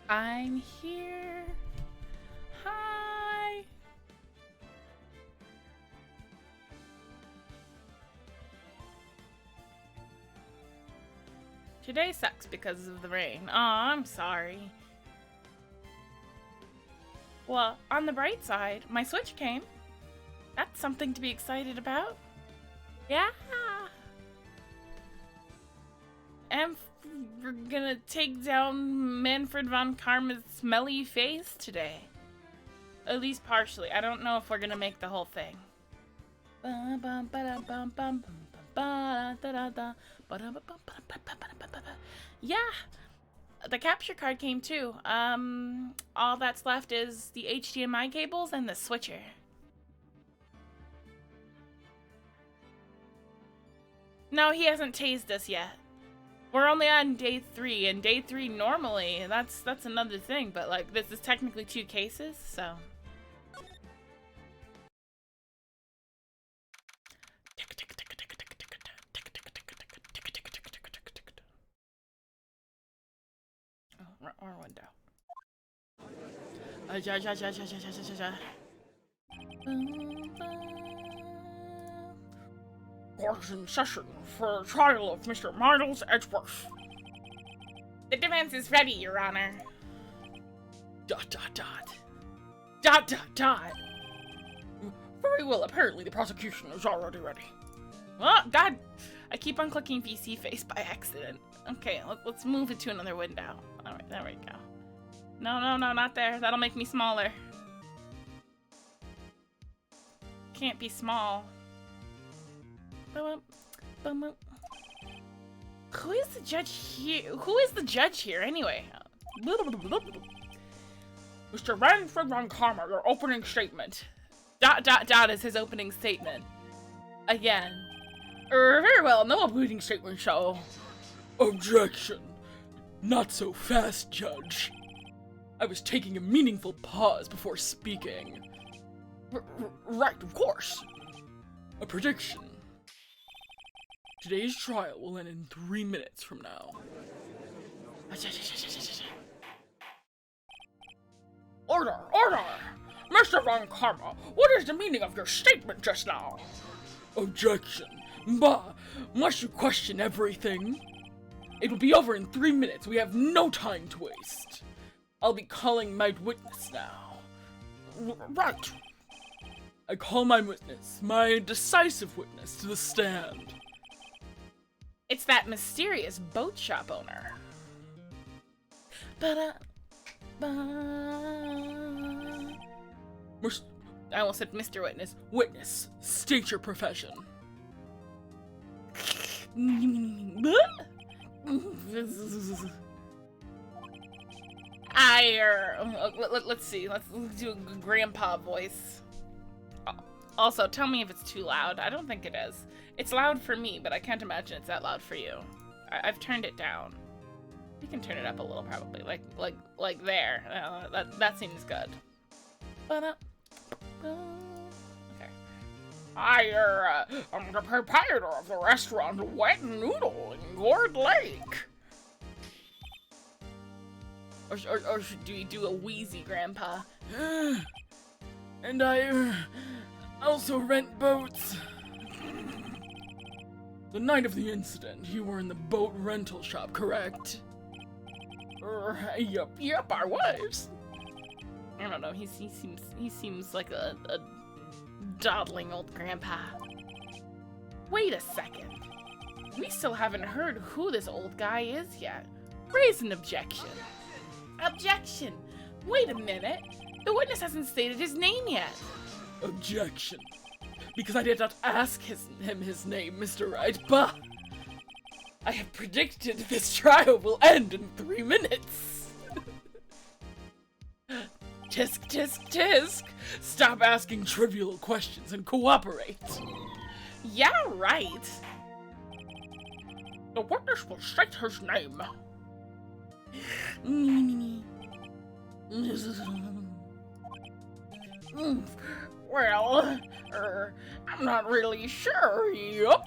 I'm here. Hi. Today sucks because of the rain. Oh, I'm sorry. Well, on the bright side, my Switch came. That's something to be excited about. Yeah. And we're gonna take down Manfred von Karma's smelly face today. At least partially. I don't know if we're gonna make the whole thing. Yeah. The capture card came too. All that's left is the HDMI cables and the switcher. No, he hasn't tased us yet. We're only on day 3, and day 3 normally, that's another thing, but like this is technically 2 cases, so. Oh, wrong window. Court in session for a trial of Mr. Miles Edgeworth. The defense is ready, Your Honor. ... Very well, apparently the prosecution is already ready. Oh, God! I keep on clicking VC face by accident. Okay, let's move it to another window. Alright, there we go. No, not there. That'll make me smaller. Can't be small. Who is the judge here? Who is the judge here, anyway? Mr. Manfred von Karma, your opening statement. ... is his opening statement. Again. Very well, no opening statement, so... Objection. Not so fast, Judge. I was taking a meaningful pause before speaking. Right, of course. A prediction. Today's trial will end in 3 minutes from now. Order! Order! Mr. von Karma, what is the meaning of your statement just now? Objection. Bah! Must you question everything? It will be over in 3 minutes. We have no time to waste. I'll be calling my witness now. Right. I call my witness, my decisive witness, to the stand. It's that mysterious boat shop owner. I almost said Mr. Witness. Witness, state your profession. Let's see. Let's do a grandpa voice. Also, tell me if it's too loud. I don't think it is. It's loud for me, but I can't imagine it's that loud for you. I've turned it down. We can turn it up a little, probably, like there. That seems good. Okay. I'm the proprietor of the restaurant Wet Noodle in Gourd Lake. Or should we do a wheezy grandpa? And I also rent boats. The night of the incident, you were in the boat rental shop, correct? Yep, I was. I don't know, he seems like a dawdling old grandpa. Wait a second. We still haven't heard who this old guy is yet. Raise an objection. Objection! Wait a minute. The witness hasn't stated his name yet. Objection. Because I did not ask him his name, Mr. Wright, but I have predicted this trial will end in 3 minutes. Tisk, tisk, tisk. Stop asking trivial questions and cooperate. Yeah, right. The witness will state his name. Well, I'm not really sure. Yup.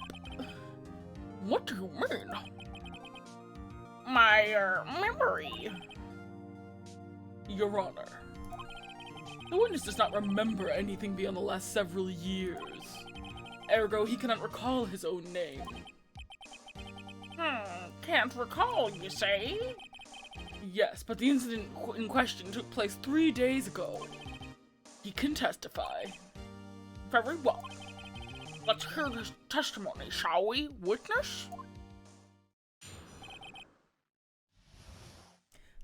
What do you mean? My, memory. Your Honor, the witness does not remember anything beyond the last several years. Ergo, he cannot recall his own name. Can't recall, you say? Yes, but the incident in question took place 3 days ago. He can testify. Very well. Let's hear his testimony, shall we, witness?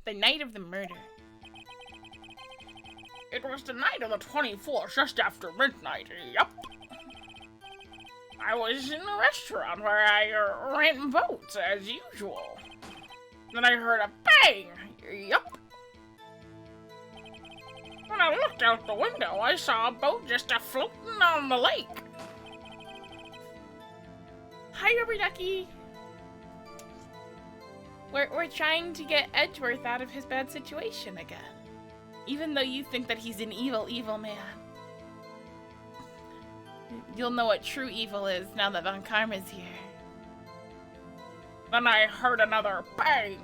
The night of the murder. It was the night of the 24th, just after midnight, yup. I was in a restaurant where I rent boats, as usual. Then I heard a bang, yup. When I looked out the window, I saw a boat just floating on the lake. Hi, Rubber Ducky. We're trying to get Edgeworth out of his bad situation again. Even though you think that he's an evil, evil man. You'll know what true evil is now that Von Karma's here. Then I heard another bang.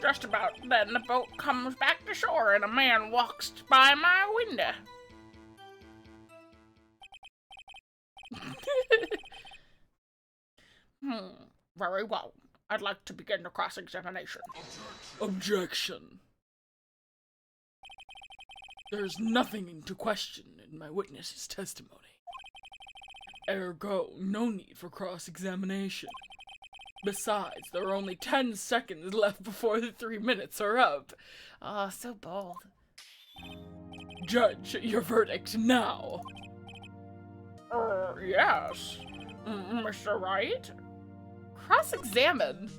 Just about then, the boat comes back to shore and a man walks by my window. Very well. I'd like to begin the cross-examination. Objection. There's nothing to question in my witness's testimony. Ergo, no need for cross-examination. Besides, there are only 10 seconds left before the 3 minutes are up. Oh, so bold. Judge, your verdict now. Yes. Mr. Wright? Cross-examine?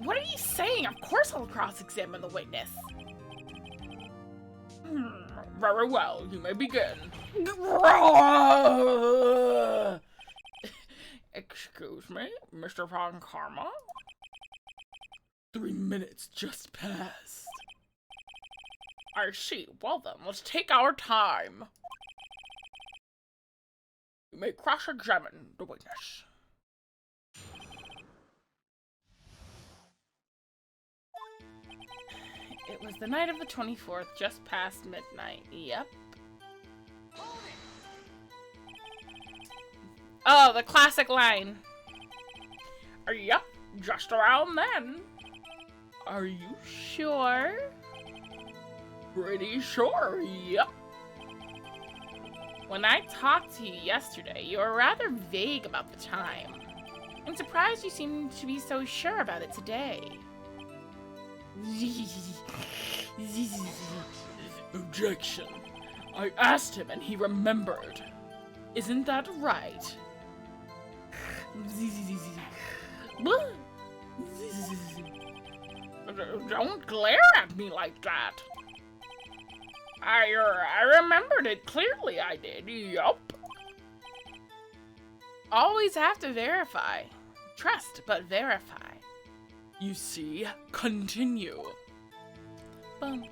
What are you saying? Of course I'll cross-examine the witness. Very well, you may begin. Excuse me, Mr. Von Karma? 3 minutes just passed. I see. Well then, let's take our time. You may cross-examine the witness. It was the night of the 24th, just past midnight. Yep. Oh, the classic line. Yep, just around then. Are you sure? Pretty sure, yep. When I talked to you yesterday, you were rather vague about the time. I'm surprised you seem to be so sure about it today. Objection. I asked him and he remembered. Isn't that right? Don't glare at me like that. I remembered it clearly, I did. Yup. Always have to verify. Trust, but verify. You see, continue. Bum.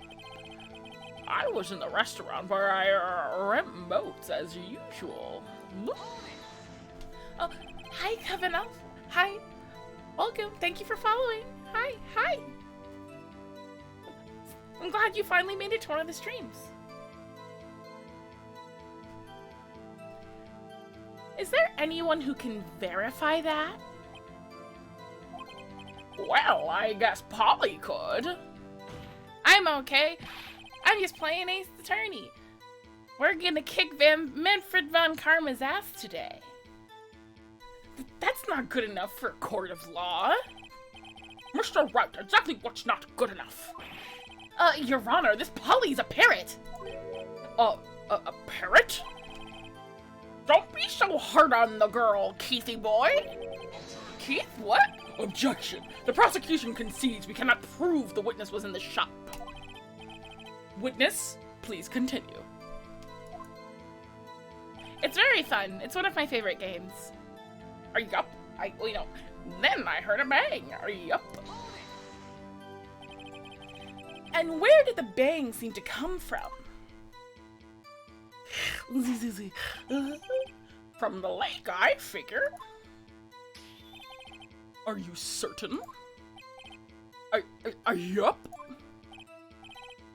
I was in the restaurant where I rent boats as usual. Oh, hi, Kevin Elf. Hi. Welcome. Thank you for following. Hi. Hi. I'm glad you finally made it to one of the streams. Is there anyone who can verify that? Well, I guess Polly could. I'm okay. I'm just playing Ace Attorney. We're gonna kick Manfred Von Karma's ass today. That's not good enough for a court of law. Mr. Wright, exactly what's not good enough? Your Honor, this Polly's a parrot. A parrot? Don't be so hard on the girl, Keithy boy. Keith, what? Objection. The prosecution concedes we cannot prove the witness was in the shop. Witness, please continue. It's very fun. It's one of my favorite games. Are you up? Then I heard a bang. Are you up? And where did the bang seem to come from? From the lake, I figure. Are you certain? Yup.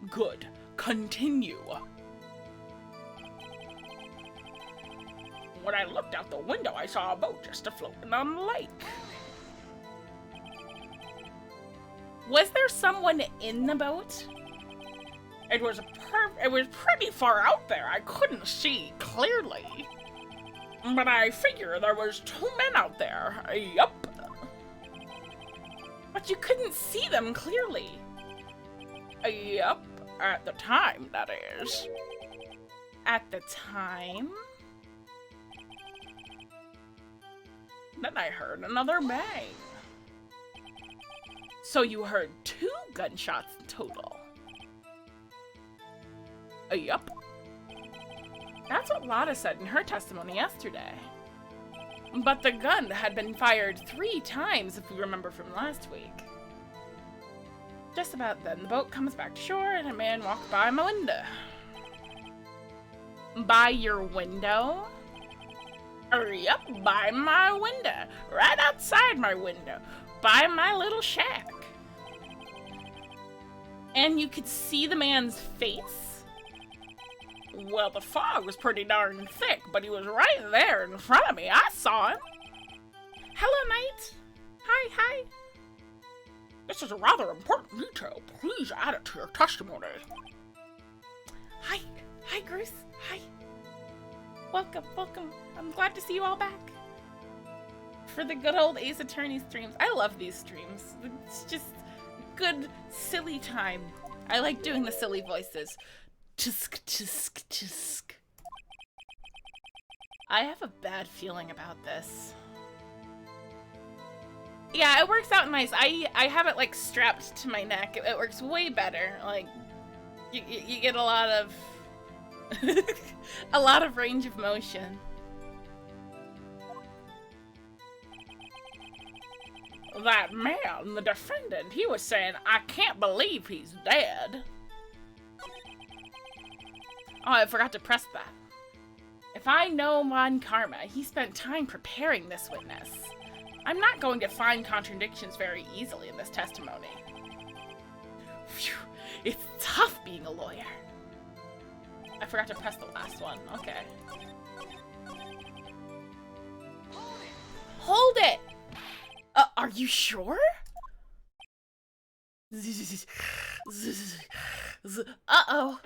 Good. Continue. When I looked out the window, I saw a boat just floating on the lake. Was there someone in the boat? It was pretty far out there. I couldn't see clearly. But I figure there was 2 men out there. Yup. But you couldn't see them clearly. Yup. At the time, that is. At the time? Then I heard another bang. So you heard 2 gunshots in total. Yup. That's what Lotta said in her testimony yesterday. But the gun had been fired 3 times, if we remember from last week. Just about then, the boat comes back to shore and a man walked by my window. By your window? Yup, by my window. Right outside my window. By my little shack. And you could see the man's face? Well, the fog was pretty darn thick, but he was right there in front of me. I saw him. Hello, Knight. Hi. This is a rather important detail. Please add it to your testimony. Hi, Bruce. Hi. Welcome. I'm glad to see you all back. For the good old Ace Attorney streams. I love these streams. It's just good, silly time. I like doing the silly voices. Tisk, tisk, tisk. I have a bad feeling about this. Yeah, it works out nice. I have it like strapped to my neck. It works way better. Like, you get a lot of a lot of range of motion. That man, the defendant, he was saying, I can't believe he's dead. Oh, I forgot to press that. If I know Von Karma, he spent time preparing this witness. I'm not going to find contradictions very easily in this testimony. Phew, it's tough being a lawyer. I forgot to press the last one. Okay. Hold it! Are you sure? Uh-oh.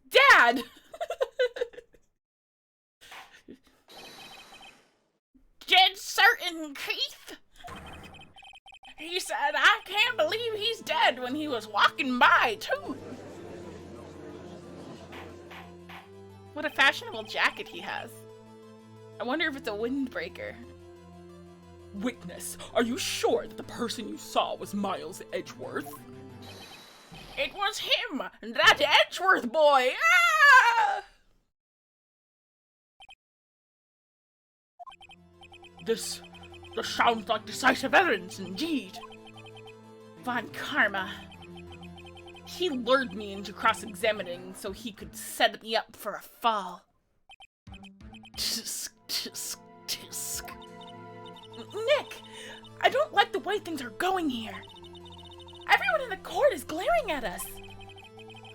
Dad! Dead certain, Keith? He said, I can't believe he's dead when he was walking by, too. What a fashionable jacket he has. I wonder if it's a windbreaker. Witness, are you sure that the person you saw was Miles Edgeworth? It was him! That Edgeworth boy! Ah! This sounds like decisive evidence indeed. Von Karma. He lured me into cross-examining so he could set me up for a fall. Tisk, tisk, tisk. Nick! I don't like the way things are going here. Everyone in the court is glaring at us.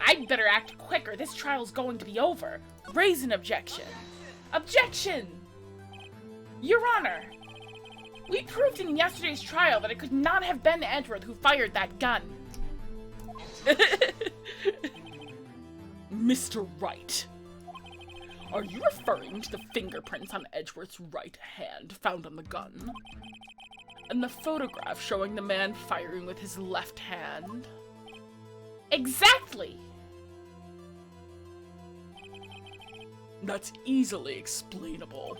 I'd better act quick or this trial's going to be over. Raise an objection. Objection! Your Honor, we proved in yesterday's trial that it could not have been Edgeworth who fired that gun. Mr. Wright, are you referring to the fingerprints on Edgeworth's right hand found on the gun? And the photograph showing the man firing with his left hand? Exactly! That's easily explainable.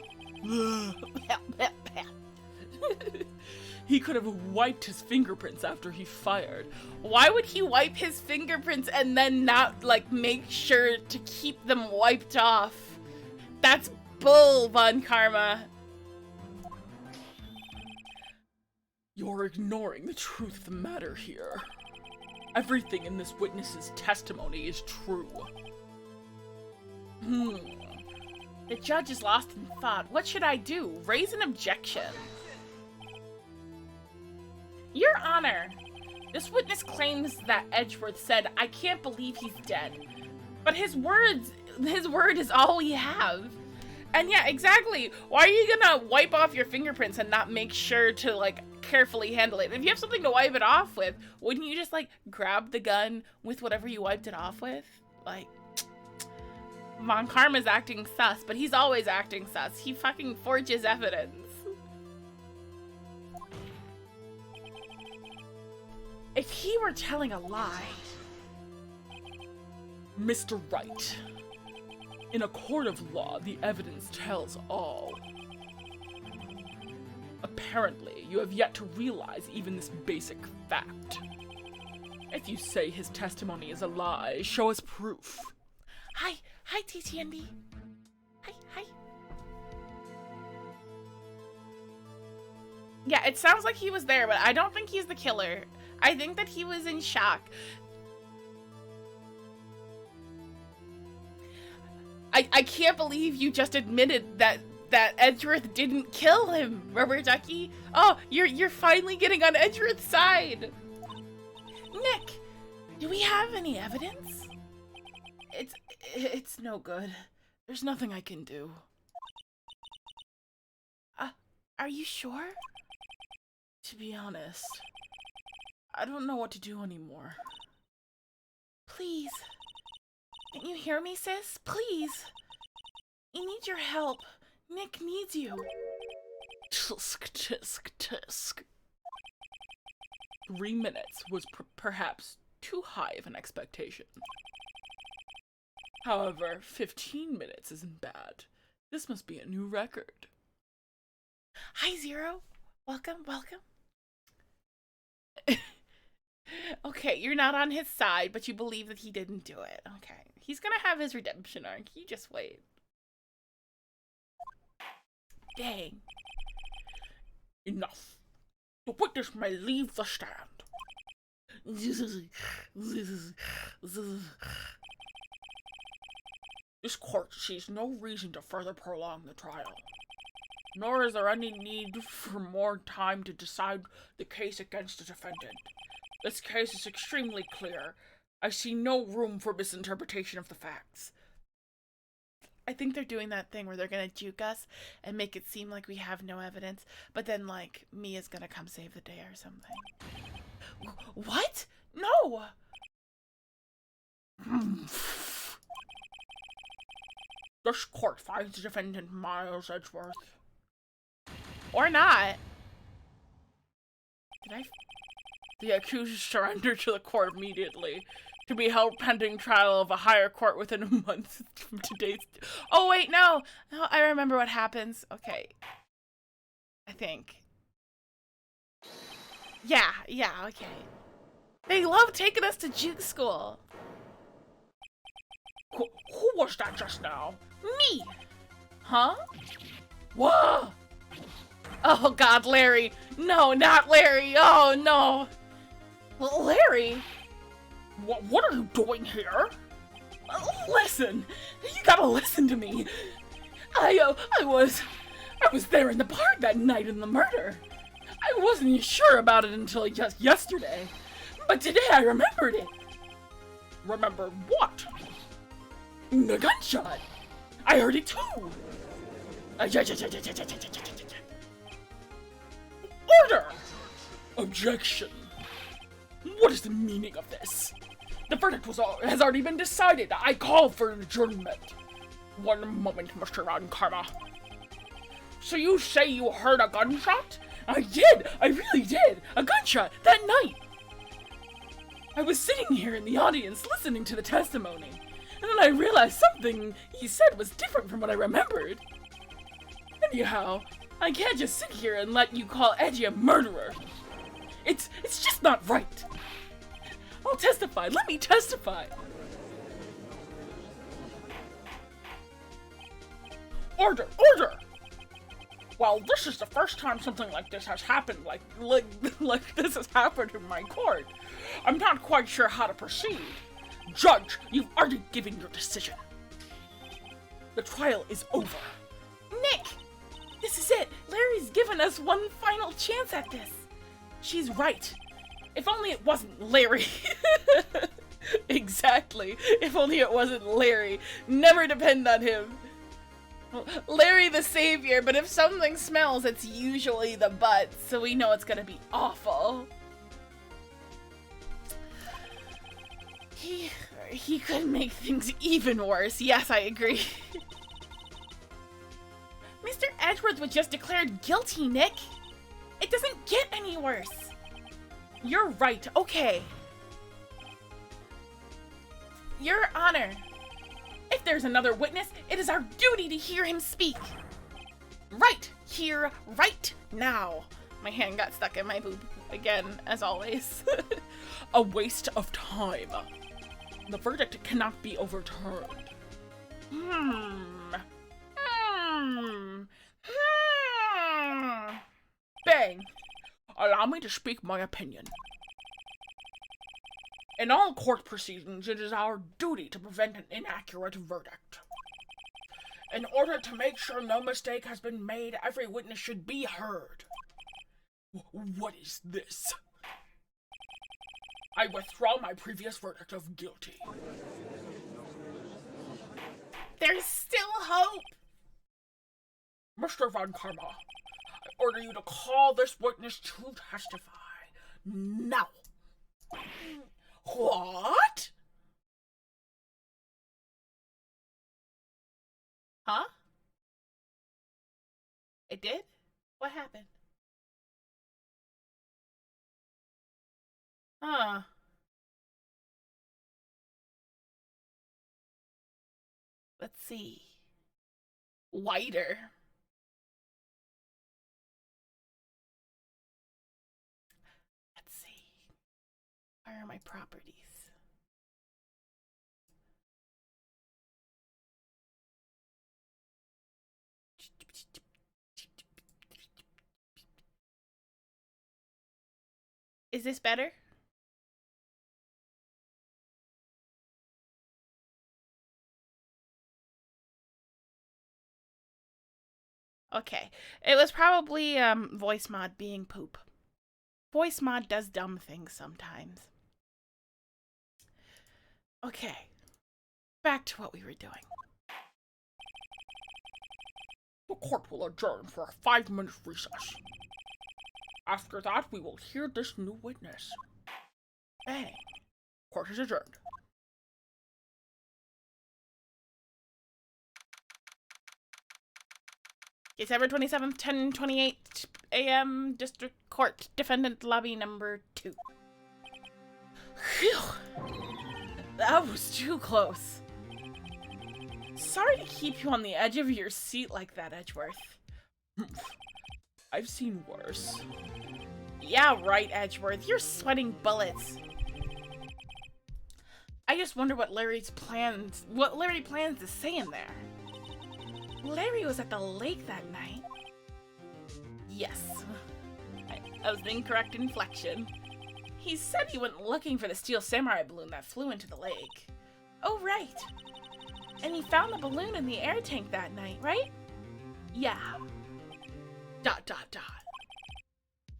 He could have wiped his fingerprints after he fired. Why would he wipe his fingerprints and then not, like, make sure to keep them wiped off? That's bull, Von Karma. You're ignoring the truth of the matter here. Everything in this witness's testimony is true. The judge is lost in thought. What should I do? Raise an objection. Your Honor, this witness claims that Edgeworth said, "I can't believe he's dead." But his word is all we have. And yeah, exactly. Why are you gonna wipe off your fingerprints and not make sure to, like, carefully handle it? If you have something to wipe it off with, wouldn't you just, like, grab the gun with whatever you wiped it off with? Like, Von Karma's acting sus, but he's always acting sus. He fucking forges evidence. If he were telling a lie... Mr. Wright, in a court of law, the evidence tells all. Apparently, you have yet to realize even this basic fact. If you say his testimony is a lie, show us proof. Hi, TTND. Hi. Yeah, it sounds like he was there, but I don't think he's the killer. I think that he was in shock. I can't believe you just admitted that Edgeworth didn't kill him, Rubber Ducky. Oh, you're finally getting on Edgeworth's side. Nick, do we have any evidence? It's no good. There's nothing I can do. Are you sure? To be honest, I don't know what to do anymore. Please. Can you hear me, sis? Please. You need your help. Nick needs you. Tisk, tisk, tisk. 3 minutes was perhaps too high of an expectation. However, 15 minutes isn't bad. This must be a new record. Hi, Zero. Welcome. Okay, you're not on his side, but you believe that he didn't do it. Okay. He's gonna have his redemption arc. You just wait. Dang. Enough. The witness may leave the stand. This court sees no reason to further prolong the trial. Nor is there any need for more time to decide the case against the defendant. This case is extremely clear. I see no room for misinterpretation of the facts. I think they're doing that thing where they're gonna juke us and make it seem like we have no evidence, but then, like, Mia's gonna come save the day or something. What? No! This court finds the defendant Miles Edgeworth. Or not. The accused surrendered to the court immediately, to be held pending trial of a higher court within a month from today's... Oh, wait, no! No, I remember what happens. Okay. I think. Yeah, okay. They love taking us to juke school. Who was that just now? Me! Huh? Whoa! Oh god, Larry! No, not Larry! Oh no! Larry? What are you doing here? Listen! You gotta listen to me! I was there in the park that night in the murder. I wasn't sure about it until just yesterday. But today I remembered it. Remember what? The gunshot! I heard it too! Order! Objection. What is the meaning of this? The verdict has already been decided. I call for an adjournment. One moment, Mr. Von Karma. So you say you heard a gunshot? I did! I really did! A gunshot! That night! I was sitting here in the audience listening to the testimony, and then I realized something he said was different from what I remembered. Anyhow, I can't just sit here and let you call Edgy a murderer. It's just not right. I'll testify. Let me testify. Order! Well, this is the first time something like this has happened, like this has happened in my court. I'm not quite sure how to proceed. Judge, you've already given your decision. The trial is over. Nick! This is it! Larry's given us one final chance at this. She's right. If only it wasn't Larry. Exactly. If only it wasn't Larry. Never depend on him. Larry the savior, but if something smells, it's usually the butt, so we know it's gonna be awful. He could make things even worse. Yes, I agree. Mr. Edgeworth was just declared guilty, Nick. It doesn't get any worse. You're right, okay. Your Honor, if there's another witness, it is our duty to hear him speak. Right here, right now. My hand got stuck in my boob again, as always. A waste of time. The verdict cannot be overturned. Bang! Allow me to speak my opinion. In all court proceedings, it is our duty to prevent an inaccurate verdict. In order to make sure no mistake has been made, every witness should be heard. What is this? I withdraw my previous verdict of guilty. There's still hope. Mr. Von Karma, I order you to call this witness to testify. Now. What? Huh? It did? What happened? Huh. Let's see. Whiter. Let's see. Where are my properties? Is this better? Okay. It was probably voice mod being poop. Voice mod does dumb things sometimes. Okay. Back to what we were doing. The court will adjourn for a 5-minute recess. After that, we will hear this new witness. Bang. Court is adjourned. December 27th, 10:28 a.m. District Court, Defendant Lobby number 2. Phew. That was too close. Sorry to keep you on the edge of your seat like that, Edgeworth. I've seen worse. Yeah, right, Edgeworth. You're sweating bullets. I just wonder what Larry plans to say in there. Larry was at the lake that night. Yes. That was the incorrect inflection. He said he went looking for the steel samurai balloon that flew into the lake. Oh, right. And he found the balloon in the air tank that night, right? Yeah. ...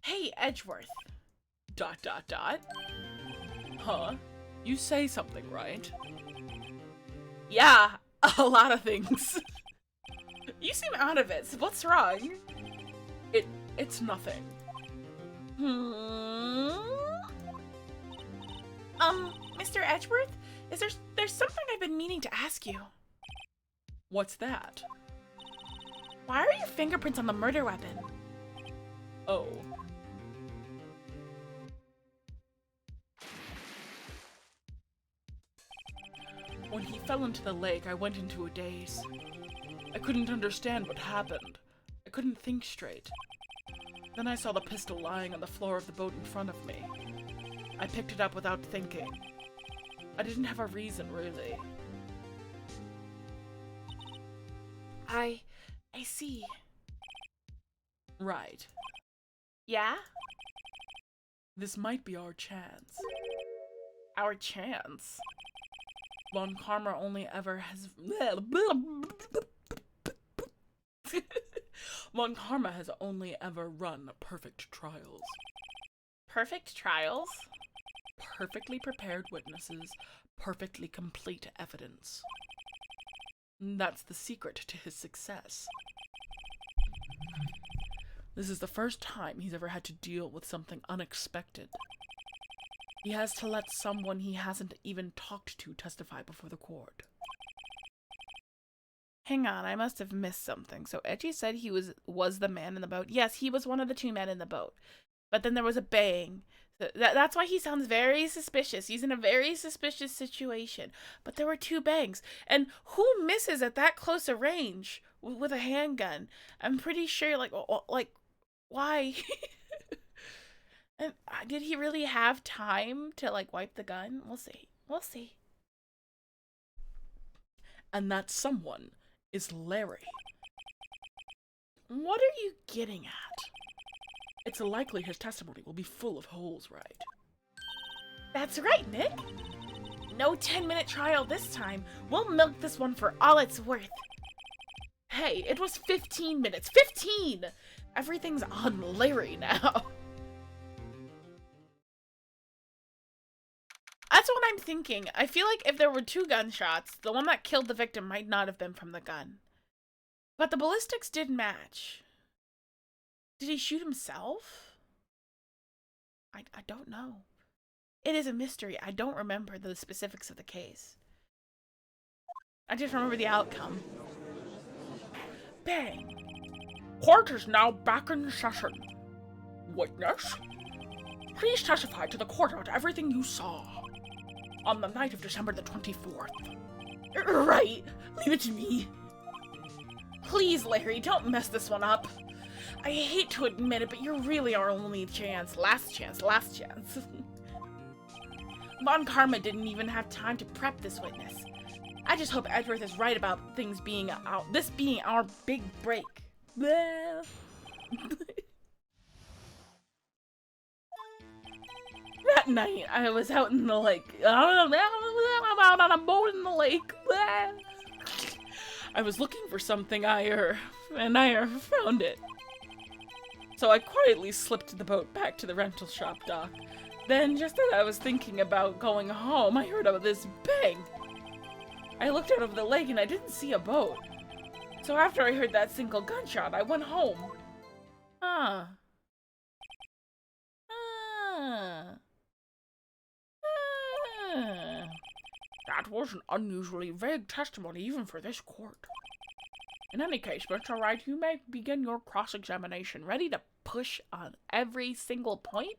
Hey, Edgeworth. ... Huh? You say something, right? Yeah, a lot of things. You seem out of it, so what's wrong? It's nothing. Mr. Edgeworth? There's something I've been meaning to ask you. What's that? Why are your fingerprints on the murder weapon? Oh. When he fell into the lake, I went into a daze. I couldn't understand what happened. I couldn't think straight. Then I saw the pistol lying on the floor of the boat in front of me. I picked it up without thinking. I didn't have a reason, really. I see. Right. Yeah? This might be our chance. Our chance? Von Karma only ever has... Von Karma has only ever run perfect trials. Perfect trials? Perfectly prepared witnesses, perfectly complete evidence. That's the secret to his success. This is the first time he's ever had to deal with something unexpected. He has to let someone he hasn't even talked to testify before the court. Hang on, I must have missed something. So Edgy said he was the man in the boat. Yes, he was one of the two men in the boat. But then there was a bang. That's why he sounds very suspicious. He's in a very suspicious situation. But there were two bangs. And who misses at that close a range with a handgun? I'm pretty sure, like why? And did he really have time to, like, wipe the gun? We'll see. We'll see. And that someone is Larry. What are you getting at? It's likely his testimony will be full of holes, Wright. That's right, Nick. No 10-minute trial this time. We'll milk this one for all it's worth. Hey, it was 15 minutes. 15! Everything's on Larry now. That's what I'm thinking. I feel like if there were two gunshots, the one that killed the victim might not have been from the gun. But the ballistics did match. Did he shoot himself? I don't know. It is a mystery. I don't remember the specifics of the case. I just remember the outcome. Bang! Court is now back in session. Witness, please testify to the court about everything you saw on the night of December the 24th. Right. Leave it to me. Please, Larry, don't mess this one up. I hate to admit it, but you're really our only chance. Last chance. Last chance. Von Karma didn't even have time to prep this witness. I just hope Edgeworth is right about things being this being our big break. That night, I was out in the lake. On a boat in the lake. I was looking for something, and I found it. So I quietly slipped the boat back to the rental shop dock. Then, just as I was thinking about going home, I heard about this bang. I looked out over the lake and I didn't see a boat. So after I heard that single gunshot, I went home. Huh. That was an unusually vague testimony even for this court. In any case, Mr. Wright, you may begin your cross-examination. Ready to push on every single point?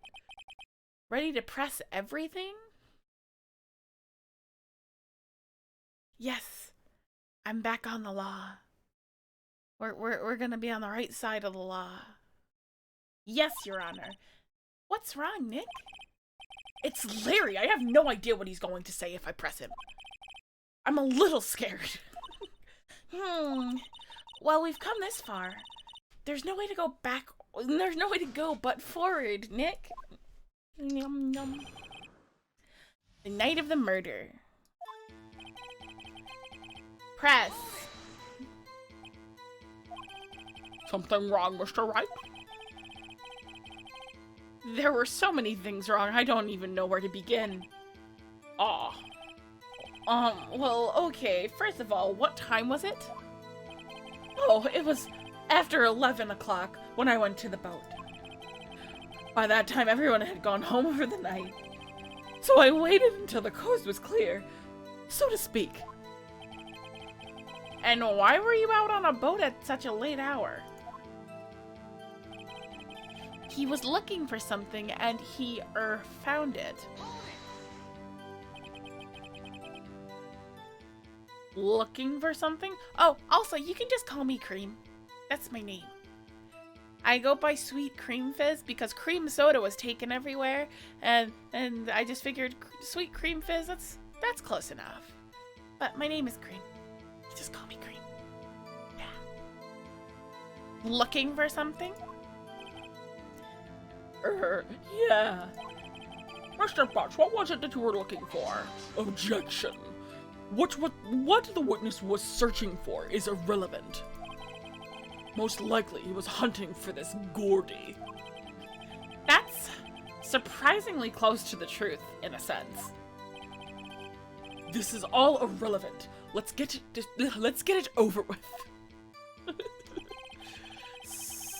Ready to press everything? Yes, I'm back on the law. We're gonna be on the right side of the law. Yes, Your Honor. What's wrong, Nick? It's Larry. I have no idea what he's going to say if I press him. I'm a little scared. Well, we've come this far. There's no way to go back. There's no way to go but forward, Nick. Yum, yum. The night of the murder. Press. Something wrong, Mr. Wright? There were so many things wrong, I don't even know where to begin. Well, okay, first of all, what time was it? Oh, it was after 11 o'clock when I went to the boat. By that time, everyone had gone home for the night. So I waited until the coast was clear, so to speak. And why were you out on a boat at such a late hour? He was looking for something and he found it. Looking for something? Oh, also, you can just call me Cream. That's my name. I go by SweetCreamFizz because cream soda was taken everywhere, and I just figured SweetCreamFizz, that's close enough. But my name is Cream. Just call me Cream. Yeah. Looking for something? Yeah. Mr. Butch, what was it that you were looking for? Objection. What the witness was searching for is irrelevant. Most likely he was hunting for this Gordy. That's surprisingly close to the truth, in a sense. This is all irrelevant. Let's get it over with.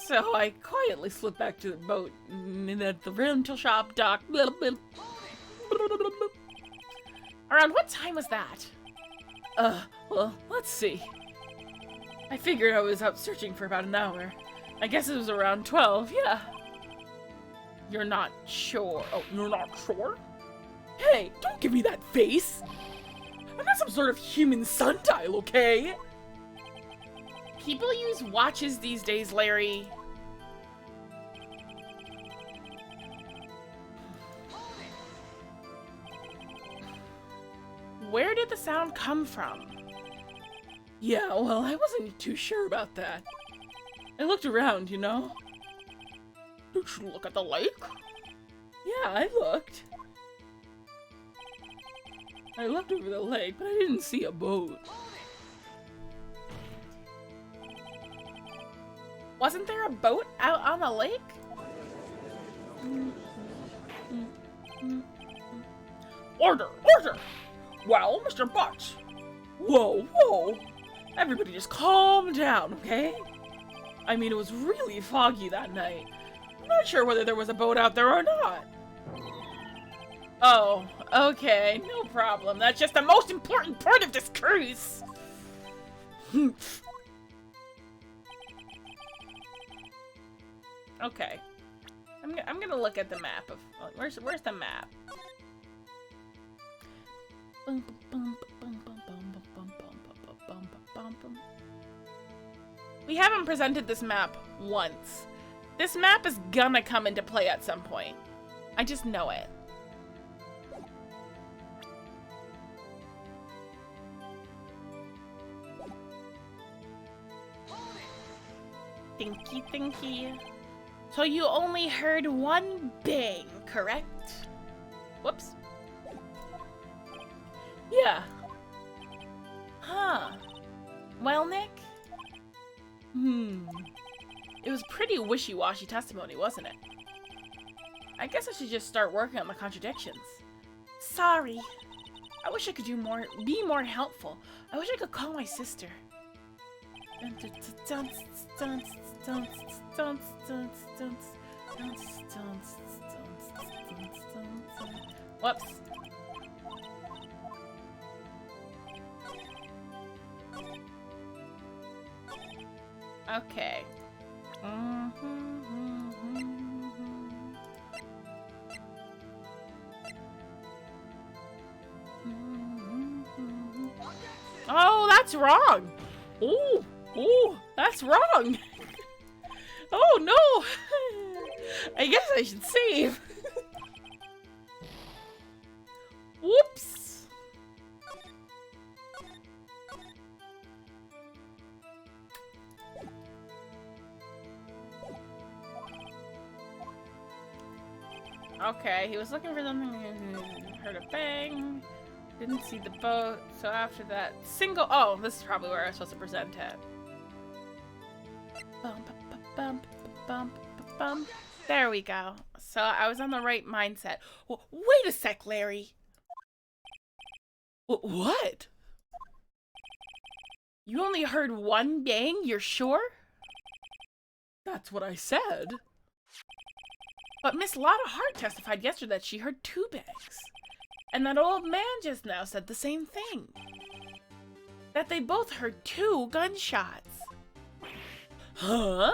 So I quietly slipped back to the boat and at the rental shop dock. Around what time was that? Well, let's see. I figured I was out searching for about an hour. I guess it was around 12, yeah. You're not sure? Oh, you're not sure? Hey, don't give me that face! I'm not some sort of human sundial, okay? People use watches these days, Larry. Where did the sound come from? Yeah, well, I wasn't too sure about that. I looked around, you know? Did you look at the lake? Yeah, I looked. I looked over the lake, but I didn't see a boat. Wasn't there a boat out on the lake? Order! Order! Well, Mr. Butts. Whoa, whoa! Everybody just calm down, okay? I mean, it was really foggy that night. I'm not sure whether there was a boat out there or not. Oh, okay, no problem. That's just the most important part of this cruise. Okay, I'm gonna look at the map of where's the map? We haven't presented this map once. This map is gonna come into play at some point. I just know it. Thinky thinky. So you only heard one bang, correct? Whoops. Yeah. Huh. Well, Nick? It was pretty wishy-washy testimony, wasn't it? I guess I should just start working on the contradictions. Sorry. I wish I could be more helpful. I wish I could call my sister. Whoops. Okay. Oh, that's wrong. Oh, that's wrong. Oh no. I guess I should save. Whoops. Okay, he was looking for something, heard a bang, didn't see the boat, so after that, oh, this is probably where I was supposed to present it. There we go. So I was on the right mindset. Well, wait a sec, Larry. What? You only heard one bang, you're sure? That's what I said. But Miss Lotta Hart testified yesterday that she heard 2 bangs. And that old man just now said the same thing. That they both heard 2 gunshots. Huh?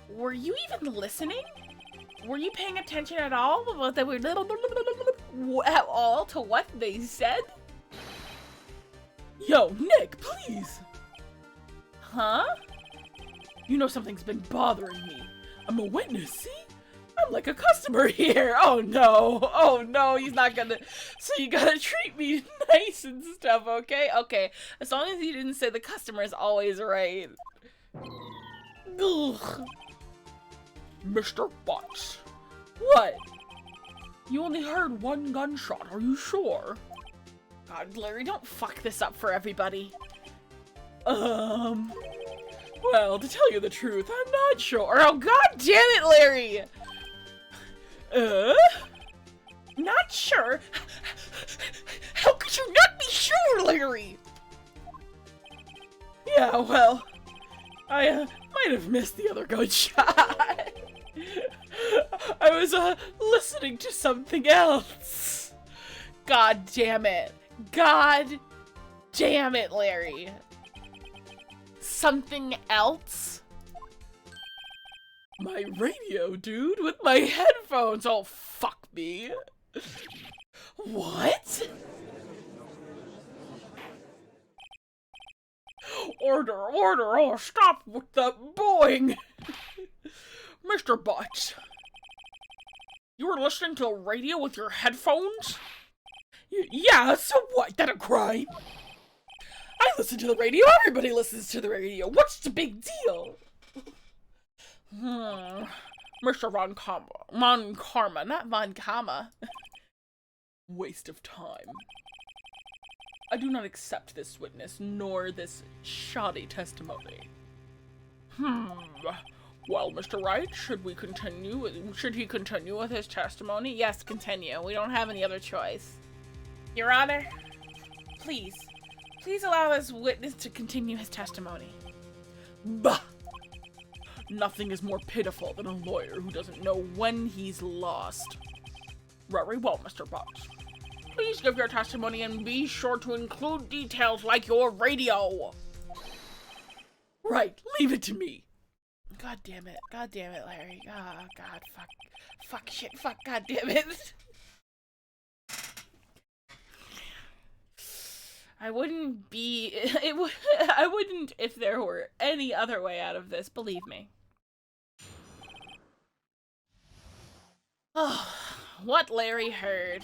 Were you even listening? Were you paying attention at all? At all to what they said? Yo, Nick, please! Huh? You know something's been bothering me. I'm a witness, see? I'm like a customer here. Oh no, he's not gonna... So you gotta treat me nice and stuff, okay? Okay, as long as you didn't say the customer is always right. Ugh. Mr. Butts. What? You only heard 1 gunshot, are you sure? God, Larry, don't fuck this up for everybody. Well, to tell you the truth, I'm not sure. Oh, god damn it, Larry! Not sure? How could you not be sure, Larry? Yeah, well, I might have missed the other gunshot. I was listening to something else. God damn it. God damn it, Larry. Something else? My radio, dude, with my headphones. Oh, fuck me. What? Order, order, oh, stop with the booing. Mr. Butts, you were listening to the radio with your headphones? Yeah, so what? That a crime? I listen to the radio, everybody listens to the radio. What's the big deal? Mr. Von Karma, not Von Karma. Waste of time. I do not accept this witness, nor this shoddy testimony. Well, Mr. Wright, should he continue with his testimony? Yes, continue. We don't have any other choice. Your Honor, please allow this witness to continue his testimony. Bah! Nothing is more pitiful than a lawyer who doesn't know when he's lost. Very well, Mr. Butts. Please give your testimony and be sure to include details like your radio. Right, leave it to me. God damn it, Larry. Oh, God, fuck, shit, fuck, god damn it. I wouldn't if there were any other way out of this, believe me. Oh, what Larry heard.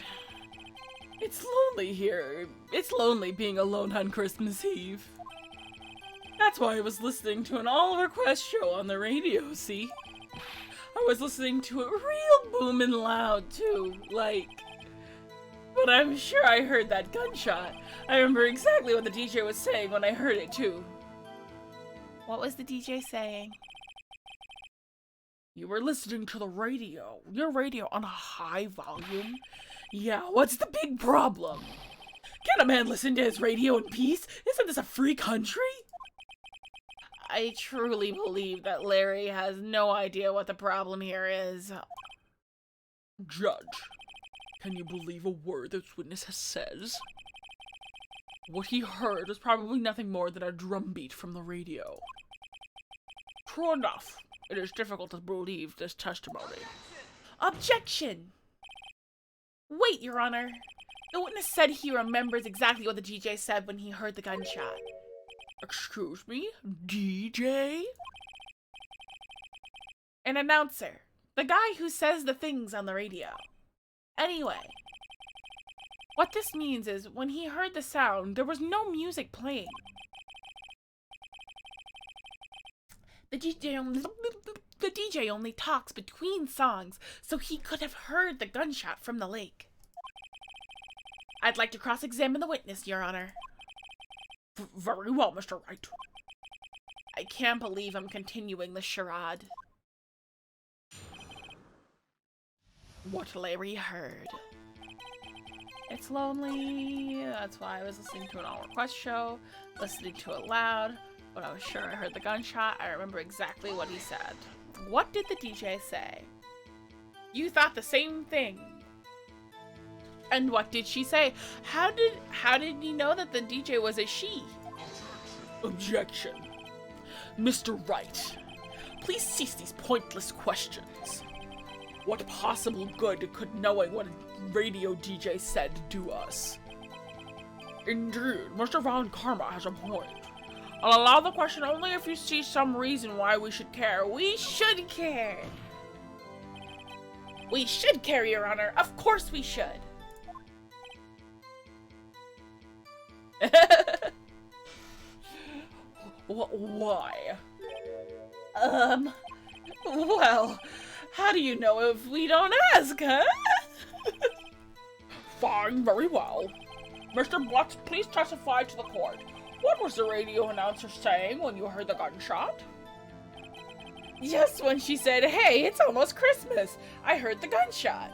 It's lonely here. It's lonely being alone on Christmas Eve. That's why I was listening to an all-request show on the radio, see? I was listening to it real booming loud, too, like... But I'm sure I heard that gunshot. I remember exactly what the DJ was saying when I heard it, too. What was the DJ saying? You were listening to the radio. Your radio on a high volume? Yeah, what's the big problem? Can't a man listen to his radio in peace? Isn't this a free country? I truly believe that Larry has no idea what the problem here is. Judge, can you believe a word this witness says? What he heard was probably nothing more than a drumbeat from the radio. True enough, it is difficult to believe this testimony. Objection! Wait, Your Honor. The witness said he remembers exactly what the DJ said when he heard the gunshot. Excuse me? DJ? An announcer. The guy who says the things on the radio. Anyway, what this means is when he heard the sound, there was no music playing. The DJ only talks between songs, so he could have heard the gunshot from the lake. I'd like to cross-examine the witness, Your Honor. Very well, Mr. Wright. I can't believe I'm continuing the charade. What Larry heard. It's lonely, that's why I was listening to an all-request show, listening to it loud. When I was sure I heard the gunshot, I remember exactly what he said. What did the DJ say? You thought the same thing. And what did she say? How did you know that the DJ was a she? Objection. Mr. Wright, please cease these pointless questions. What possible good could knowing what a radio DJ said do us? Indeed, Mr. Von Karma has a point. I'll allow the question only if you see some reason why we should care. We should care. We should care, Your Honor. Of course we should. Why? Well, how do you know if we don't ask, huh? Fine, very well. Mr. Butts, please testify to the court. What was the radio announcer saying when you heard the gunshot? Just when she said, "Hey, it's almost Christmas," I heard the gunshot.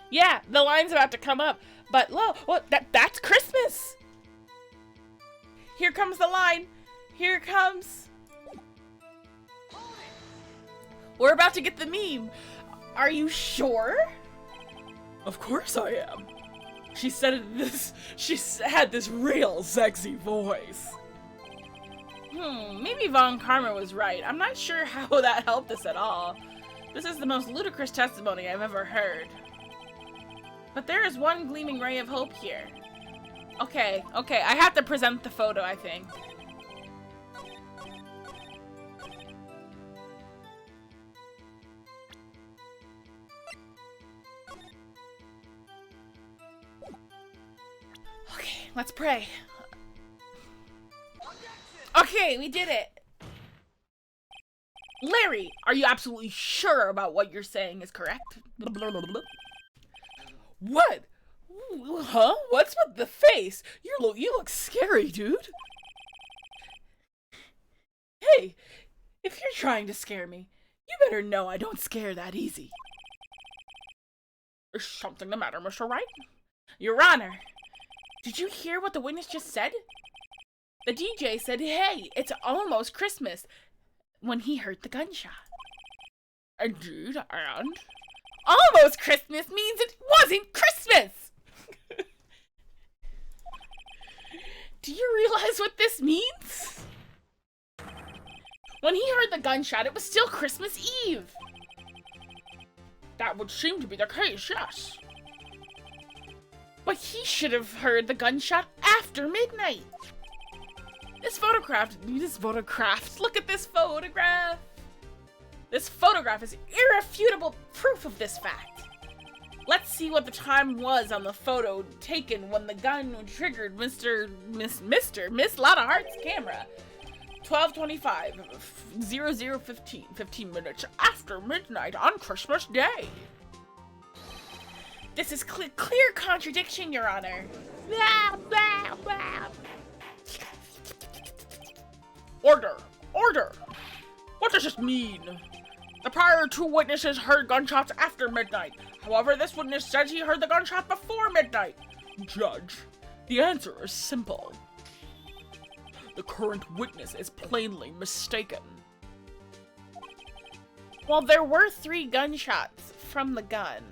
Yeah, the line's about to come up, but lo, that's Christmas. Here comes the line. Here it comes. We're about to get the meme. Are you sure? Of course I am. She had this real sexy voice. Maybe Von Karma was right. I'm not sure how that helped us at all. This is the most ludicrous testimony I've ever heard. But there is one gleaming ray of hope here. Okay, I have to present the photo, I think. Okay, let's pray. Okay, we did it! Larry, are you absolutely sure about what you're saying is correct? What? Huh? What's with the face? You look scary, dude. Hey, if you're trying to scare me, you better know I don't scare that easy. Is something the matter, Mr. Wright? Your Honor, did you hear what the witness just said? The DJ said, "Hey, it's almost Christmas," when he heard the gunshot. Indeed, and? Almost Christmas means it wasn't Christmas! Do you realize what this means? When he heard the gunshot, it was still Christmas Eve. That would seem to be the case, yes. But he should have heard the gunshot after midnight. This photograph, look at this photograph. This photograph is irrefutable proof of this fact. Let's see what the time was on the photo taken when the gun triggered Miss Lotta Heart's camera. 12:25, 00:15, 15 minutes after midnight on Christmas Day. This is clear contradiction, Your Honor. Blah, blah, blah. Order! Order! What does this mean? The prior two witnesses heard gunshots after midnight. However, this witness says he heard the gunshot before midnight. Judge, the answer is simple. The current witness is plainly mistaken. Well, there were 3 gunshots from the gun.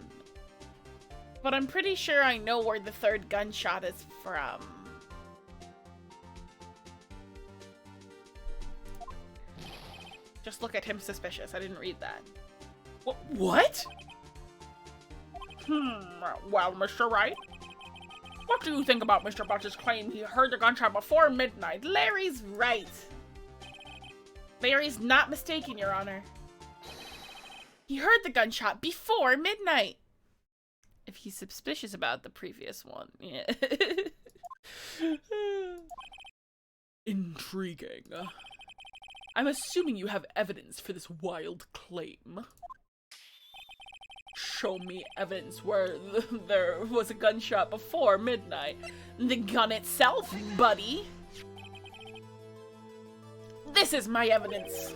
But I'm pretty sure I know where the 3rd gunshot is from. Just look at him suspicious. I didn't read that. What? Well, Mr. Wright, what do you think about Mr. Butch's claim he heard the gunshot before midnight? Larry's right. Larry's not mistaken, Your Honor. He heard the gunshot before midnight. If he's suspicious about the previous one, yeah. Intriguing. I'm assuming you have evidence for this wild claim. Show me evidence where there was a gunshot before midnight. The gun itself, buddy. This is my evidence.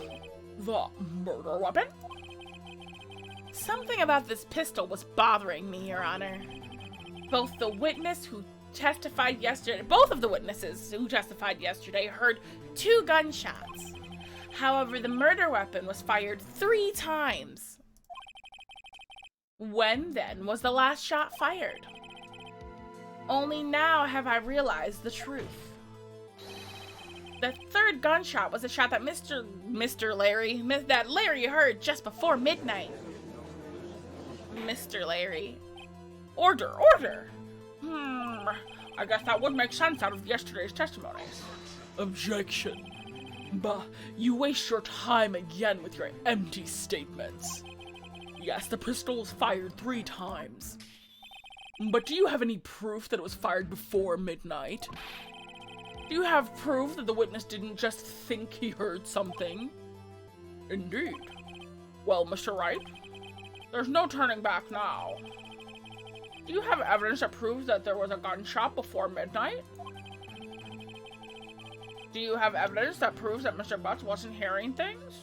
The murder weapon? Something about this pistol was bothering me, Your Honor. Both of the witnesses who testified yesterday heard 2 gunshots. However, the murder weapon was fired 3 times. When, then, was the last shot fired? Only now have I realized the truth. The 3rd gunshot was a shot that Larry heard just before midnight. Mr. Larry. Order! I guess that would make sense out of yesterday's testimonies. Objection. Bah, you waste your time again with your empty statements. Yes, the pistol was fired 3 times. But do you have any proof that it was fired before midnight? Do you have proof that the witness didn't just think he heard something? Indeed. Well, Mr. Wright, there's no turning back now. Do you have evidence that proves that there was a gunshot before midnight? Do you have evidence that proves that Mr. Butts wasn't hearing things?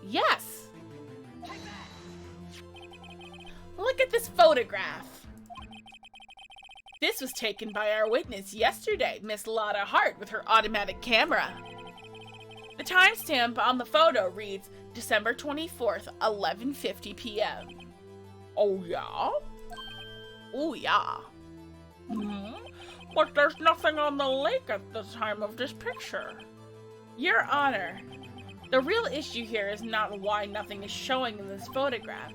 Yes! Look at this photograph. This was taken by our witness yesterday, Miss Lotta Hart, with her automatic camera. The timestamp on the photo reads December 24th, 11:50 p.m. Oh, yeah? Oh, yeah. But there's nothing on the lake at the time of this picture. Your Honor, the real issue here is not why nothing is showing in this photograph.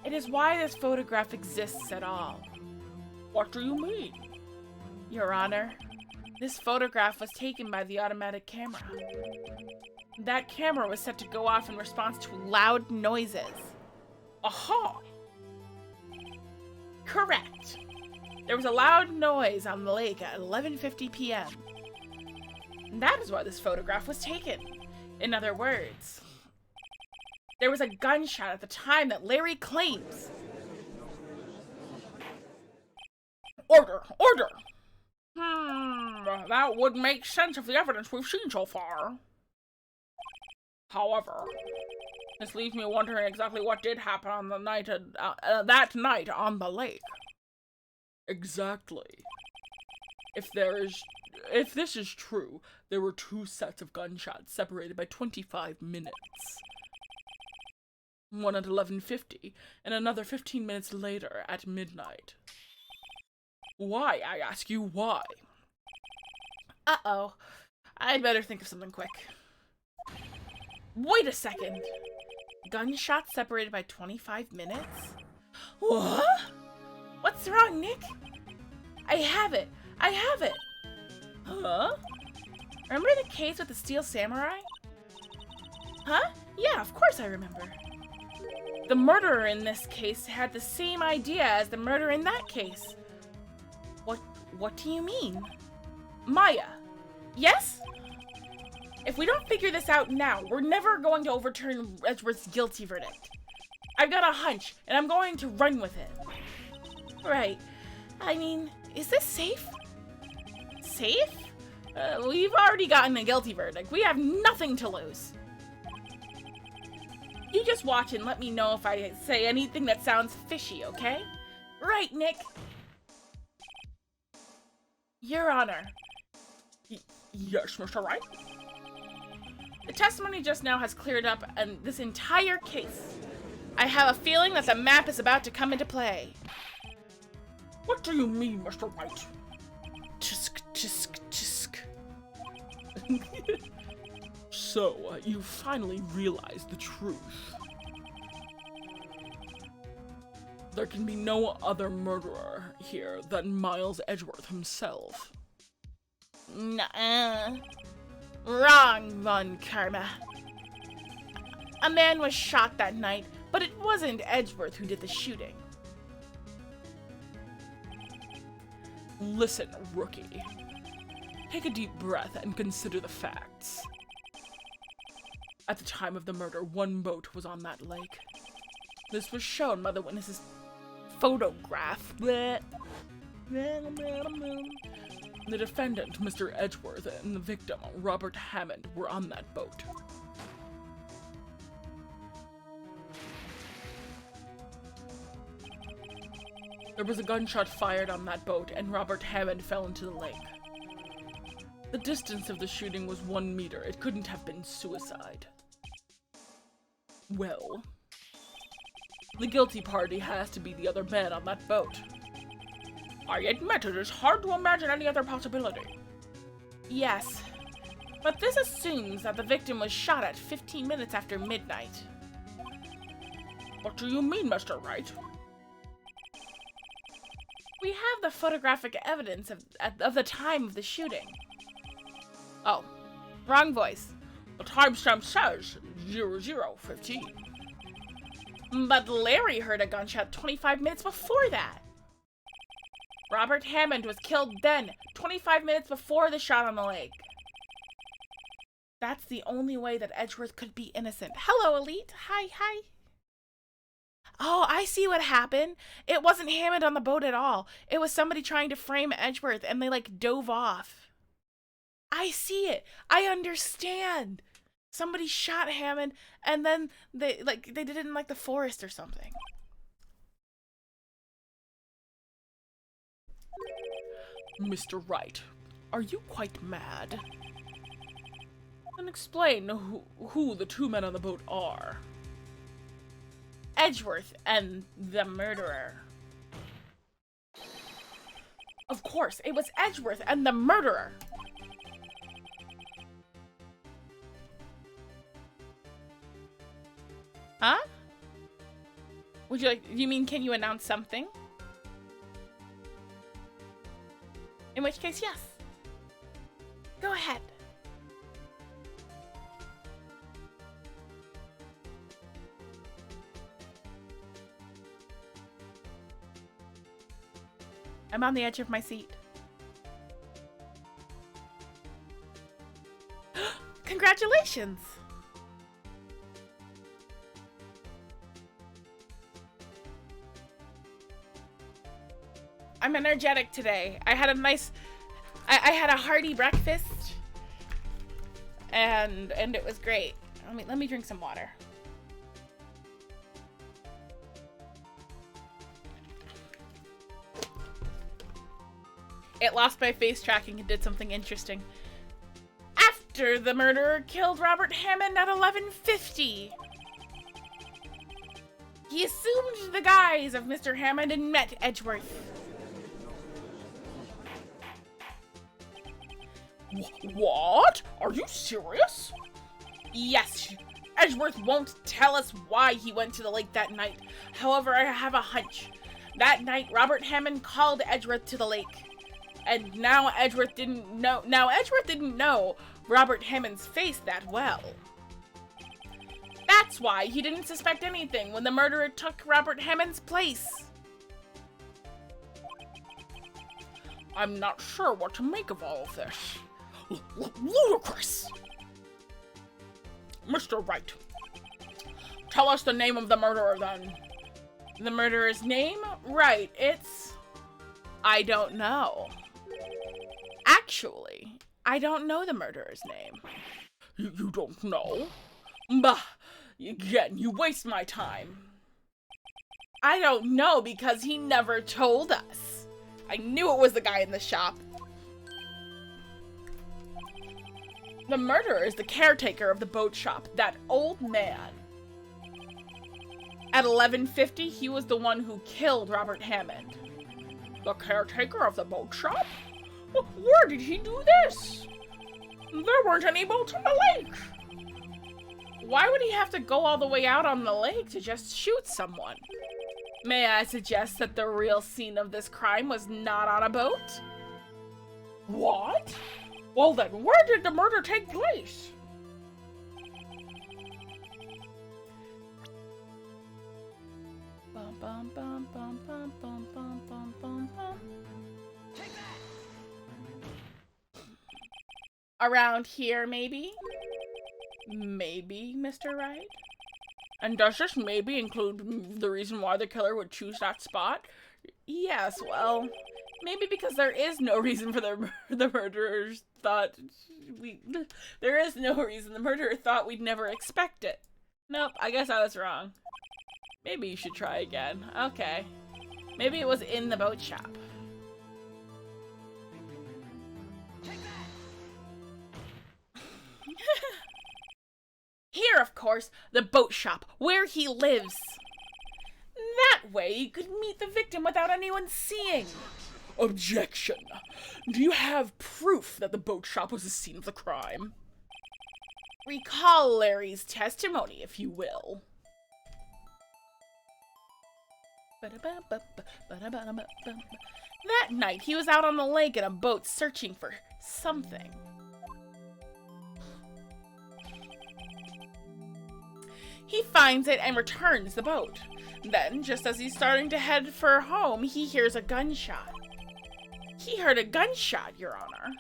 It is why this photograph exists at all. What do you mean? Your Honor, this photograph was taken by the automatic camera. That camera was set to go off in response to loud noises. Aha! Correct. There was a loud noise on the lake at 11:50 p.m. That is why this photograph was taken. In other words, there was a gunshot at the time that Larry claims. Order! Order! That would make sense of the evidence we've seen so far. However, this leaves me wondering exactly what did happen on the night that night on the lake. Exactly. If this is true, there were 2 sets of gunshots separated by 25 minutes. One at 11:50 and another 15 minutes later at midnight. Why, I ask you, why? Uh-oh. I'd better think of something quick. Wait a second. Gunshots separated by 25 minutes? What? What's wrong, Nick? I have it. I have it. Huh? Remember the case with the Steel Samurai? Huh? Yeah, of course I remember. The murderer in this case had the same idea as the murderer in that case. What do you mean? Maya. Yes? If we don't figure this out now, we're never going to overturn Edgeworth's guilty verdict. I've got a hunch, and I'm going to run with it. Right. I mean, is this safe? Safe? We've already gotten a guilty verdict. We have nothing to lose. You just watch and let me know if I say anything that sounds fishy, okay? Right, Nick? Your Honor. Yes, Mr. Wright? The testimony just now has cleared up this entire case. I have a feeling that the map is about to come into play. What do you mean, Mr. Wright? Tsk, tsk, tsk. So, you finally realized the truth. There can be no other murderer here than Miles Edgeworth himself. Nuh-uh. Wrong, Von Karma. A man was shot that night, but it wasn't Edgeworth who did the shooting. Listen, rookie. Take a deep breath and consider the facts. At the time of the murder, 1 boat was on that lake. This was shown by the witness's photograph. The defendant, Mr. Edgeworth, and the victim, Robert Hammond, were on that boat. There was a gunshot fired on that boat, and Robert Hammond fell into the lake. The distance of the shooting was 1 meter. It couldn't have been suicide. Well, the guilty party has to be the other man on that boat. I admit it is hard to imagine any other possibility. Yes, but this assumes that the victim was shot at 15 minutes after midnight. What do you mean, Mr. Wright? We have the photographic evidence of the time of the shooting. Oh, wrong voice. The timestamp says 00:15. But Larry heard a gunshot 25 minutes before that. Robert Hammond was killed then, 25 minutes before the shot on the leg. That's the only way that Edgeworth could be innocent. Hello, Elite. Hi, hi. Oh, I see what happened. It wasn't Hammond on the boat at all. It was somebody trying to frame Edgeworth, and they, like, dove off. I see it. I understand. Somebody shot Hammond, and then they did it in, like, the forest or something. Mr. Wright, are you quite mad? Then explain who the two men on the boat are. Edgeworth and the murderer. Of course, it was Edgeworth and the murderer. Huh? Would you like, you mean, can you announce something? In which case, yes. Go ahead. I'm on the edge of my seat. Congratulations! I'm energetic today. I had a nice, I had a hearty breakfast, and it was great. Let me drink some water. It lost my face tracking and did something interesting. After the murderer killed Robert Hammond at 11:50. He assumed the guise of Mr. Hammond and met Edgeworth. What? Are you serious? Yes. Edgeworth won't tell us why he went to the lake that night. However, I have a hunch. That night, Robert Hammond called Edgeworth to the lake. And now Edgeworth didn't know Robert Hammond's face that well. That's why he didn't suspect anything when the murderer took Robert Hammond's place. I'm not sure what to make of all of this. Ludicrous! Mr. Wright, tell us the name of the murderer then. The murderer's name? Right, it's... I don't know. Actually, I don't know the murderer's name. You don't know? Bah! Again, you waste my time. I don't know because he never told us. I knew it was the guy in the shop. The murderer is the caretaker of the boat shop, that old man. At 11:50, he was the one who killed Robert Hammond. The caretaker of the boat shop? Where did he do this? There weren't any boats on the lake. Why would he have to go all the way out on the lake to just shoot someone? May I suggest that the real scene of this crime was not on a boat? What? Well then, where did the murder take place? Bum, bum, bum, bum, bum, bum, bum, bum, bum, bum. Around here, maybe? Maybe, Mr. Wright? And does this maybe include the reason why the killer would choose that spot? Yes, well, maybe because there is no reason for the murderers thought there is no reason the murderer thought we'd never expect it. Nope, I guess I was wrong. Maybe you should try again. Okay. Maybe it was in the boat shop. Here, of course, the boat shop, where he lives. That way you could meet the victim without anyone seeing. Objection. Do you have proof that the boat shop was the scene of the crime? Recall Larry's testimony, if you will. That night, he was out on the lake in a boat searching for something. He finds it and returns the boat. Then, just as he's starting to head for home, he hears a gunshot. He heard a gunshot, Your Honor,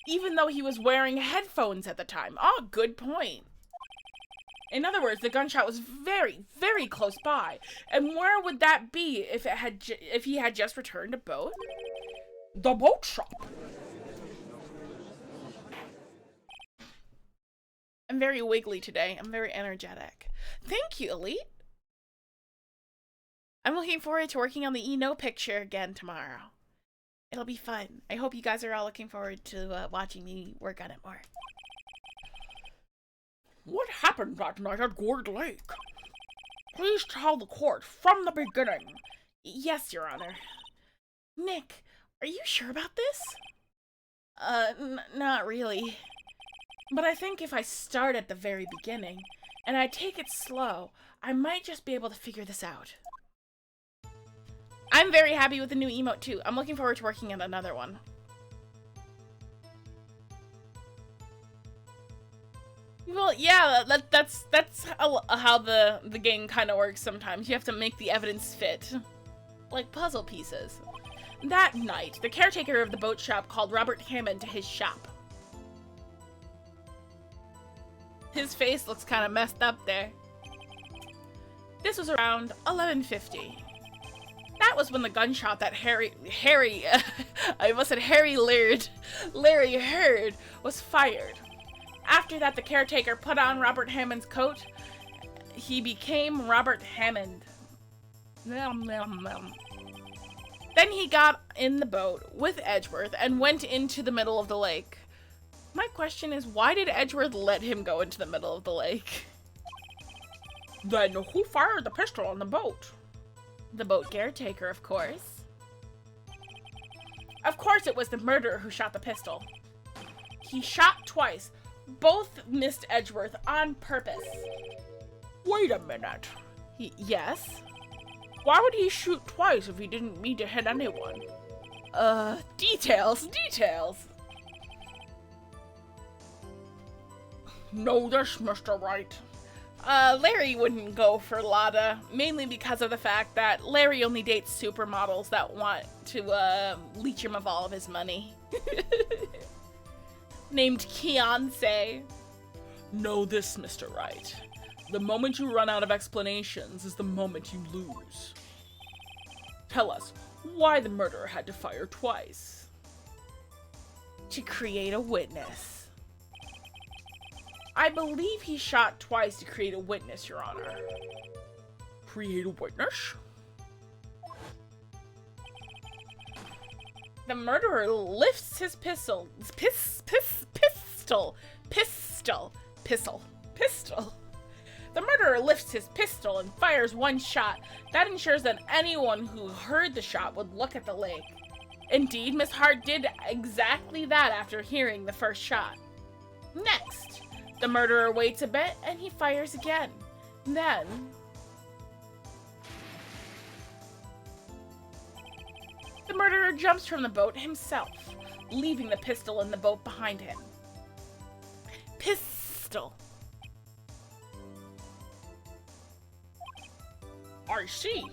even though he was wearing headphones at the time. Oh, good point. In other words, the gunshot was very, very close by. And where would that be if he had just returned a boat? The boat shop. I'm very wiggly today. I'm very energetic. Thank you, Elite. I'm looking forward to working on the E-No picture again tomorrow. It'll be fun. I hope you guys are all looking forward to watching me work on it more. What happened that night at Gourd Lake? Please tell the court from the beginning. Yes, Your Honor. Nick, are you sure about this? Not really. But I think if I start at the very beginning, and I take it slow, I might just be able to figure this out. I'm very happy with the new emote too. I'm looking forward to working on another one. Well, yeah, that's how the game kind of works sometimes. You have to make the evidence fit. Like puzzle pieces. That night, the caretaker of the boat shop called Robert Hammond to his shop. His face looks kind of messed up there. This was around 11:50. That was when the gunshot that Larry heard was fired. After that, the caretaker put on Robert Hammond's coat. He became Robert Hammond. Then he got in the boat with Edgeworth and went into the middle of the lake. My question is, why did Edgeworth let him go into the middle of the lake? Then who fired the pistol on the boat? The boat caretaker, of course. Of course it was the murderer who shot the pistol. He shot twice. Both missed Edgeworth on purpose. Wait a minute. Yes? Why would he shoot twice if he didn't mean to hit anyone? Details. Know this, Mr. Wright. Larry wouldn't go for Lotta, mainly because of the fact that Larry only dates supermodels that want to, leech him of all of his money. Named Keonce. Know this, Mr. Wright. The moment you run out of explanations is the moment you lose. Tell us why the murderer had to fire twice. To create a witness. I believe he shot twice to create a witness, Your Honor. Create a witness? The murderer lifts his pistol. The murderer lifts his pistol and fires one shot. That ensures that anyone who heard the shot would look at the lake. Indeed, Miss Hart did exactly that after hearing the first shot. Next, the murderer waits a bit and he fires again. Then, the murderer jumps from the boat himself, leaving the pistol in the boat behind him. Pistol. I see.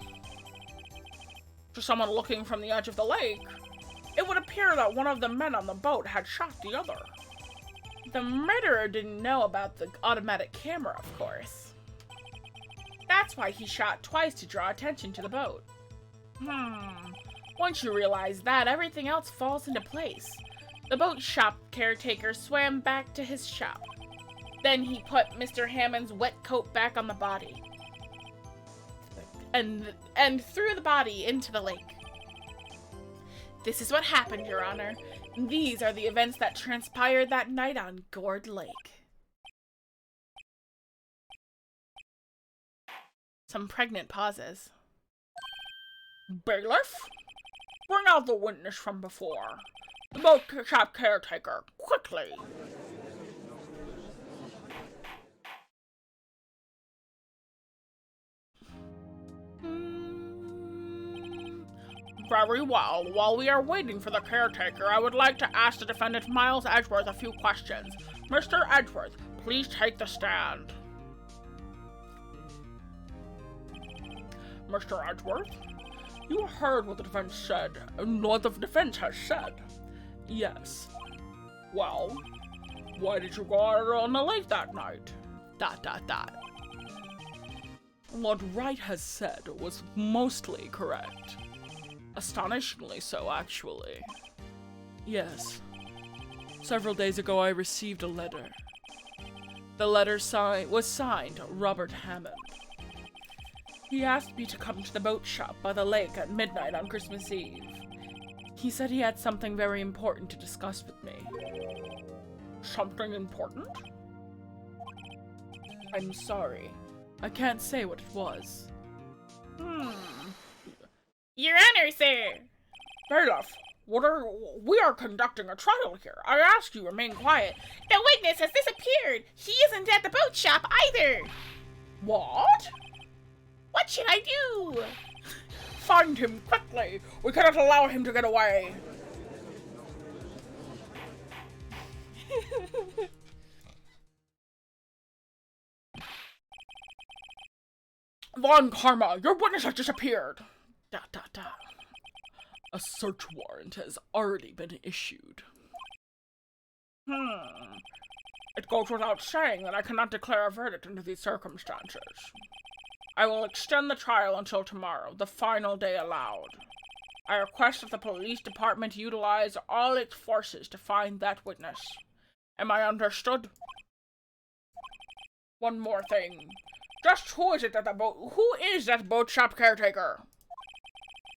To someone looking from the edge of the lake, it would appear that one of the men on the boat had shot the other. The murderer didn't know about the automatic camera, of course. That's why he shot twice to draw attention to the boat. Once you realize that, everything else falls into place. The boat shop caretaker swam back to his shop. Then he put Mr. Hammond's wet coat back on the body. And threw the body into the lake. This is what happened, Your Honor. These are the events that transpired that night on Gourd Lake. Some pregnant pauses. Bailiff? Bring out the witness from before. The boat shop caretaker, quickly. Very well. While we are waiting for the caretaker, I would like to ask the defendant Miles Edgeworth a few questions. Mr. Edgeworth, please take the stand. Mr. Edgeworth? You heard what the defense said, and what the defense has said. Yes. Well, why did you go out on the lake that night? ... What Wright has said was mostly correct. Astonishingly so, actually. Yes. Several days ago I received a letter. The letter was signed Robert Hammond. He asked me to come to the boat shop by the lake at midnight on Christmas Eve. He said he had something very important to discuss with me. Something important? I'm sorry. I can't say what it was. Your Honor, sir! Bailiff, we are conducting a trial here. I ask you remain quiet. The witness has disappeared! He isn't at the boat shop either! What? What should I do? Find him quickly! We cannot allow him to get away! Von Karma, your witness has disappeared! ... A search warrant has already been issued. It goes without saying that I cannot declare a verdict under these circumstances. I will extend the trial until tomorrow, the final day allowed. I request that the police department utilize all its forces to find that witness. Am I understood? One more thing. Just who is that boat shop caretaker?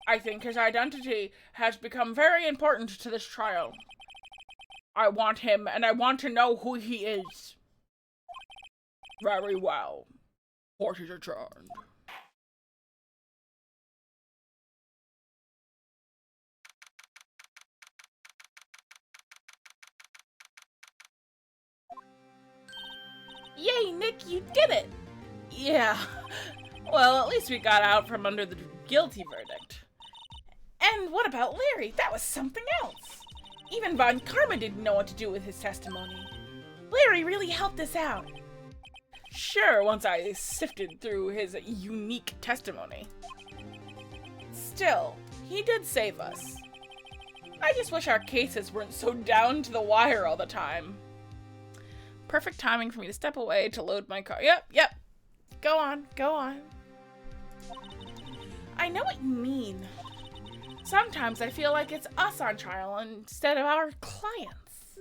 I think his identity has become very important to this trial. I want him, and I want to know who he is. Very well. Court is adjourned. Yay, Nick, you did it! Yeah. Well, at least we got out from under the guilty verdict. And what about Larry? That was something else. Even Von Karma didn't know what to do with his testimony. Larry really helped us out. Sure, once I sifted through his unique testimony. Still, he did save us. I just wish our cases weren't so down to the wire all the time. Perfect timing for me to step away to load my car. Yep. Go on. I know what you mean. Sometimes I feel like it's us on trial instead of our clients.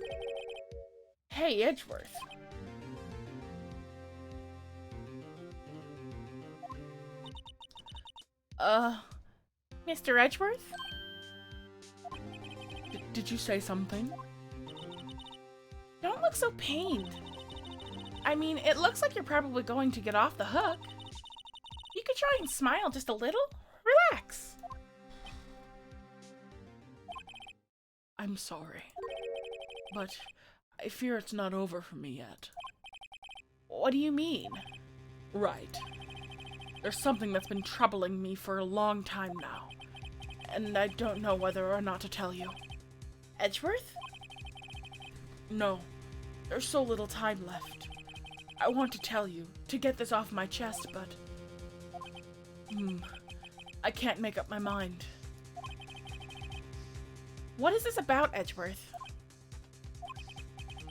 Hey, Edgeworth. Mr. Edgeworth? Did you say something? Don't look so pained. I mean, it looks like you're probably going to get off the hook. You could try and smile just a little. Relax. I'm sorry, but I fear it's not over for me yet. What do you mean? Right. There's something that's been troubling me for a long time now, and I don't know whether or not to tell you. Edgeworth? No, there's so little time left. I want to tell you, to get this off my chest, but... I can't make up my mind. What is this about, Edgeworth?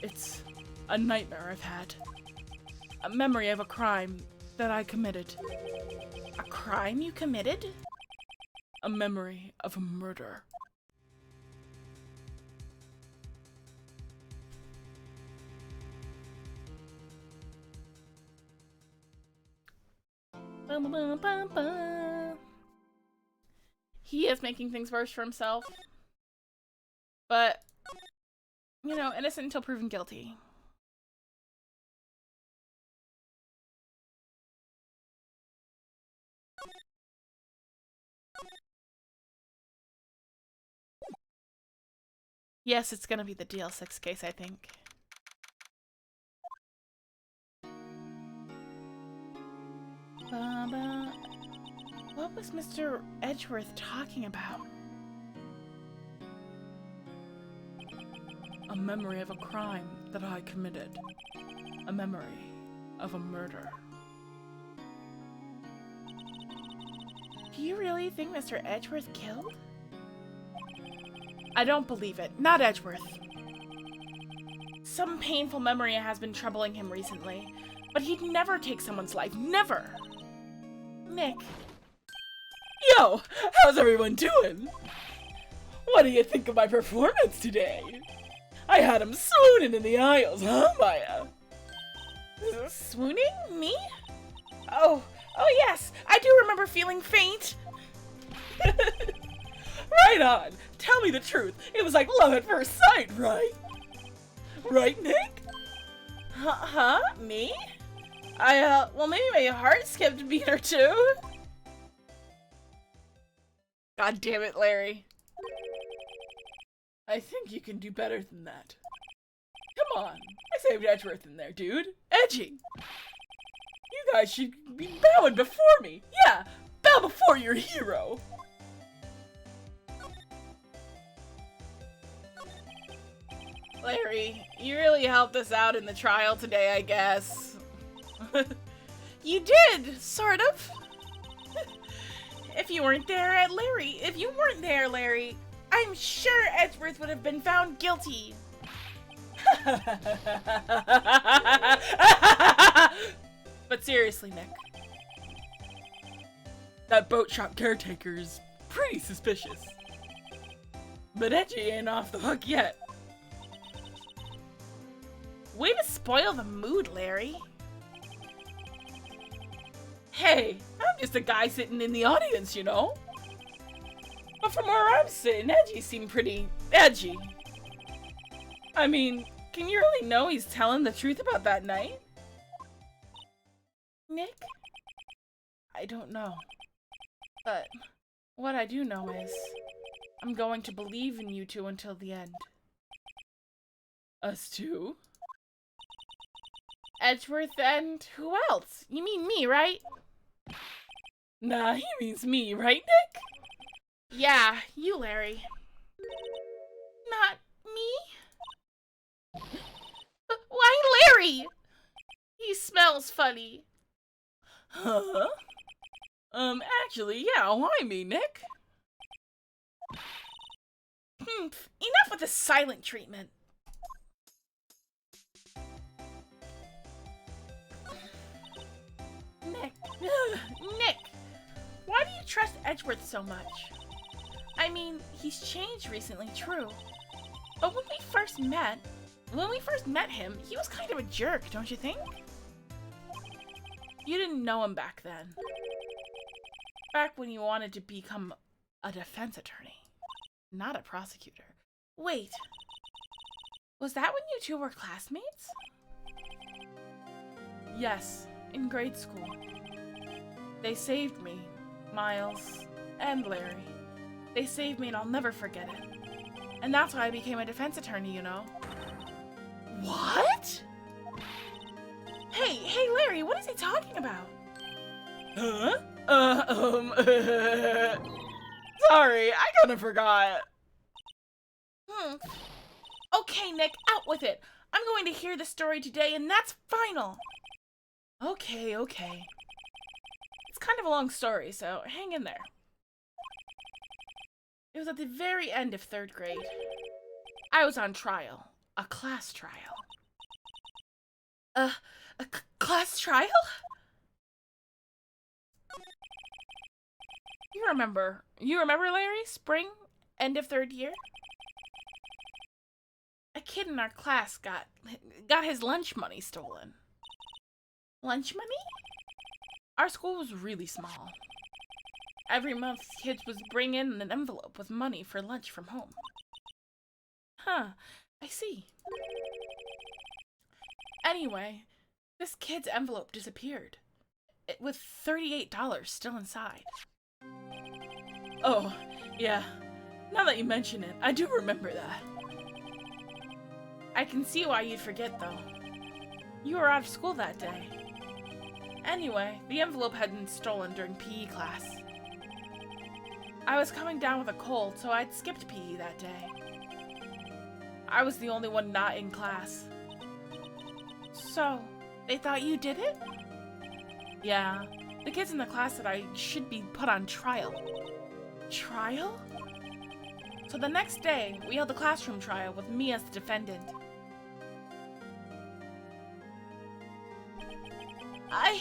It's a nightmare I've had. A memory of a crime that I committed. A crime you committed? A memory of a murder. He is making things worse for himself. But, you know, innocent until proven guilty. Yes, it's gonna be the DL6 case, I think. What was Mr. Edgeworth talking about? A memory of a crime that I committed. A memory of a murder. Do you really think Mr. Edgeworth killed? I don't believe it. Not Edgeworth. Some painful memory has been troubling him recently, but he'd never take someone's life. Never! Nick. Yo! How's everyone doing? What do you think of my performance today? I had him swooning in the aisles, huh, Maya? Swooning? Me? Oh yes! I do remember feeling faint! Right on! Tell me the truth. It was like love at first sight, right? Right, Nick? Huh? Me? Well, maybe my heart skipped a beat or two. God damn it, Larry. I think you can do better than that. Come on. I saved Edgeworth in there, dude. Edgy. You guys should be bowing before me. Yeah, bow before your hero. Larry, you really helped us out in the trial today, I guess. You did, sort of. If you weren't there, Larry, I'm sure Edgeworth would have been found guilty. But seriously, Nick. That boat shop caretaker is pretty suspicious. But Edgy ain't off the hook yet. Way to spoil the mood, Larry. Hey, I'm just a guy sitting in the audience, you know? But from where I'm sitting, Edgy seemed pretty edgy. I mean, can you really know he's telling the truth about that night? Nick? I don't know. But what I do know is I'm going to believe in you two until the end. Us two? Edgeworth and who else? You mean me, right? Nah, he means me, right, Nick? Yeah, you, Larry. Not me? Why, Larry? He smells funny. Huh? Actually, yeah, why me, Nick? Enough with the silent treatment. Nick, why do you trust Edgeworth so much? I mean, he's changed recently, true. But when we first met him, he was kind of a jerk, don't you think? You didn't know him back then. Back when you wanted to become a defense attorney, not a prosecutor. Wait, was that when you two were classmates? Yes, in grade school. They saved me, Miles, and Larry. They saved me and I'll never forget it. And that's why I became a defense attorney, you know. What? Hey, Larry, what is he talking about? Huh? Sorry, I kinda forgot. Okay, Nick, out with it. I'm going to hear the story today and that's final. Okay. It's kind of a long story, so hang in there. It was at the very end of 3rd grade. I was on trial. A class trial. A class trial? You remember, Larry? Spring? End of 3rd year? A kid in our class got his lunch money stolen. Lunch money? Our school was really small. Every month, kids would bring in an envelope with money for lunch from home. Huh, I see. Anyway, this kid's envelope disappeared, with $38 still inside. Oh, yeah. Now that you mention it, I do remember that. I can see why you'd forget, though. You were out of school that day. Anyway, the envelope had been stolen during PE class. I was coming down with a cold, so I'd skipped PE that day. I was the only one not in class. So, they thought you did it? Yeah, The kids in the class said I should be put on trial. Trial? So the next day, we held a classroom trial with me as the defendant. I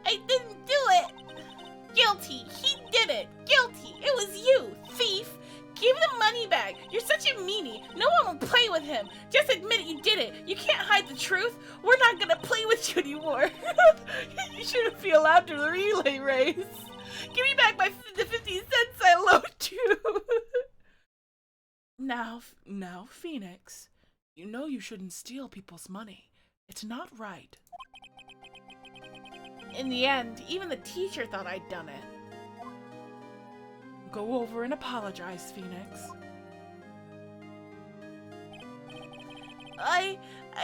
didn't do it! Guilty! He did it! Guilty! It was you, thief! Give the money back! You're such a meanie! No one will play with him! Just admit you did it! You can't hide the truth! We're not gonna play with you anymore! You shouldn't be allowed to relay race! Give me back the 50 cents I loaned you! Now, Phoenix, you know you shouldn't steal people's money. It's not right. In the end, even the teacher thought I'd done it. Go over and apologize, Phoenix. I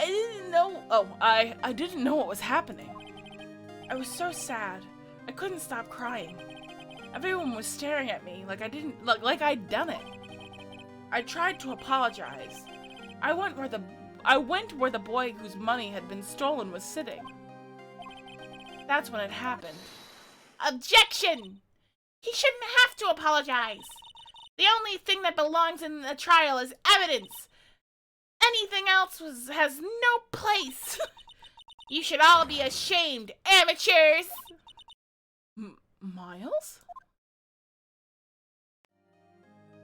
didn't know. Oh, I didn't know what was happening. I was so sad. I couldn't stop crying. Everyone was staring at me like I'd done it. I tried to apologize. I went where the boy whose money had been stolen was sitting. That's when it happened. Objection! He shouldn't have to apologize. The only thing that belongs in the trial is evidence. Anything else has no place. You should all be ashamed, amateurs. Miles?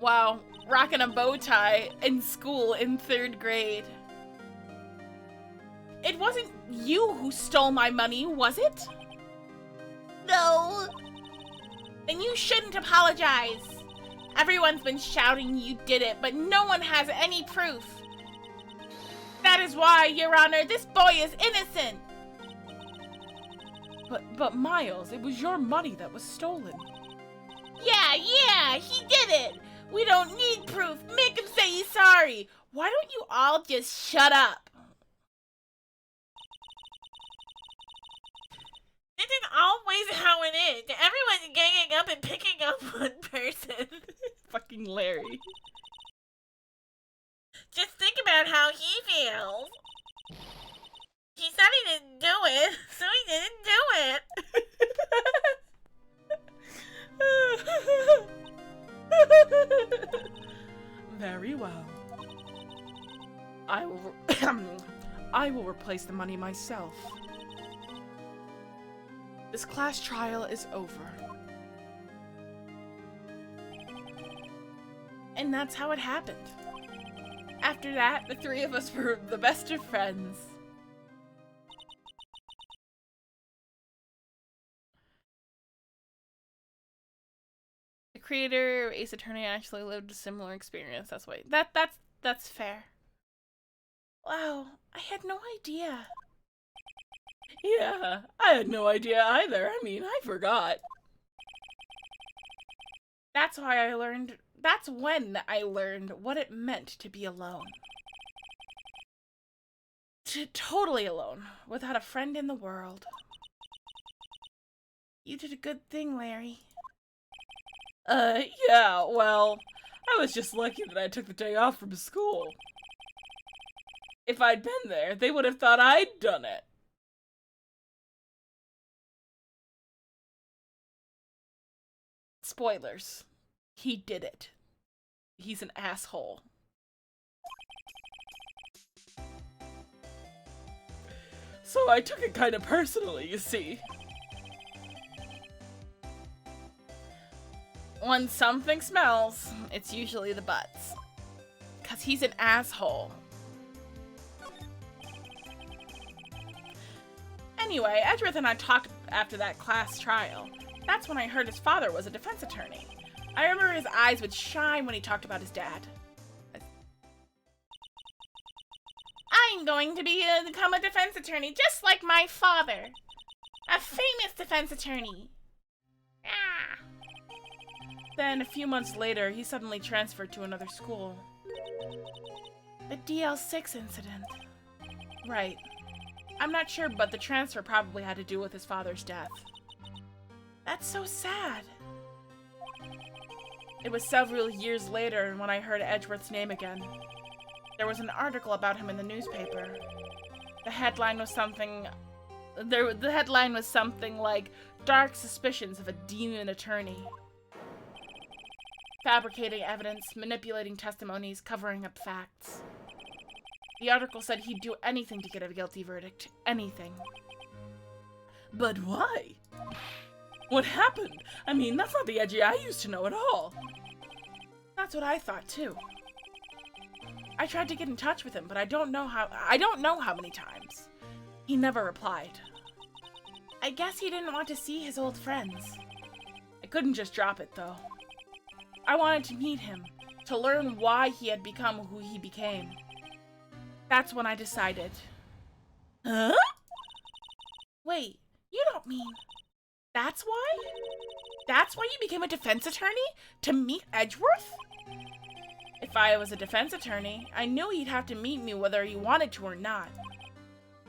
Wow, rocking a bow tie in school in 3rd grade. It wasn't you who stole my money, was it? No. Then you shouldn't apologize. Everyone's been shouting you did it, but no one has any proof. That is why, Your Honor, this boy is innocent. But Miles, it was your money that was stolen. Yeah, he did it. We don't need proof. Make him say he's sorry. Why don't you all just shut up? This is always how it is. Everyone's ganging up and picking up one person. Fucking Larry. Just think about how he feels. He said he didn't do it, so he didn't do it. Very well. I will replace the money myself. This class trial is over. And that's how it happened. After that, the 3 of us were the best of friends. The creator of Ace Attorney actually lived a similar experience. That's why that's fair. Wow, I had no idea. Yeah, I had no idea either. I mean, I forgot. That's when I learned what it meant to be alone. Totally alone, without a friend in the world. You did a good thing, Larry. Yeah, well, I was just lucky that I took the day off from school. If I'd been there, they would have thought I'd done it. Spoilers. He did it. He's an asshole. So I took it kind of personally, you see. When something smells, it's usually the butts. 'Cause he's an asshole. Anyway, Edgeworth and I talked after that class trial. That's when I heard his father was a defense attorney. I remember his eyes would shine when he talked about his dad. I'm going to become a defense attorney just like my father. A famous defense attorney. Ah. Then, a few months later, he suddenly transferred to another school. The DL6 incident. Right. I'm not sure, but the transfer probably had to do with his father's death. That's so sad. It was several years later when I heard Edgeworth's name again. There was an article about him in the newspaper. The headline was something The headline was something like, "Dark Suspicions of a Demon Attorney. Fabricating evidence, manipulating testimonies, covering up facts." The article said he'd do anything to get a guilty verdict. Anything. But why? What happened? I mean, that's not the Edgy I used to know at all. That's what I thought, too. I tried to get in touch with him, but I don't know how many times. He never replied. I guess he didn't want to see his old friends. I couldn't just drop it, though. I wanted to meet him, to learn why he had become who he became. That's when I decided. Huh? Wait, you don't mean... That's why? That's why you became a defense attorney? To meet Edgeworth? If I was a defense attorney, I knew he'd have to meet me whether he wanted to or not.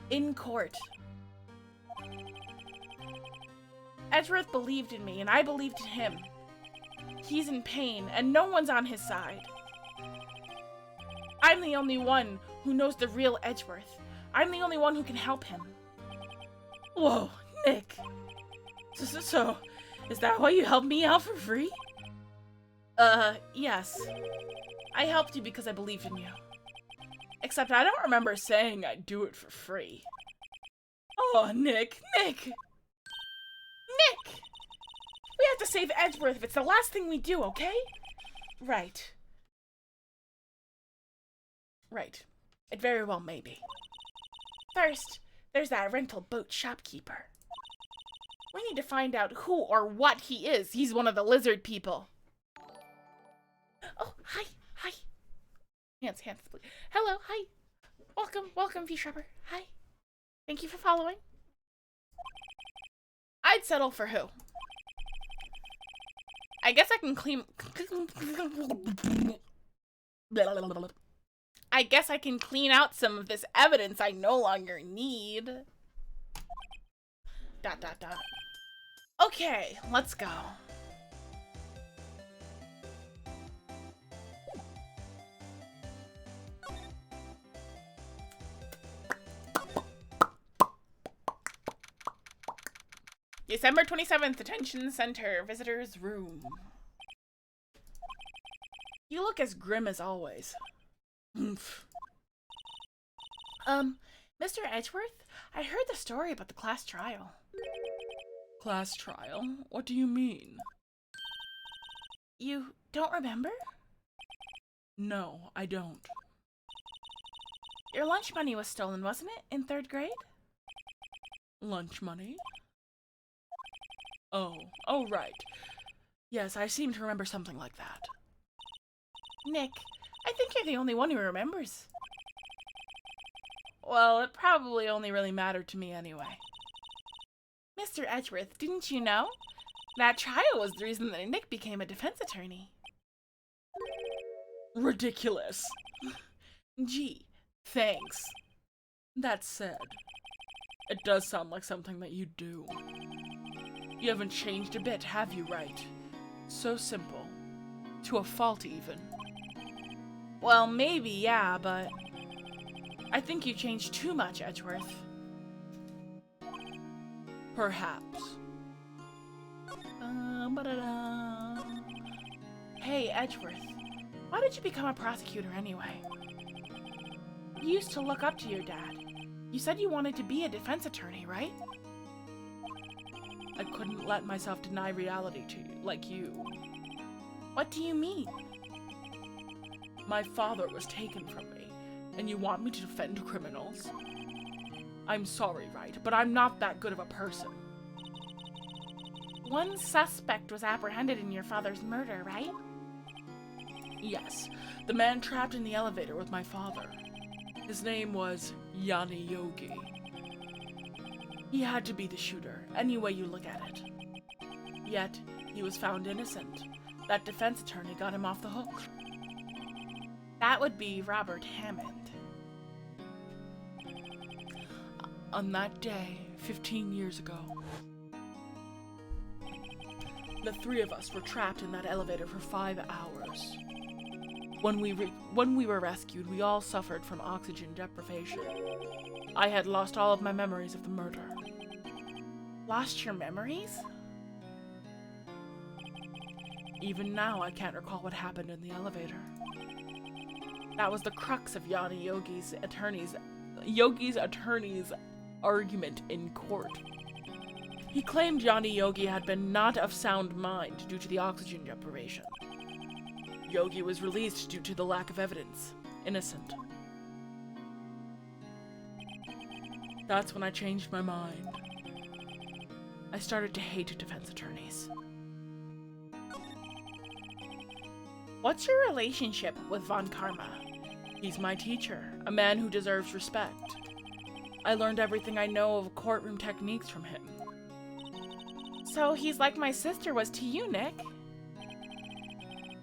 In court. Edgeworth believed in me, and I believed in him. He's in pain, and no one's on his side. I'm the only one who knows the real Edgeworth. I'm the only one who can help him. Whoa, Nick. So, is that why you helped me out for free? Yes. I helped you because I believed in you. Except I don't remember saying I'd do it for free. Oh, Nick! Nick! We have to save Edgeworth if it's the last thing we do, okay? Right. It very well may be. First, there's that rental boat shopkeeper. We need to find out who or what he is. He's one of the lizard people. Oh, hi. Hands, please. Hello, hi. Welcome, V-Shrubber. Hi. Thank you for following. I'd settle for who? I guess I can clean... I guess I can clean out some of this evidence I no longer need. ... Okay, let's go. December 27th, Detention Center, Visitor's Room. You look as grim as always. Mr. Edgeworth, I heard the story about the class trial. Class trial? What do you mean? You don't remember? No, I don't. Your lunch money was stolen, wasn't it, in 3rd grade? Lunch money? Oh, right. Yes, I seem to remember something like that. Nick, I think you're the only one who remembers. Well, it probably only really mattered to me anyway. Mr. Edgeworth, didn't you know? That trial was the reason that Nick became a defense attorney. Ridiculous. Gee, thanks. That said, it does sound like something that you'd do. You haven't changed a bit, have you, Wright? So simple. To a fault, even. Well, maybe, yeah, but... I think you changed too much, Edgeworth. Perhaps. Hey, Edgeworth. Why did you become a prosecutor anyway? You used to look up to your dad. You said you wanted to be a defense attorney, right? I couldn't let myself deny reality to you, like you. What do you mean? My father was taken from me, and you want me to defend criminals? I'm sorry, Wright, but I'm not that good of a person. One suspect was apprehended in your father's murder, right? Yes, the man trapped in the elevator with my father. His name was Yanni Yogi. He had to be the shooter, any way you look at it. Yet, he was found innocent. That defense attorney got him off the hook. That would be Robert Hammond. On that day, 15 years ago, the 3 of us were trapped in that elevator for 5 hours. When we were rescued, we all suffered from oxygen deprivation. I had lost all of my memories of the murder. Lost your memories? Even now, I can't recall what happened in the elevator. That was the crux of Yogi's attorney's argument in court. He claimed Yogi had been not of sound mind due to the oxygen deprivation. Yogi was released due to the lack of evidence. Innocent. That's when I changed my mind. I started to hate defense attorneys. What's your relationship with Von Karma? He's my teacher, a man who deserves respect. I learned everything I know of courtroom techniques from him. So he's like my sister was to you, Nick.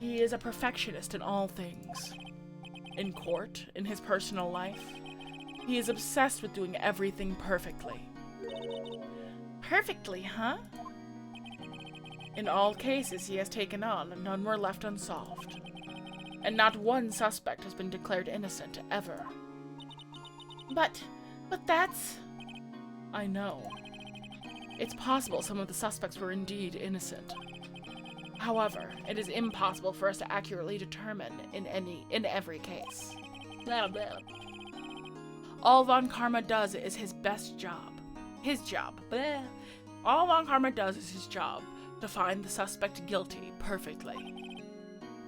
He is a perfectionist in all things. In court, in his personal life, he is obsessed with doing everything perfectly. Perfectly, huh? In all cases he has taken on, none were left unsolved. And not one suspect has been declared innocent, ever. But that's... I know. It's possible some of the suspects were indeed innocent. However, it is impossible for us to accurately determine in every case. Blah, blah. All Von Karma does is his best job. His job. Blah. All Von Karma does is his job, to find the suspect guilty perfectly.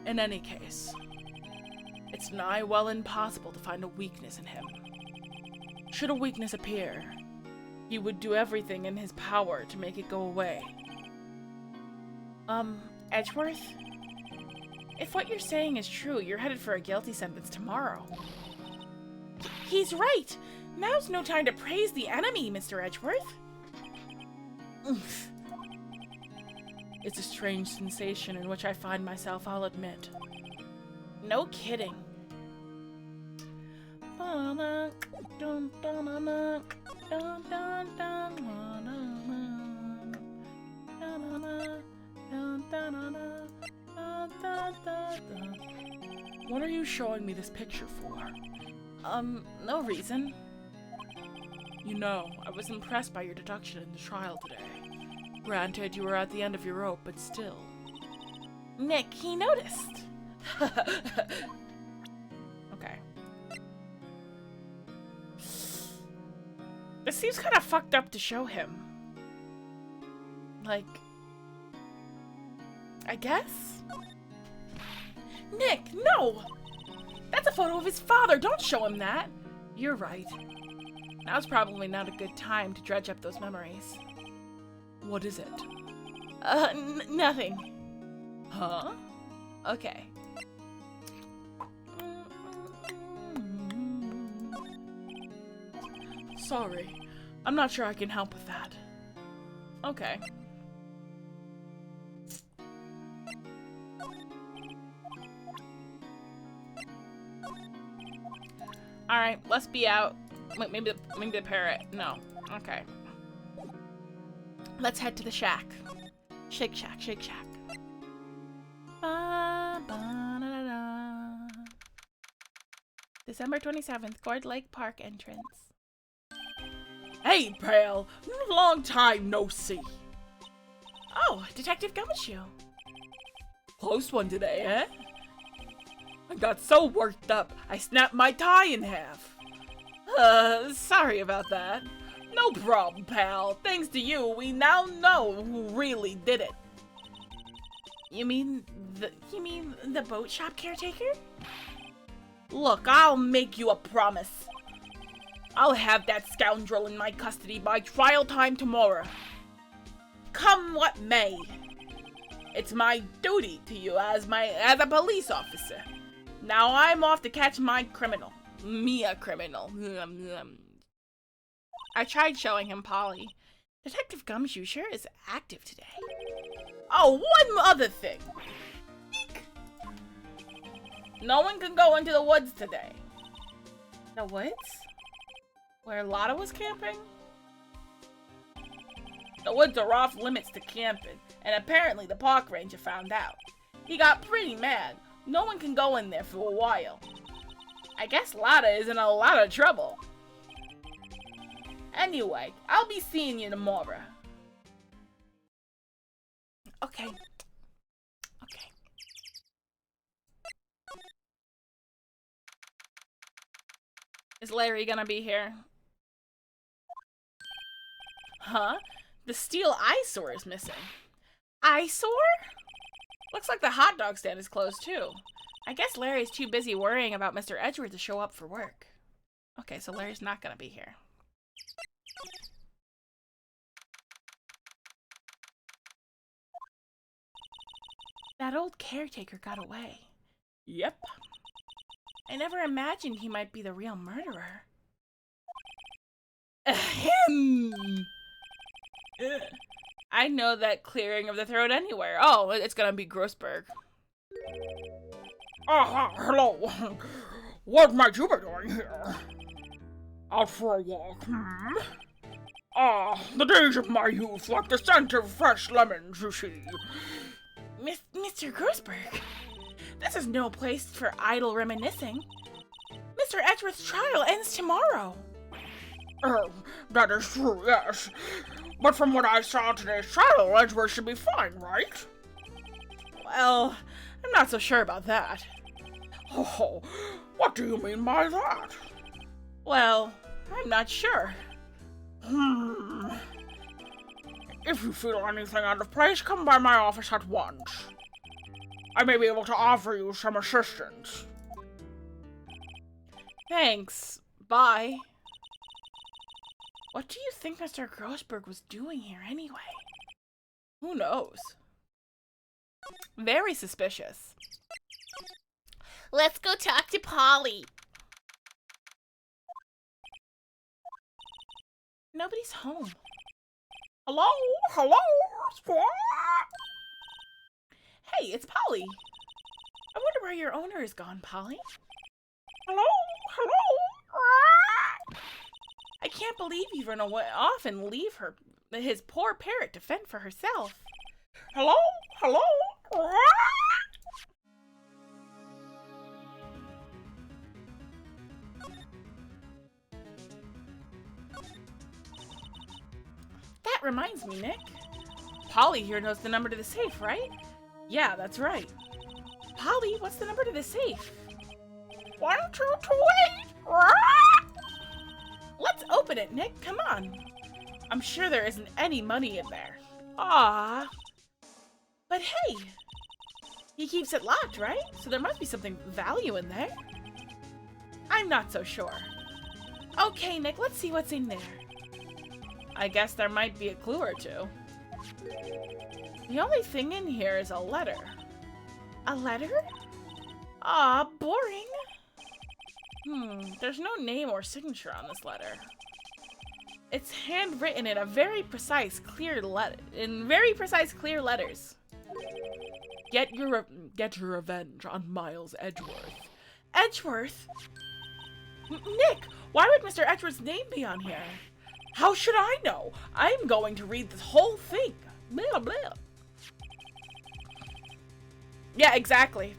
In any case, it's nigh well impossible to find a weakness in him. Should a weakness appear, he would do everything in his power to make it go away. Edgeworth? If what you're saying is true, you're headed for a guilty sentence tomorrow. He's right! Now's no time to praise the enemy, Mr. Edgeworth. It's a strange sensation in which I find myself, I'll admit. No kidding. What are you showing me this picture for? No reason. You know, I was impressed by your deduction in the trial today. Granted, you were at the end of your rope, but still. Nick, he noticed. Okay. This seems kind of fucked up to show him. Like, I guess? Nick, no! That's a photo of his father. Don't show him that. You're right. Now's probably not a good time to dredge up those memories. What is it? Nothing. Huh? Okay. Sorry. I'm not sure I can help with that. Okay. Alright, let's be out. Wait, maybe the parrot. No. Okay. Let's head to the shack. Shake Shack, Shake Shack. December 27th, Cord Lake Park entrance. Hey, pal! Long time no see. Oh, Detective Gumshoe. Close one today, eh? I got so worked up, I snapped my tie in half. Sorry about that. No problem, pal. Thanks to you, we now know who really did it. You mean the boat shop caretaker? Look, I'll make you a promise. I'll have that scoundrel in my custody by trial time tomorrow. Come what may. It's my duty to you as a police officer. Now I'm off to catch my criminal. Me a criminal. I tried showing him Polly. Detective Gumshoe sure is active today. Oh, one other thing. No one can go into the woods today. The woods? Where Lotta was camping? The woods are off limits to camping, and apparently the park ranger found out. He got pretty mad. No one can go in there for a while. I guess Lotta is in a lot of trouble. Anyway, I'll be seeing you tomorrow. Okay. Okay. Is Larry gonna be here? Huh? The steel eyesore is missing. Eyesore? Looks like the hot dog stand is closed too. I guess Larry's too busy worrying about Mr. Edgeworth to show up for work. Okay, so Larry's not gonna be here. That old caretaker got away. Yep. I never imagined he might be the real murderer. Ahem. I know that clearing of the throat anywhere. Oh, it's gonna be Grossberg. Hello. What might you be doing here? Out for a walk, the days of my youth, like the scent of fresh lemons, you see. Mr. Grossberg, this is no place for idle reminiscing. Mr. Edgeworth's trial ends tomorrow. That is true, yes. But from what I saw today's trial, Edgeworth should be fine, right? Well, I'm not so sure about that. Oh, what do you mean by that? Well, I'm not sure. If you feel anything out of place, come by my office at once. I may be able to offer you some assistance. Thanks. Bye. What do you think Mr. Grossberg was doing here anyway? Who knows? Very suspicious. Let's go talk to Polly. Nobody's home. Hello? Hello? Squad? Hey, it's Polly. I wonder where your owner is gone, Polly. Hello? Hello? I can't believe you've run away off and leave his poor parrot to fend for herself. Hello? Hello? That reminds me, Nick. Polly here knows the number to the safe, right? Yeah, that's right. Polly, what's the number to the safe? 1228. Let's open it, Nick. Come on. I'm sure there isn't any money in there. Ah. But hey, he keeps it locked, right? So there must be something of value in there. I'm not so sure. Okay, Nick, let's see what's in there. I guess there might be a clue or two. The only thing in here is a letter. A letter? Ah, boring. There's no name or signature on this letter. It's handwritten in a very precise, clear letters. Get your revenge on Miles Edgeworth. Edgeworth? Nick, why would Mr. Edgeworth's name be on here? How should I know? I'm going to read this whole thing. Blah, blah. Yeah, exactly.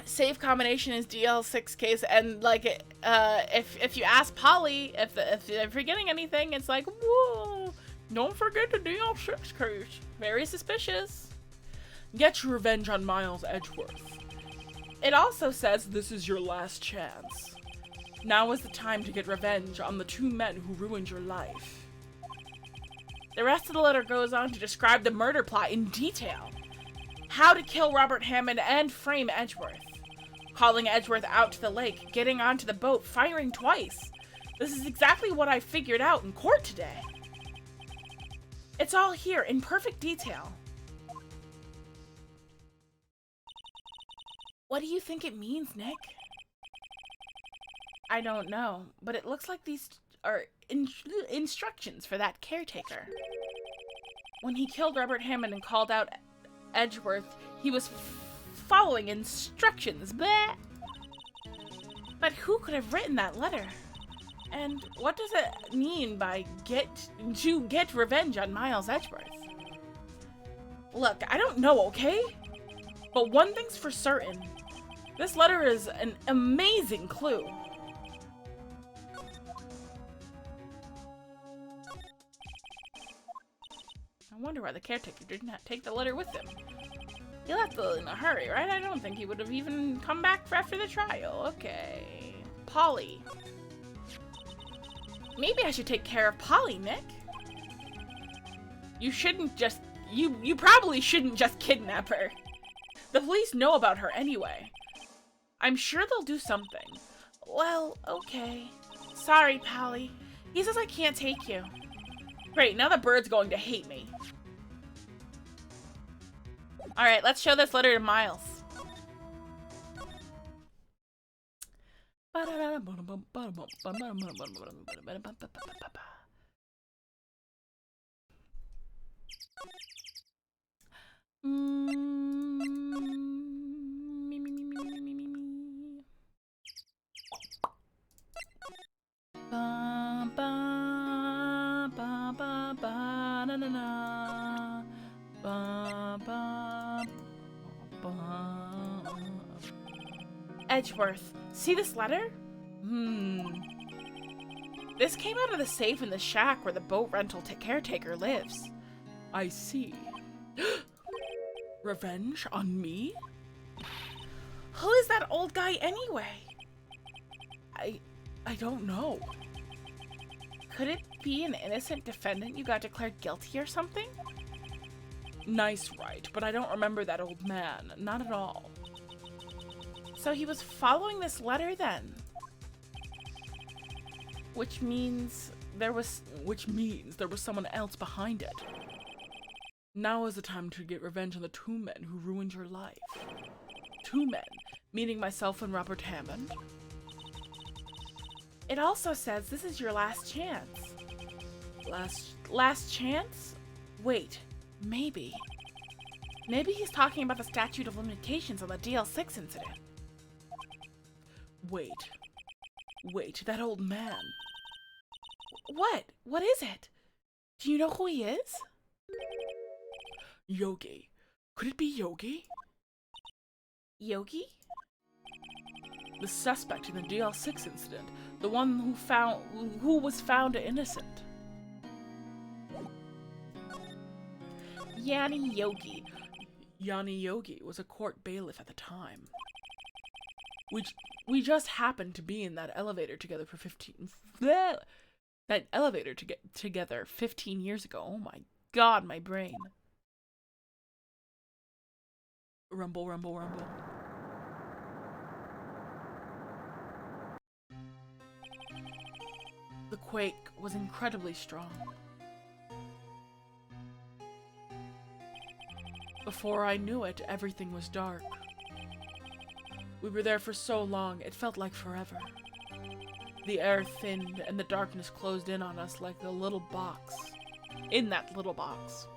Safe combination is DL6 case, and like, if you ask Polly if they're forgetting anything, it's like, whoa, don't forget the DL6 case. Very suspicious. Get your revenge on Miles Edgeworth. It also says this is your last chance. Now is the time to get revenge on the two men who ruined your life. The rest of the letter goes on to describe the murder plot in detail. How to kill Robert Hammond and frame Edgeworth. Calling Edgeworth out to the lake, getting onto the boat, firing twice. This is exactly what I figured out in court today. It's all here in perfect detail. What do you think it means, Nick? I don't know, but it looks like these are instructions for that caretaker. When he killed Robert Hammond and called out Edgeworth, he was following instructions. Bleh. But who could have written that letter? And what does it mean by get revenge on Miles Edgeworth? Look, I don't know, okay? But one thing's for certain. This letter is an amazing clue. wonder why the caretaker didn't take the letter with him. He left in a hurry, right? I don't think he would have even come back for after the trial. Okay. Polly. Maybe I should take care of Polly, Nick. You shouldn't just... You probably shouldn't just kidnap her. The police know about her anyway. I'm sure they'll do something. Well, okay. Sorry, Pally. He says I can't take you. Great, now the bird's going to hate me. Alright, let's show this letter to Miles. Edgeworth, see this letter? This came out of the safe in the shack where the boat rental caretaker lives. I see. Revenge on me? Who is that old guy anyway? I don't know. Could it be an innocent defendant you got declared guilty or something? Nice, Wright, but I don't remember that old man. Not at all. So he was following this letter then? Which means there was someone else behind it. Now is the time to get revenge on the two men who ruined your life. Two men, meaning myself and Robert Hammond. It also says this is your last chance. Last chance? Wait, maybe. Maybe he's talking about the statute of limitations on the DL6 incident. Wait, that old man. What? What is it? Do you know who he is? Yogi. Could it be Yogi? Yogi? The suspect in the DL6 incident. The one who was found innocent. Yanni Yogi. Yanni Yogi was a court bailiff at the time. We just happened to be in that elevator together for 15 years ago. Oh my god, my brain. Rumble, rumble, rumble. The quake was incredibly strong. Before I knew it, everything was dark. We were there for so long, it felt like forever. The air thinned and the darkness closed in on us like a little box. In that little box.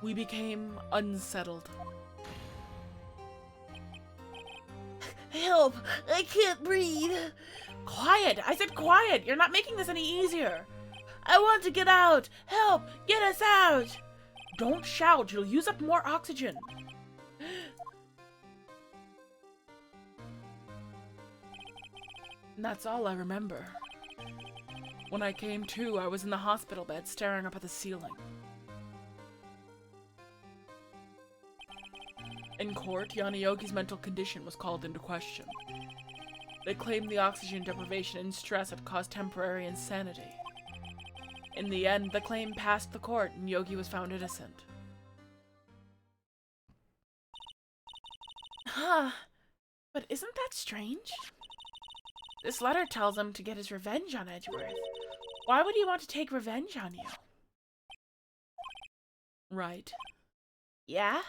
We became unsettled. Help! I can't breathe! Quiet! I said quiet! You're not making this any easier! I want to get out! Help! Get us out! Don't shout! You'll use up more oxygen! And that's all I remember. When I came to, I was in the hospital bed staring up at the ceiling. In court, Yanni Yogi's mental condition was called into question. They claimed the oxygen deprivation and stress had caused temporary insanity. In the end, the claim passed the court and Yogi was found innocent. Huh. But isn't that strange? This letter tells him to get his revenge on Edgeworth. Why would he want to take revenge on you? Right. Yeah?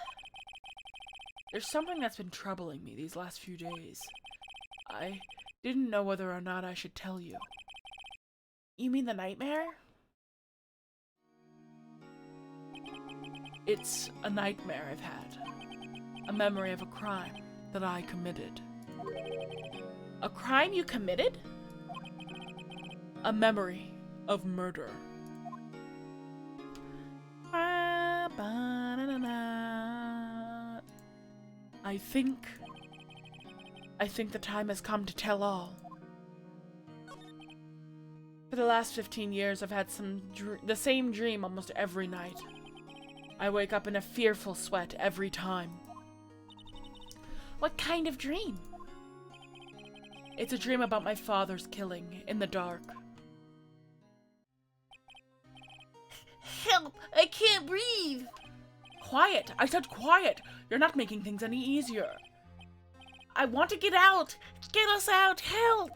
There's something that's been troubling me these last few days. I didn't know whether or not I should tell you. You mean the nightmare? It's a nightmare I've had. A memory of a crime that I committed. A crime you committed? A memory of murder. I think the time has come to tell all. For the last 15 years, I've had the same dream almost every night. I wake up in a fearful sweat every time. What kind of dream? It's a dream about my father's killing in the dark. Help! I can't breathe! Quiet! I said quiet! You're not making things any easier. I want to get out! Get us out! Help!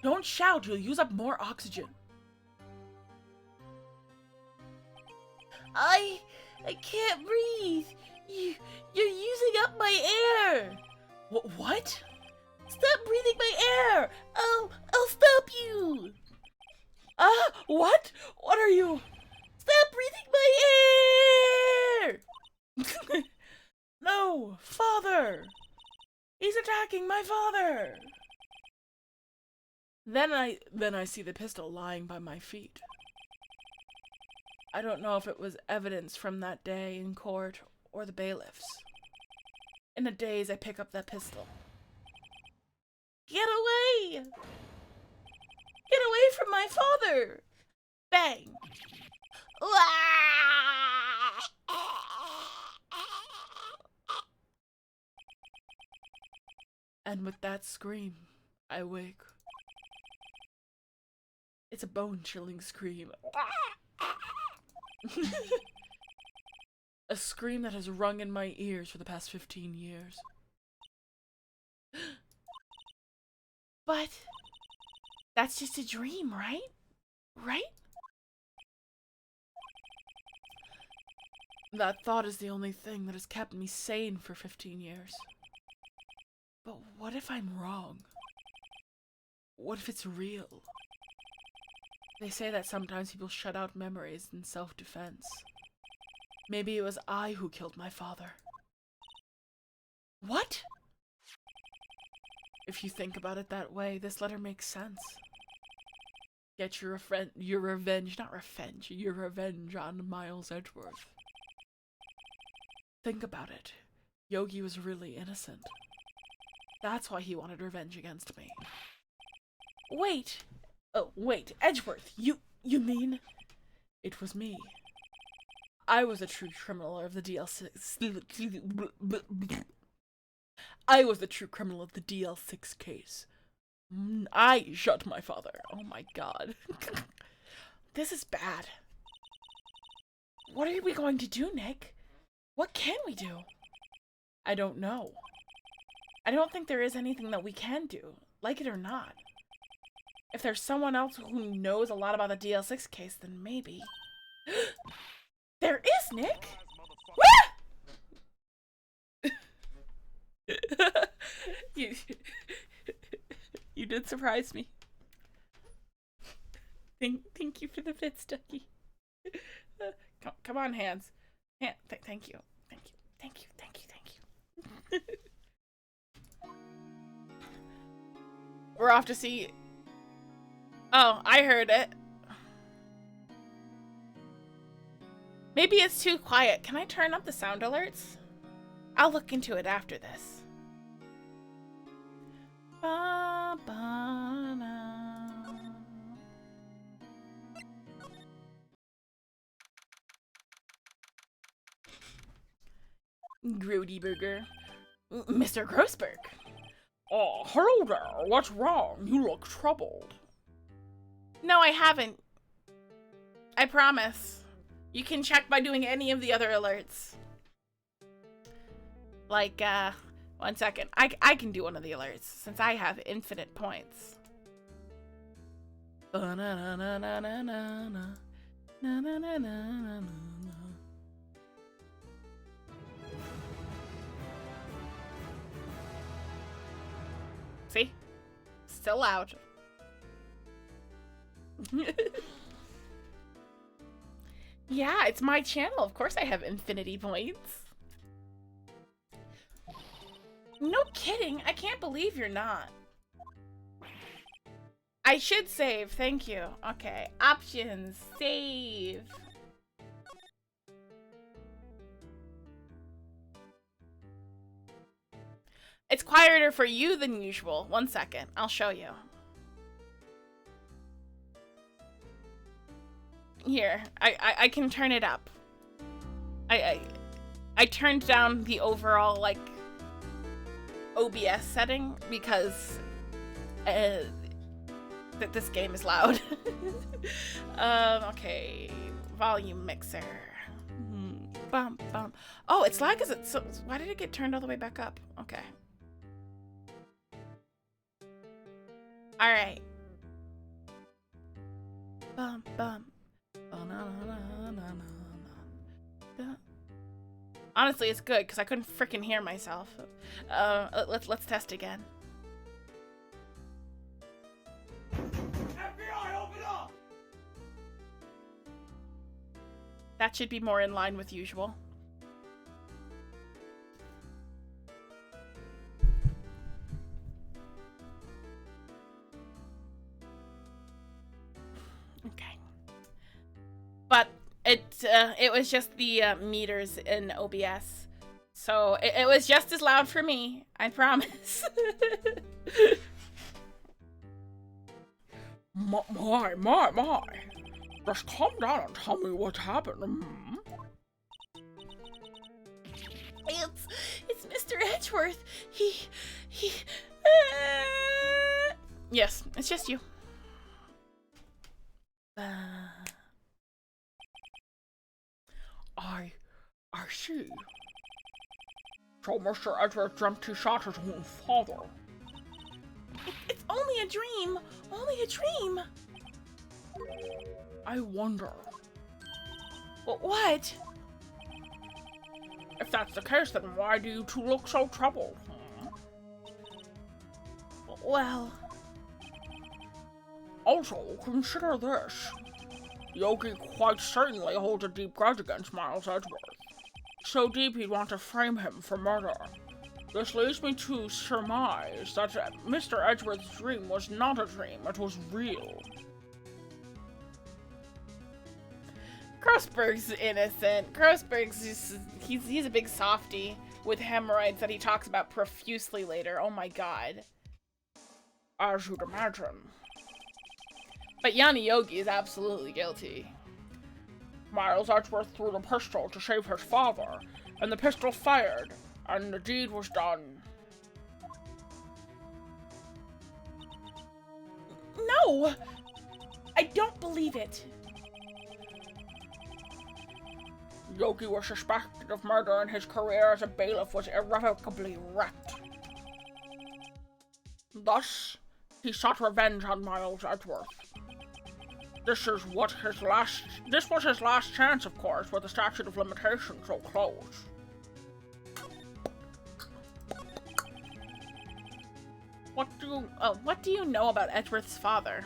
Don't shout, you'll use up more oxygen. I can't breathe! You're using up my air! What? Stop breathing my air! I'll stop you! What? What are you? Stop breathing my air! No, father! He's attacking my father! Then I see the pistol lying by my feet. I don't know if it was evidence from that day in court or the bailiffs. In a daze, I pick up that pistol. Get away! Get away from my father! Bang! And with that scream, I wake. It's a bone-chilling scream. A scream that has rung in my ears for the past 15 years. But that's just a dream, right? Right? That thought is the only thing that has kept me sane for 15 years. But what if I'm wrong? What if it's real? They say that sometimes people shut out memories in self-defense. Maybe it was I who killed my father. What? If you think about it that way, this letter makes sense. Get your revenge on Miles Edgeworth. Think about it. Yogi was really innocent. That's why he wanted revenge against me. Wait! Oh, wait, Edgeworth, you mean? It was me. I was a true criminal of the DL6. I was the true criminal of the DL6 case. I shot my father. Oh my god. This is bad. What are we going to do, Nick? What can we do? I don't know. I don't think there is anything that we can do, like it or not. If there's someone else who knows a lot about the DL6 case, then maybe. There is, Nick! You did surprise me. Thank you for the bits, Ducky. Come on, hands. Thank you. Thank you. We're off to see... Oh, I heard it. Maybe it's too quiet. Can I turn up the sound alerts? I'll look into it after this. Grody Burger. Mr. Grossberg. Oh, hello there. What's wrong? You look troubled. No, I haven't. I promise. You can check by doing any of the other alerts. Like, 1 second. I can do one of the alerts, since I have infinite points. See? Still loud. Yeah, it's my channel. Of course I have infinity points. No kidding. I can't believe you're not. I should save. Thank you. Okay. Options. Save. It's quieter for you than usual. 1 second. I'll show you. Here, I can turn it up. I turned down the overall, like, OBS setting because that this game is loud. Okay, volume mixer. Bum bum. Oh, it's lag. Is it? So why did it get turned all the way back up? Okay. All right. Bum bum. Oh, no, no, no, no, no. Honestly, it's good because I couldn't freaking hear myself. Let's test again. FBI, open up! That should be more in line with usual. Okay. But it was just the meters in OBS. So it was just as loud for me, I promise. My. Just calm down and tell me what happened. It's Mr. Edgeworth. He Yes, it's just you. I see. So Mr. Edgeworth dreamt he shot his own father. It's only a dream. Only a dream. I wonder. What? If that's the case, then why do you two look so troubled? Well... Also, consider this. Yogi quite certainly holds a deep grudge against Miles Edgeworth. So deep he'd want to frame him for murder. This leads me to surmise that Mr. Edgeworth's dream was not a dream, it was real. Grossberg's innocent. Grossberg's just, he's a big softie with hemorrhoids that he talks about profusely later. Oh my god. As you'd imagine. But Yanni Yogi is absolutely guilty. Miles Edgeworth threw the pistol to save his father, and the pistol fired, and the deed was done. No! I don't believe it. Yogi was suspected of murder and his career as a bailiff was irrevocably wrecked. Thus, he sought revenge on Miles Edgeworth. This was his last chance, of course, with the statute of limitations so close. What do you know about Edgeworth's father?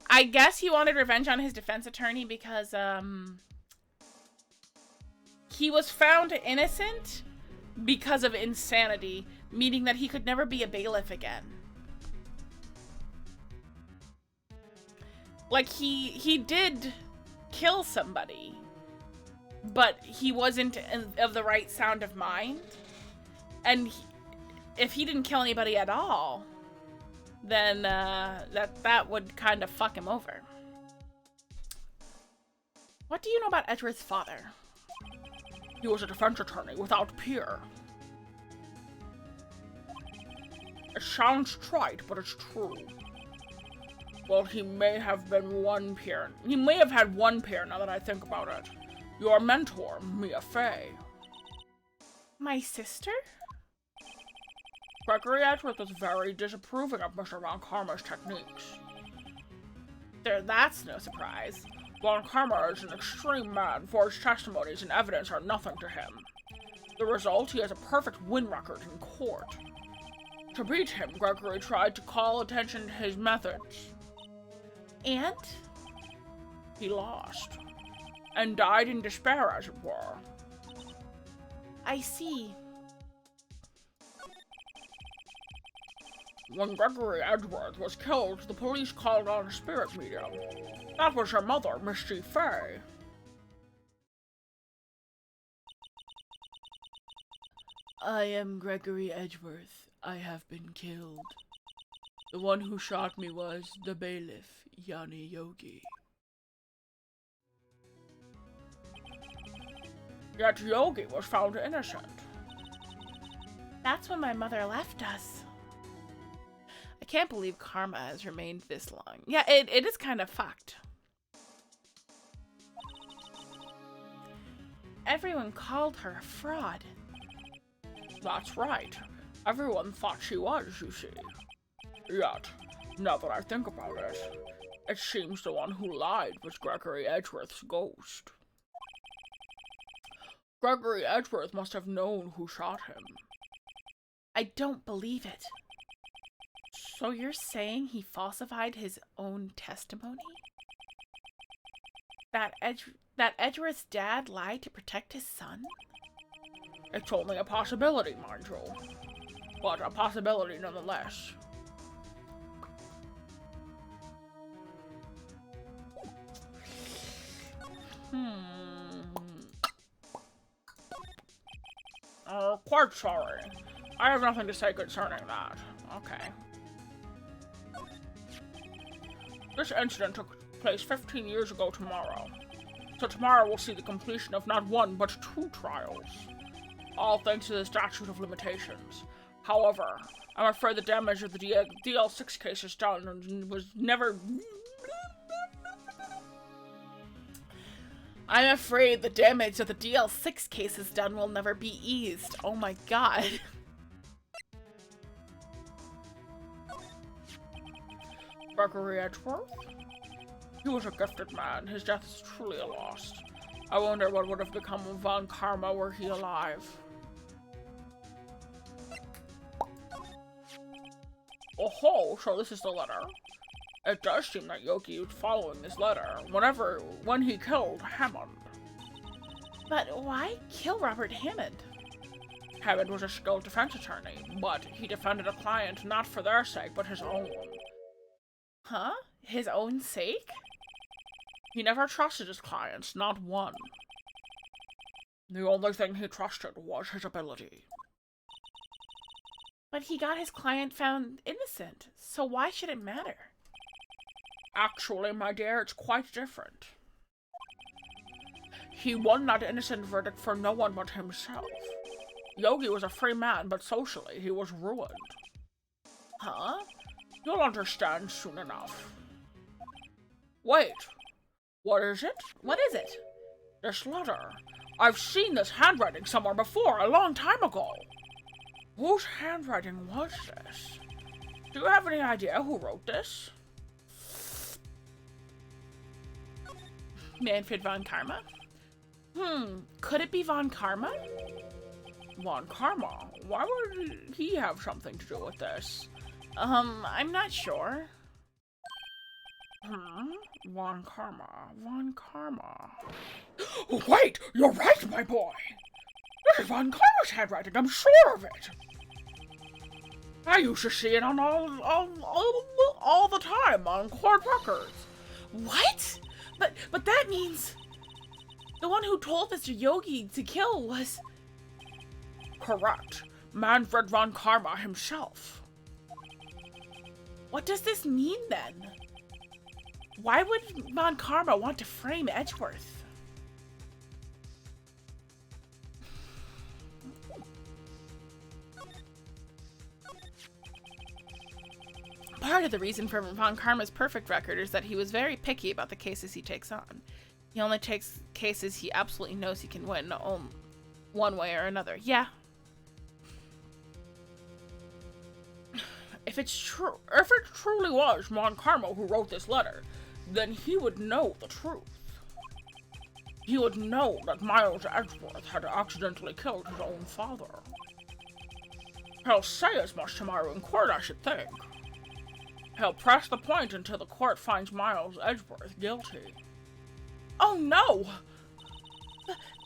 I guess he wanted revenge on his defense attorney because, he was found innocent because of insanity, meaning that he could never be a bailiff again. Like, he did kill somebody, but he wasn't of the right sound of mind. And if he didn't kill anybody at all, then that would kind of fuck him over. What do you know about Edgeworth's father? He was a defense attorney without peer. It sounds trite, but it's true. Well, he may have been one peer. He may have had one peer, now that I think about it. Your mentor, Mia Fey. My sister? Gregory Edgeworth was very disapproving of Mr. Von Karma's techniques. That's no surprise. Von Karma is an extreme man, for his testimonies and evidence are nothing to him. The result, he has a perfect win record in court. To beat him, Gregory tried to call attention to his methods. And? He lost. And died in despair, as it were. I see. When Gregory Edgeworth was killed, the police called on a spirit medium. That was her mother, Miss G. Fay. I am Gregory Edgeworth. I have been killed. The one who shot me was the bailiff, Yani Yogi. Yet Yogi was found innocent. That's when my mother left us. I can't believe Karma has remained this long. Yeah, it is kind of fucked. Everyone called her a fraud. That's right. Everyone thought she was, you see. Yet, now that I think about it, it seems the one who lied was Gregory Edgeworth's ghost. Gregory Edgeworth must have known who shot him. I don't believe it. So you're saying he falsified his own testimony? That Edgeworth's dad lied to protect his son? It's only a possibility, mind you. But a possibility nonetheless. Quite sorry. I have nothing to say concerning that. Okay. This incident took place 15 years ago tomorrow. So tomorrow we'll see the completion of not one, but 2 trials. All thanks to the statute of limitations. However, I'm afraid the damage of the DL6 case is done and was never... I'm afraid the damage of the DL6 case is done will never be eased. Oh my god. Gregory Edgeworth? He was a gifted man. His death is truly a loss. I wonder what would have become of Von Karma were he alive. Oh, so this is the letter. It does seem that Yogi was following this letter when he killed Hammond. But why kill Robert Hammond? Hammond was a skilled defense attorney, but he defended a client not for their sake, but his own. Huh? His own sake? He never trusted his clients, not one. The only thing he trusted was his ability. But he got his client found innocent, so why should it matter? Actually, my dear, it's quite different. He won that innocent verdict for no one but himself. Yogi was a free man, but socially he was ruined. Huh? You'll understand soon enough. Wait, what is it? What is it? This letter. I've seen this handwriting somewhere before, a long time ago. Whose handwriting was this? Do you have any idea who wrote this? Manfred von Karma? Could it be von Karma? Von Karma? Why would he have something to do with this? I'm not sure. Von Karma. Oh, wait! You're right, my boy! This is Von Karma's handwriting, I'm sure of it! I used to see it on all the time on court records. What? But that means the one who told Mr. Yogi to kill was... Correct. Manfred von Karma himself. What does this mean, then? Why would von Karma want to frame Edgeworth? Part of the reason for von Karma's perfect record is that he was very picky about the cases he takes on. He only takes cases he absolutely knows he can win, one way or another. Yeah. If it truly was von Karma who wrote this letter, then he would know the truth. He would know that Miles Edgeworth had accidentally killed his own father. He'll say as much tomorrow in court, I should think. He'll press the point until the court finds Miles Edgeworth guilty. Oh no!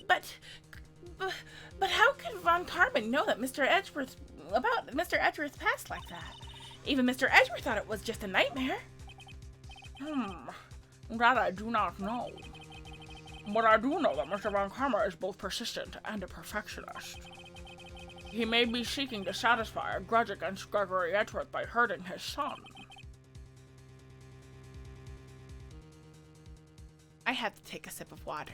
But how could von Karma know that Mr. Edgeworth's past like that? Even Mr. Edgeworth thought it was just a nightmare. That I do not know. But I do know that Mr. von Karma is both persistent and a perfectionist. He may be seeking to satisfy a grudge against Gregory Edgeworth by hurting his son. I have to take a sip of water.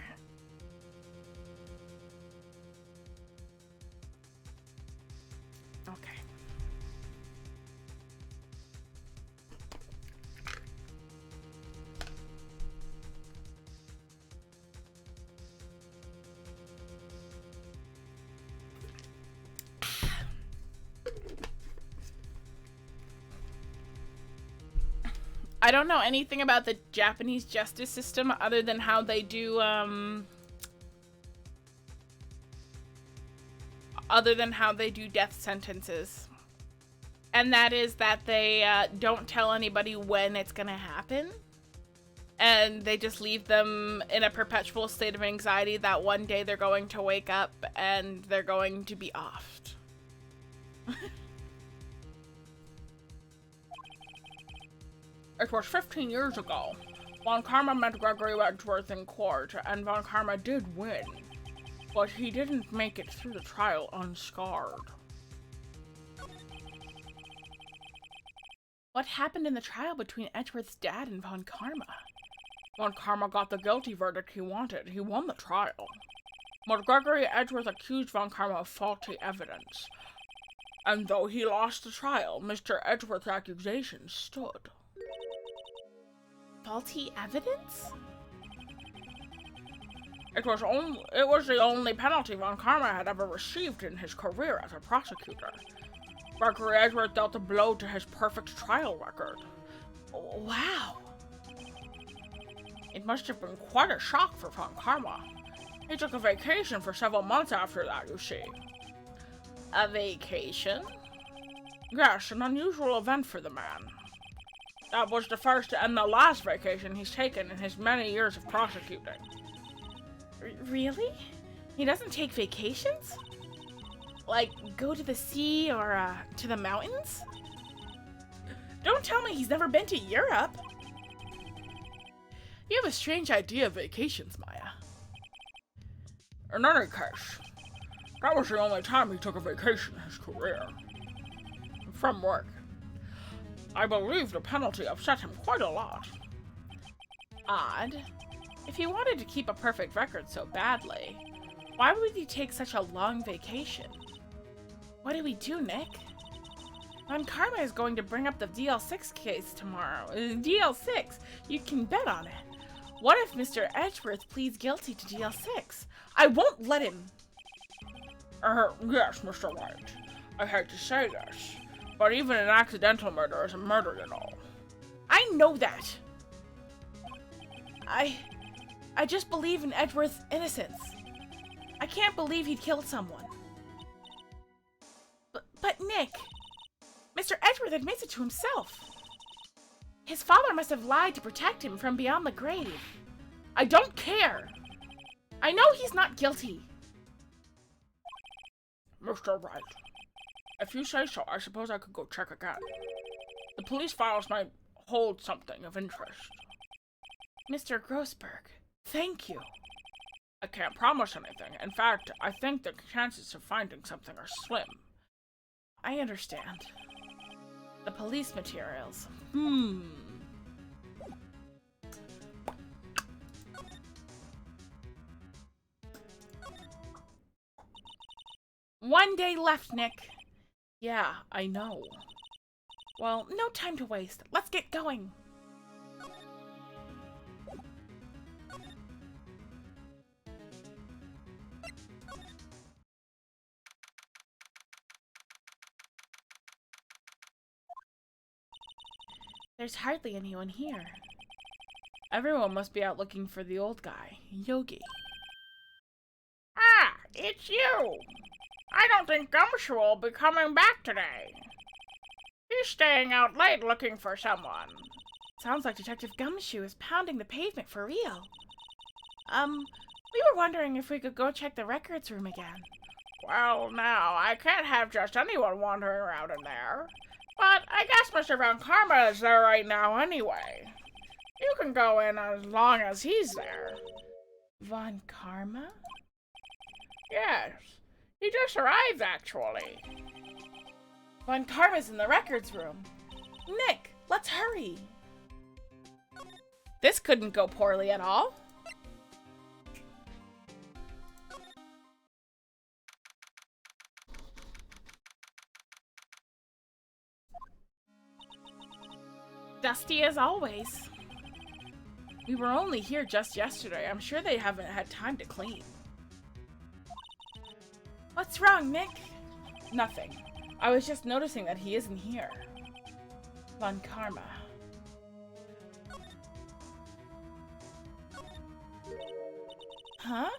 Okay. I don't know anything about the Japanese justice system other than how they do, death sentences. And that is that they don't tell anybody when it's gonna happen. And they just leave them in a perpetual state of anxiety that one day they're going to wake up and they're going to be offed. It was 15 years ago. Von Karma met Gregory Edgeworth in court, and Von Karma did win. But he didn't make it through the trial unscarred. What happened in the trial between Edgeworth's dad and Von Karma? Von Karma got the guilty verdict he wanted. He won the trial. But Gregory Edgeworth accused Von Karma of faulty evidence. And though he lost the trial, Mr. Edgeworth's accusations stood. Faulty evidence? It was the only penalty Von Karma had ever received in his career as a prosecutor. Gregory Edgeworth dealt a blow to his perfect trial record. Wow. It must have been quite a shock for Von Karma. He took a vacation for several months after that, you see. A vacation? Yes, an unusual event for the man. That was the first and the last vacation he's taken in his many years of prosecuting. Really? He doesn't take vacations? Like, go to the sea or, to the mountains? Don't tell me he's never been to Europe! You have a strange idea of vacations, Maya. In any case, that was the only time he took a vacation in his career. From work. I believe the penalty upset him quite a lot. Odd. If he wanted to keep a perfect record so badly, why would he take such a long vacation? What do we do, Nick? Von Karma is going to bring up the DL6 case tomorrow. DL6? You can bet on it. What if Mr. Edgeworth pleads guilty to DL6? I won't let him! Yes, Mr. Wright. I hate to say this, but even an accidental murder is a murder, you know. I know that! I just believe in Edgeworth's innocence. I can't believe he'd killed someone. But Nick, Mr. Edgeworth admits it to himself. His father must have lied to protect him from beyond the grave. I don't care. I know he's not guilty. Mr. Wright, if you say so, I suppose I could go check again. The police files might hold something of interest. Mr. Grossberg, thank you. I can't promise anything. In fact, I think the chances of finding something are slim. I understand. The police materials. One day left, Nick. Yeah, I know. Well, no time to waste. Let's get going. There's hardly anyone here. Everyone must be out looking for the old guy, Yogi. Ah, it's you! I don't think Gumshoe will be coming back today. He's staying out late looking for someone. Sounds like Detective Gumshoe is pounding the pavement for real. We were wondering if we could go check the records room again. Well, now, I can't have just anyone wandering around in there. But I guess Mr. Von Karma is there right now anyway. You can go in as long as he's there. Von Karma? Yes. He just arrived, actually. Von Karma's in the records room. Nick, let's hurry. This couldn't go poorly at all. dusty as always. We were only here just yesterday. I'm sure they haven't had time to clean. What's wrong, Nick? Nothing. I was just noticing that he isn't here. Von Karma. Huh?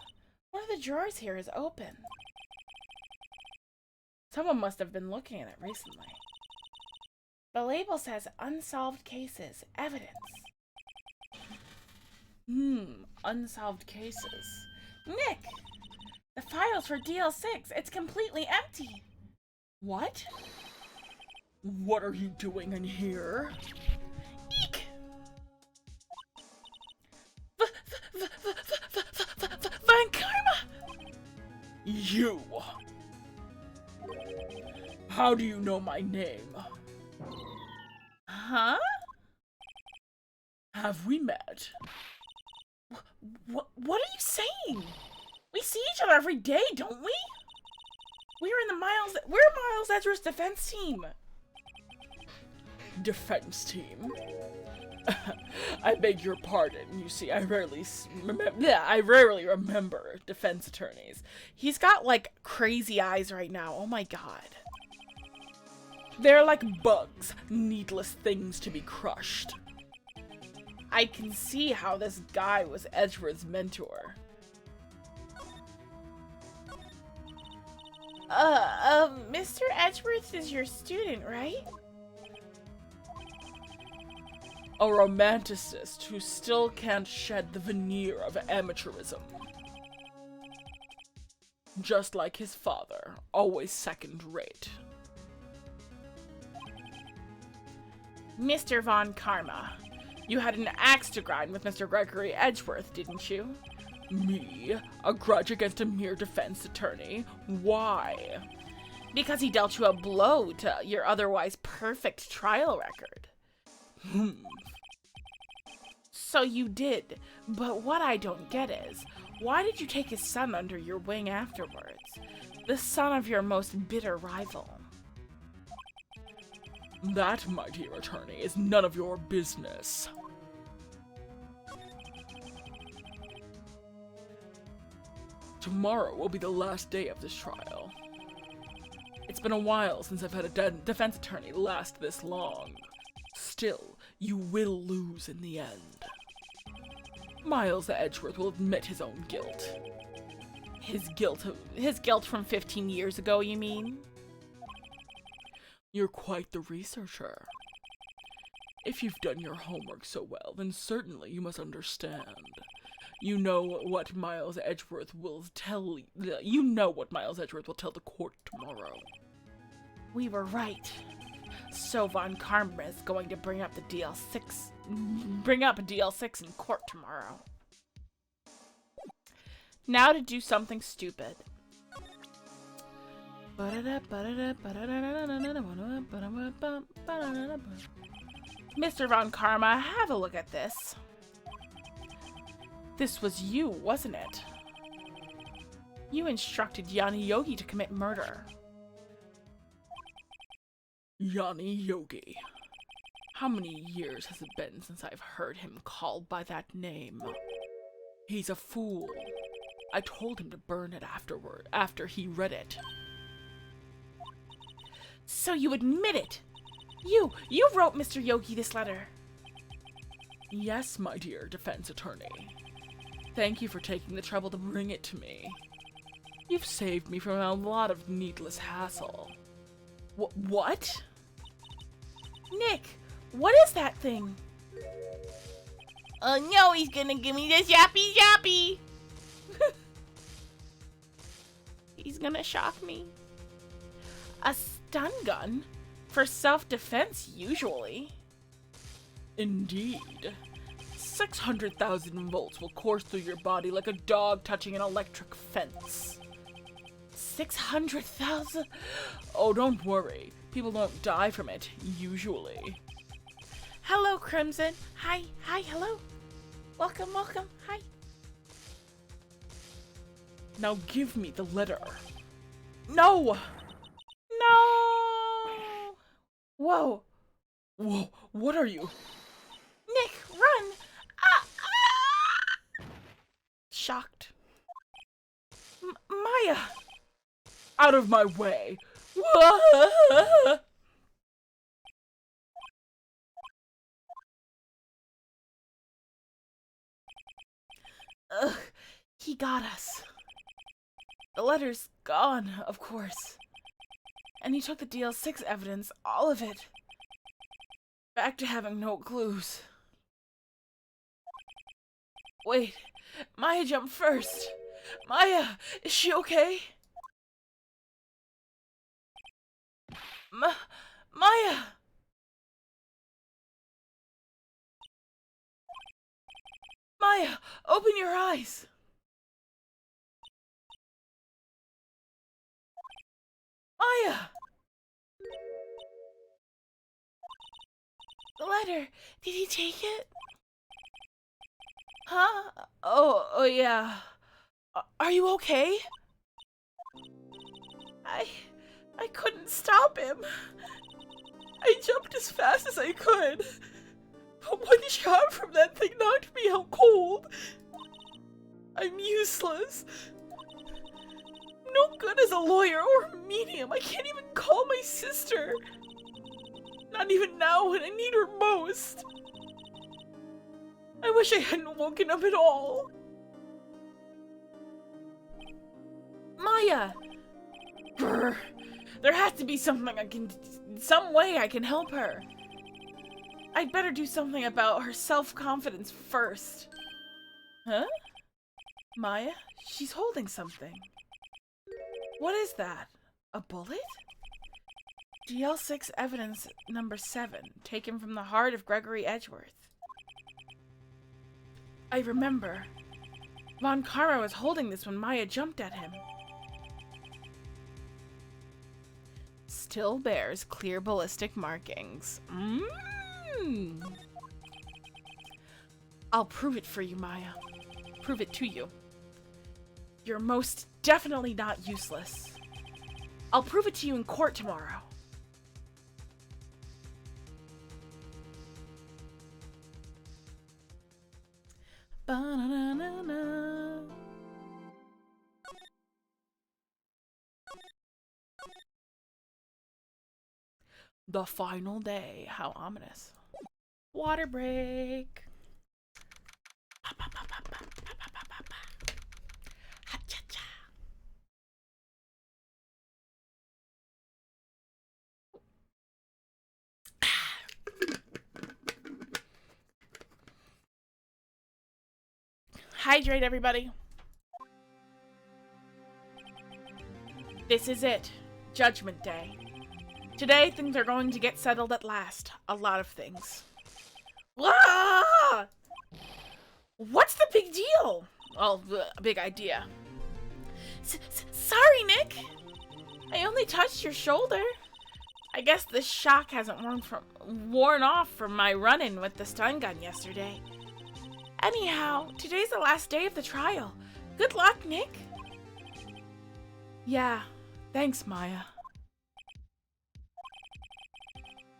One of the drawers here is open. Someone must have been looking at it recently. The label says unsolved cases, evidence. Unsolved cases. Nick! The files for DL6, it's completely empty. What? What are you doing in here? Eek! Von Karma! You! How do you know my name? Huh? Have we met? What are you saying? We see each other every day, don't we? We're Miles Edgeworth's defense team. Defense team? I beg your pardon. You see, I rarely remember defense attorneys. He's got, like, crazy eyes right now. Oh my god. They're like bugs, needless things to be crushed. I can see how this guy was Edgeworth's mentor. Mr. Edgeworth is your student, right? A romanticist who still can't shed the veneer of amateurism. Just like his father, always second-rate. Mr. Von Karma, you had an axe to grind with Mr. Gregory Edgeworth, didn't you? Me? A grudge against a mere defense attorney? Why? Because he dealt you a blow to your otherwise perfect trial record. So you did, but what I don't get is, why did you take his son under your wing afterwards? The son of your most bitter rival. That, my dear attorney, is none of your business. Tomorrow will be the last day of this trial. It's been a while since I've had a defense attorney last this long. Still, you will lose in the end. Miles Edgeworth will admit his own guilt. His guilt from 15 years ago, you mean? You're quite the researcher. If you've done your homework so well, then certainly you must understand. You know what Miles Edgeworth will tell the court tomorrow. We were right. So Von Karma is going to bring up DL6 in court tomorrow. Now to do something stupid. Mr. Von Karma, have a look at this. This was you, wasn't it? You instructed Yanni Yogi to commit murder. Yanni Yogi. How many years has it been since I've heard him called by that name? He's a fool. I told him to burn it after he read it. So you admit it? You wrote Mr. Yogi this letter. Yes, my dear defense attorney. Thank you for taking the trouble to bring it to me. You've saved me from a lot of needless hassle. What? Nick, what is that thing? Oh no, he's gonna give me this yappy. He's gonna shock me. A stun gun? For self-defense, usually. Indeed. 600,000 volts will course through your body like a dog touching an electric fence. 600,000? Oh, don't worry. People don't die from it, usually. Hello, Crimson. Hi, hello. Welcome, hi. Now give me the letter. No! No! Whoa. Whoa, what are you? shocked. Maya! Out of my way! Ugh, he got us. The letter's gone, of course. And he took the DL6 evidence, all of it. Back to having no clues. Wait, Maya jumped first. Maya, is she okay? Maya! Maya, open your eyes! Maya! The letter, did he take it? Huh? Oh yeah. Are you okay? I couldn't stop him. I jumped as fast as I could. But one shot from that thing knocked me out cold. I'm useless. No good as a lawyer or a medium. I can't even call my sister. Not even now when I need her most. I wish I hadn't woken up at all. Maya! Grr. There has to be some way I can help her. I'd better do something about her self-confidence first. Huh? Maya? She's holding something. What is that? A bullet? DL6 evidence number 7, taken from the heart of Gregory Edgeworth. I remember. Von Karma was holding this when Maya jumped at him. Still bears clear ballistic markings. I'll prove it for you, Maya. Prove it to you. You're most definitely not useless. I'll prove it to you in court tomorrow. Ba-na-na-na-na. The final day. How ominous. Water break. Ha-cha-cha. Hydrate, everybody. This is it. Judgment Day. Today, things are going to get settled at last. A lot of things. Ah! What's the big deal? Well, a big idea. Sorry, Nick. I only touched your shoulder. I guess the shock hasn't worn off from my run-in with the stun gun yesterday. Anyhow, today's the last day of the trial. Good luck, Nick. Yeah, thanks, Maya.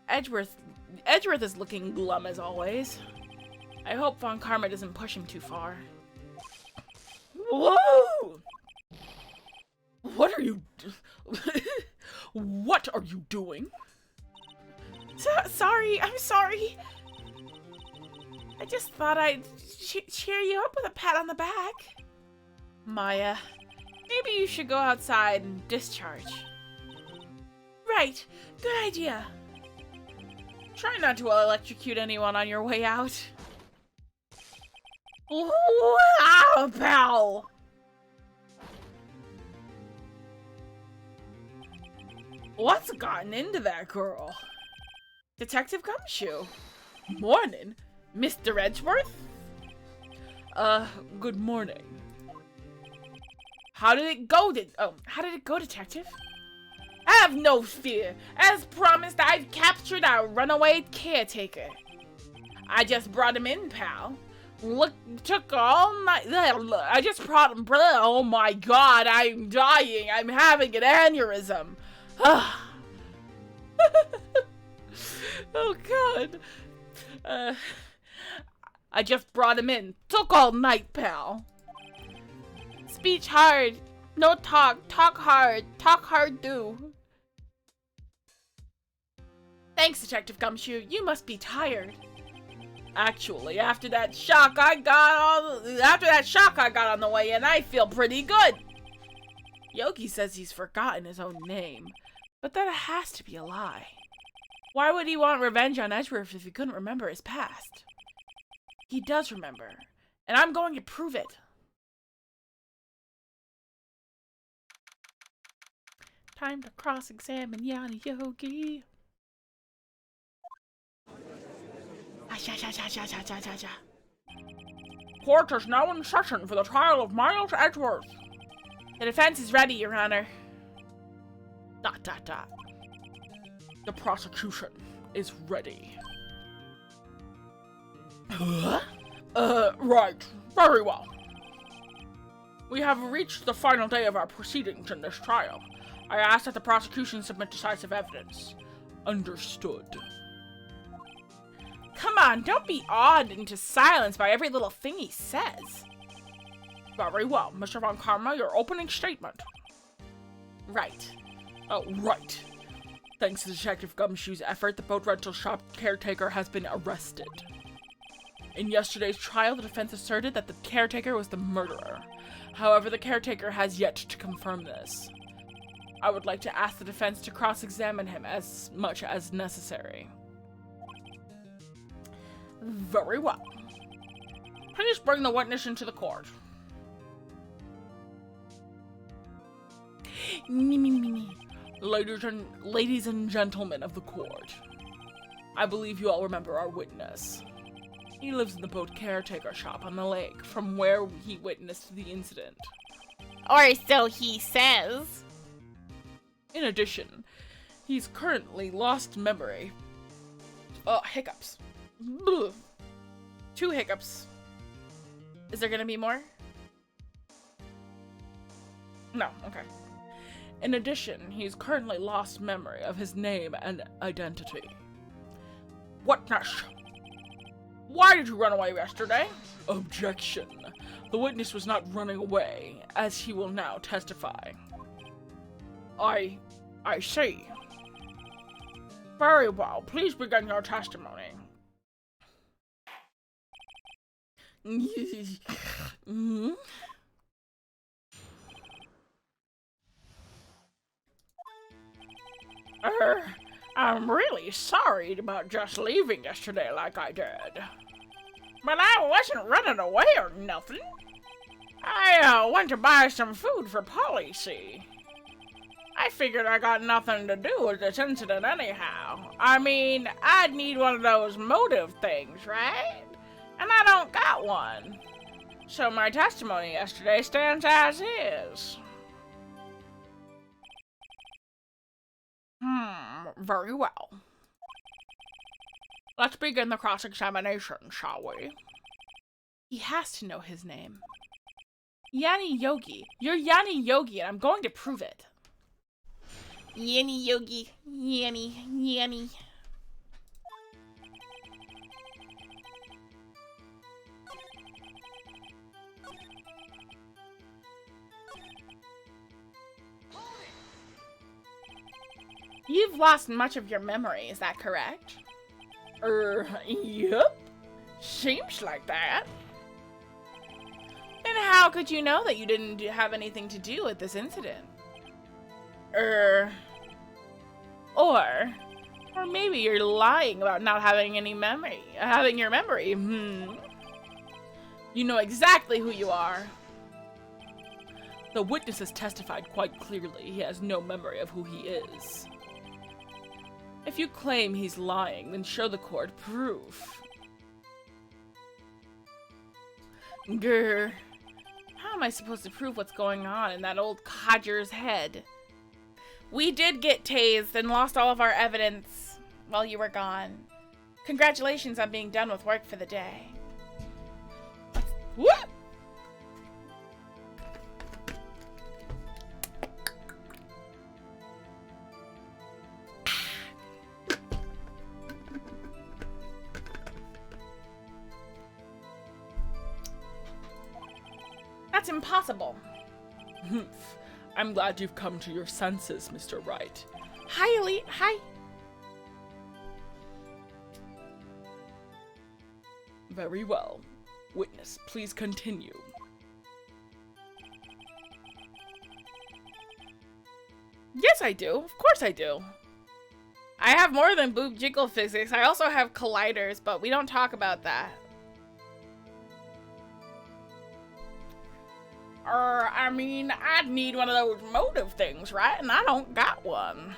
Edgeworth is looking glum as always. I hope Von Karma doesn't push him too far. Whoa! What are you... What are you doing? Sorry, I'm sorry. I just thought I'd cheer you up with a pat on the back. Maya, maybe you should go outside and discharge. Right, good idea. Try not to electrocute anyone on your way out. Wow, pal! What's gotten into that girl? Detective Gumshoe. Morning, Mr. Edgeworth? Good morning. How did it go, Detective? Have no fear. As promised, I've captured our runaway caretaker. I just brought him in, pal. Look, took all night. I just brought him. Oh my god, I'm dying. I'm having an aneurysm. Oh god. I just brought him in. Took all night, pal. Speech hard. No talk. Talk hard. Talk hard do. Thanks, Detective Gumshoe. You must be tired. Actually, after that shock I got on the way in, I feel pretty good. Yogi says he's forgotten his own name, but that has to be a lie. Why would he want revenge on Edgeworth if he couldn't remember his past? He does remember, and I'm going to prove it. Time to cross-examine Yanni Yogi. Court is now in session for the trial of Miles Edgeworth. The defense is ready, Your Honor. ... The prosecution is ready. Huh? Right. Very well. We have reached the final day of our proceedings in this trial. I ask that the prosecution submit decisive evidence. Understood. Come on, don't be awed into silence by every little thing he says. Very well. Mr. Von Karma, your opening statement. Right. Oh, right. Thanks to Detective Gumshoe's effort, the boat rental shop caretaker has been arrested. In yesterday's trial, the defense asserted that the caretaker was the murderer. However, the caretaker has yet to confirm this. I would like to ask the defense to cross-examine him as much as necessary. Very well. Please bring the witness into the court. Me. Ladies and gentlemen of the court, I believe you all remember our witness. He lives in the boat caretaker shop on the lake, from where he witnessed the incident. Or so he says. In addition, he's currently lost memory. Hiccups. Ugh. 2 hiccups. Is there gonna be more? No, okay. In addition, he's currently lost memory of his name and identity. Witness! Why did you run away yesterday? Objection. The witness was not running away, as he will now testify. I see. Very well. Please begin your testimony. I'm really sorry about just leaving yesterday like I did. But I wasn't running away or nothing. I went to buy some food for Polly, see. I figured I got nothing to do with this incident anyhow. I mean, I'd need one of those motive things, right? And I don't got one. So my testimony yesterday stands as is. Very well. Let's begin the cross-examination, shall we? He has to know his name. Yanni Yogi. You're Yanni Yogi, and I'm going to prove it. Yanni Yogi. Yanni. You've lost much of your memory, is that correct? Yep. Seems like that. Then how could you know that you didn't have anything to do with this incident? Or maybe you're lying about not having any memory, having your memory. You know exactly who you are. The witness has testified quite clearly he has no memory of who he is. If you claim he's lying, then show the court proof. Grr. How am I supposed to prove what's going on in that old codger's head? We did get tased and lost all of our evidence while you were gone. Congratulations on being done with work for the day. What? That's impossible. Humph. I'm glad you've come to your senses, Mr. Wright. Hi, Elite. Hi. Very well. Witness, please continue. Yes, I do. Of course I do. I have more than boob jiggle physics. I also have colliders, but we don't talk about that. I mean, I'd need one of those motive things, right? And I don't got one.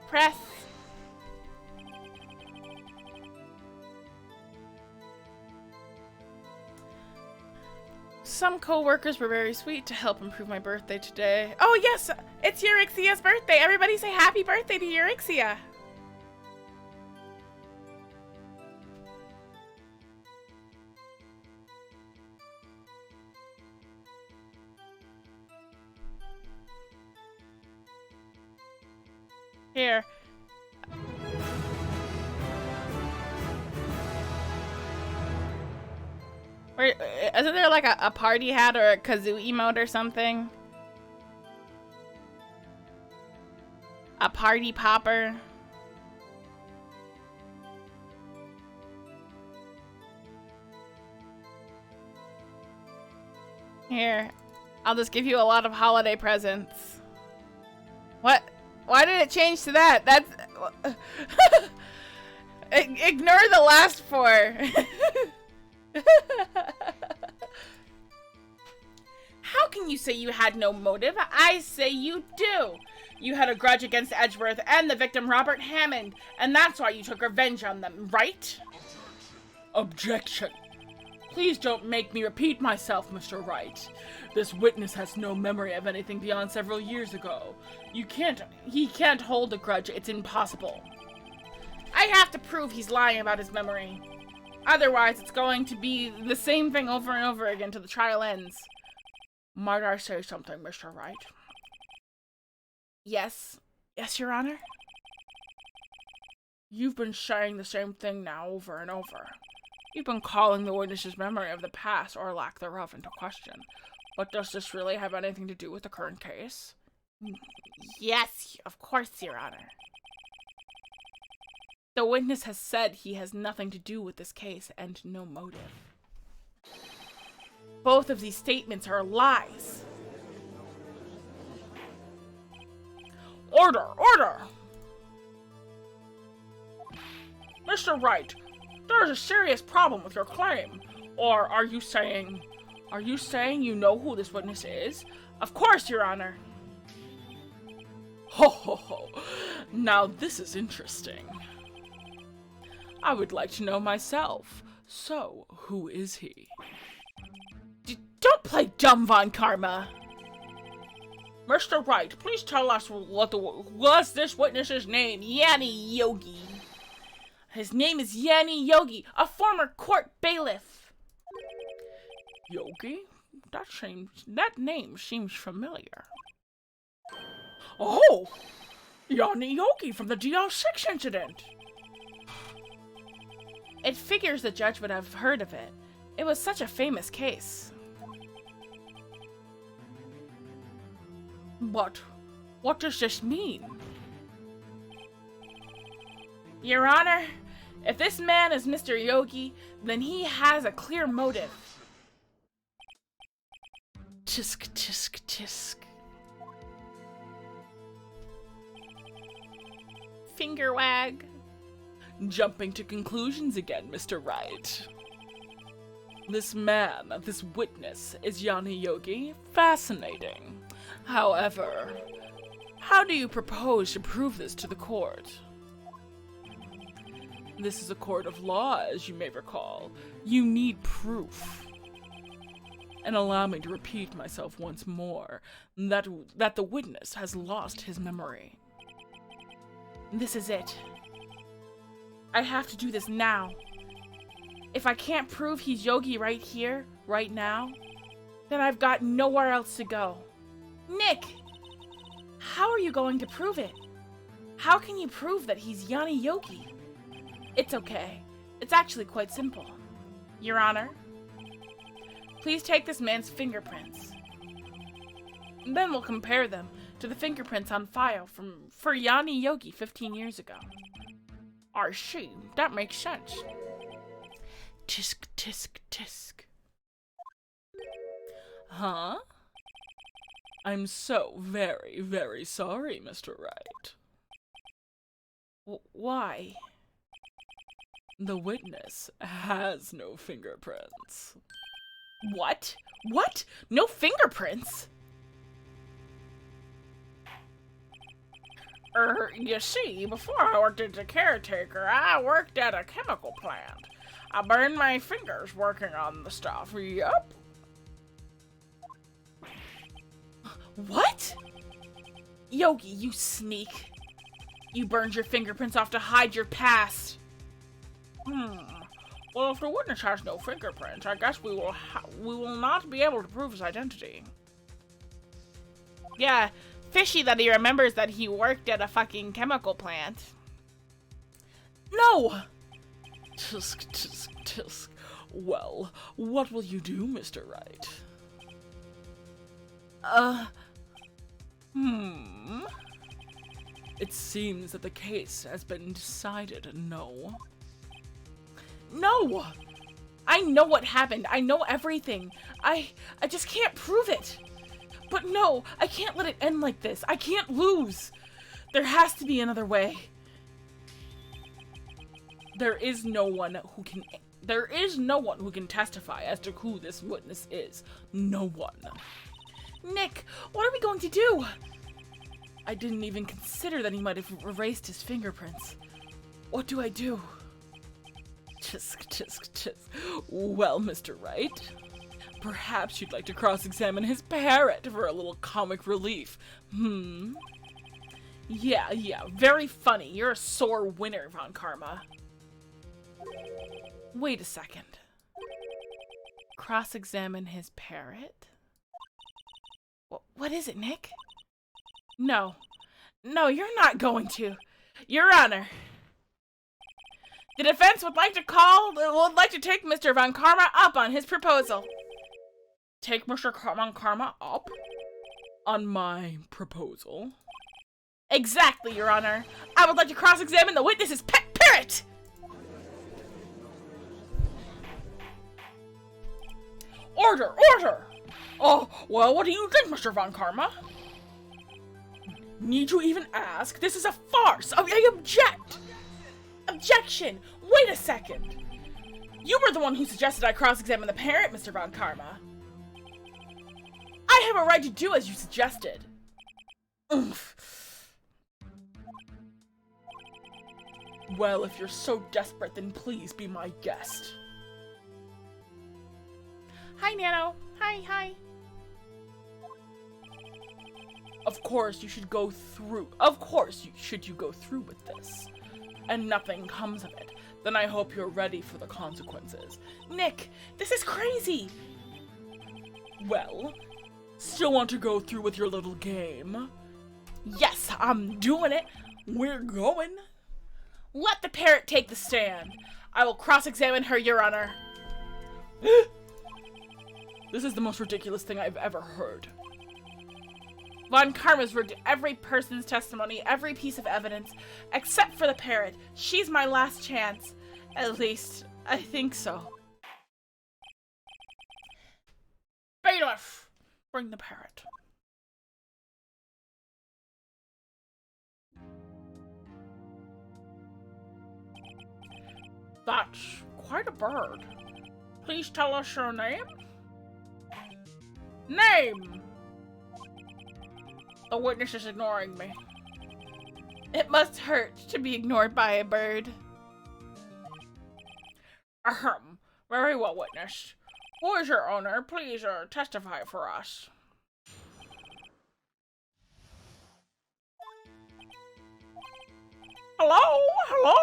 Press. Some co-workers were very sweet to help improve my birthday today. Oh yes, it's Euryxia's birthday. Everybody say happy birthday to Euryxia. Here. Wait, isn't there like a party hat or a kazoo emote or something? A party popper? Here, I'll just give you a lot of holiday presents. What? Why did it change to that? That's... Ignore the last four. How can you say you had no motive? I say you do. You had a grudge against Edgeworth and the victim Robert Hammond, and that's why you took revenge on them, right? Objection. Please don't make me repeat myself, Mr. Wright. This witness has no memory of anything beyond several years ago. He can't hold a grudge. It's impossible. I have to prove he's lying about his memory. Otherwise, it's going to be the same thing over and over again till the trial ends. Might I say something, Mr. Wright? Yes. Yes, Your Honor. You've been saying the same thing now over and over. You've been calling the witness's memory of the past or lack thereof into question. But does this really have anything to do with the current case? Yes, of course, Your Honor. The witness has said he has nothing to do with this case and no motive. Both of these statements are lies. Order! Order! Mr. Wright, there is a serious problem with your claim. Or are you saying you know who this witness is? Of course, Your Honor. Ho ho ho. Now this is interesting. I would like to know myself. So, who is he? Don't play dumb, Von Karma. Mr. Wright, please tell us what's this witness's name? Yanni Yogi. His name is Yanni Yogi, a former court bailiff. Yogi? That name seems familiar. Oh! Yanni Yogi from the DL6 incident! It figures the judge would have heard of it. It was such a famous case. But what does this mean? Your Honor, if this man is Mr. Yogi, then he has a clear motive. Tisk, tisk, tisk. Finger wag. Jumping to conclusions again, Mr. Wright. This man, this witness, is Yanni Yogi. Fascinating. However, how do you propose to prove this to the court? This is a court of law, as you may recall. You need proof. And allow me to repeat myself once more, that the witness has lost his memory. This is it. I have to do this now. If I can't prove he's Yogi right here, right now, then I've got nowhere else to go. Nick! How are you going to prove it? How can you prove that he's Yanni Yogi? It's okay. It's actually quite simple. Your Honor, please take this man's fingerprints. Then we'll compare them to the fingerprints on file from Furyani Yogi 15 years ago. I see. That makes sense. Tisk, tisk, tisk. Huh? I'm so very, very sorry, Mr. Wright. Why? The witness has no fingerprints. What? What? No fingerprints? You see, before I worked as a caretaker, I worked at a chemical plant. I burned my fingers working on the stuff. Yup. What? Yogi, you sneak. You burned your fingerprints off to hide your past. Well, if the witness has no fingerprints, I guess we will not be able to prove his identity. Yeah, fishy that he remembers that he worked at a fucking chemical plant. No! Tisk, tisk, tisk. Well, what will you do, Mr. Wright? It seems that the case has been decided, no? No! I know what happened. I know everything. I just can't prove it. But no, I can't let it end like this. I can't lose. There has to be another way. There is no one who can testify as to who this witness is. No one. Nick, what are we going to do? I didn't even consider that he might have erased his fingerprints. What do I do? Tisk, tisk, tisk. Well, Mr. Wright, perhaps you'd like to cross-examine his parrot for a little comic relief. Yeah, very funny. You're a sore winner, Von Karma. Wait a second. Cross-examine his parrot? What is it, Nick? No, you're not going to. Your Honor. The defense would like to take Mr. Von Karma up on his proposal. Take Mr. Von Karma up? On my proposal? Exactly, Your Honor. I would like to cross-examine the witness's pet parrot! Order! Order! Oh, well, what do you think, Mr. Von Karma? Need you even ask? This is a farce! I object! Objection! Wait a second! You were the one who suggested I cross-examine the parrot, Mr. Von Karma. I have a right to do as you suggested. Oomph. Well, if you're so desperate, then please be my guest. Hi, Nano. Hi. Of course, you should go through with this, and nothing comes of it, then I hope you're ready for the consequences. Nick, this is crazy! Well, still want to go through with your little game? Yes, I'm doing it. We're going. Let the parrot take the stand. I will cross-examine her, Your Honor. This is the most ridiculous thing I've ever heard. Von Karma's rigged every person's testimony, every piece of evidence, except for the parrot. She's my last chance. At least, I think so. Bailiff, bring the parrot. That's quite a bird. Please tell us your name. Name! The witness is ignoring me. It must hurt to be ignored by a bird. Ahem. Very well, witness. Who is your owner? Please testify for us. Hello? Hello?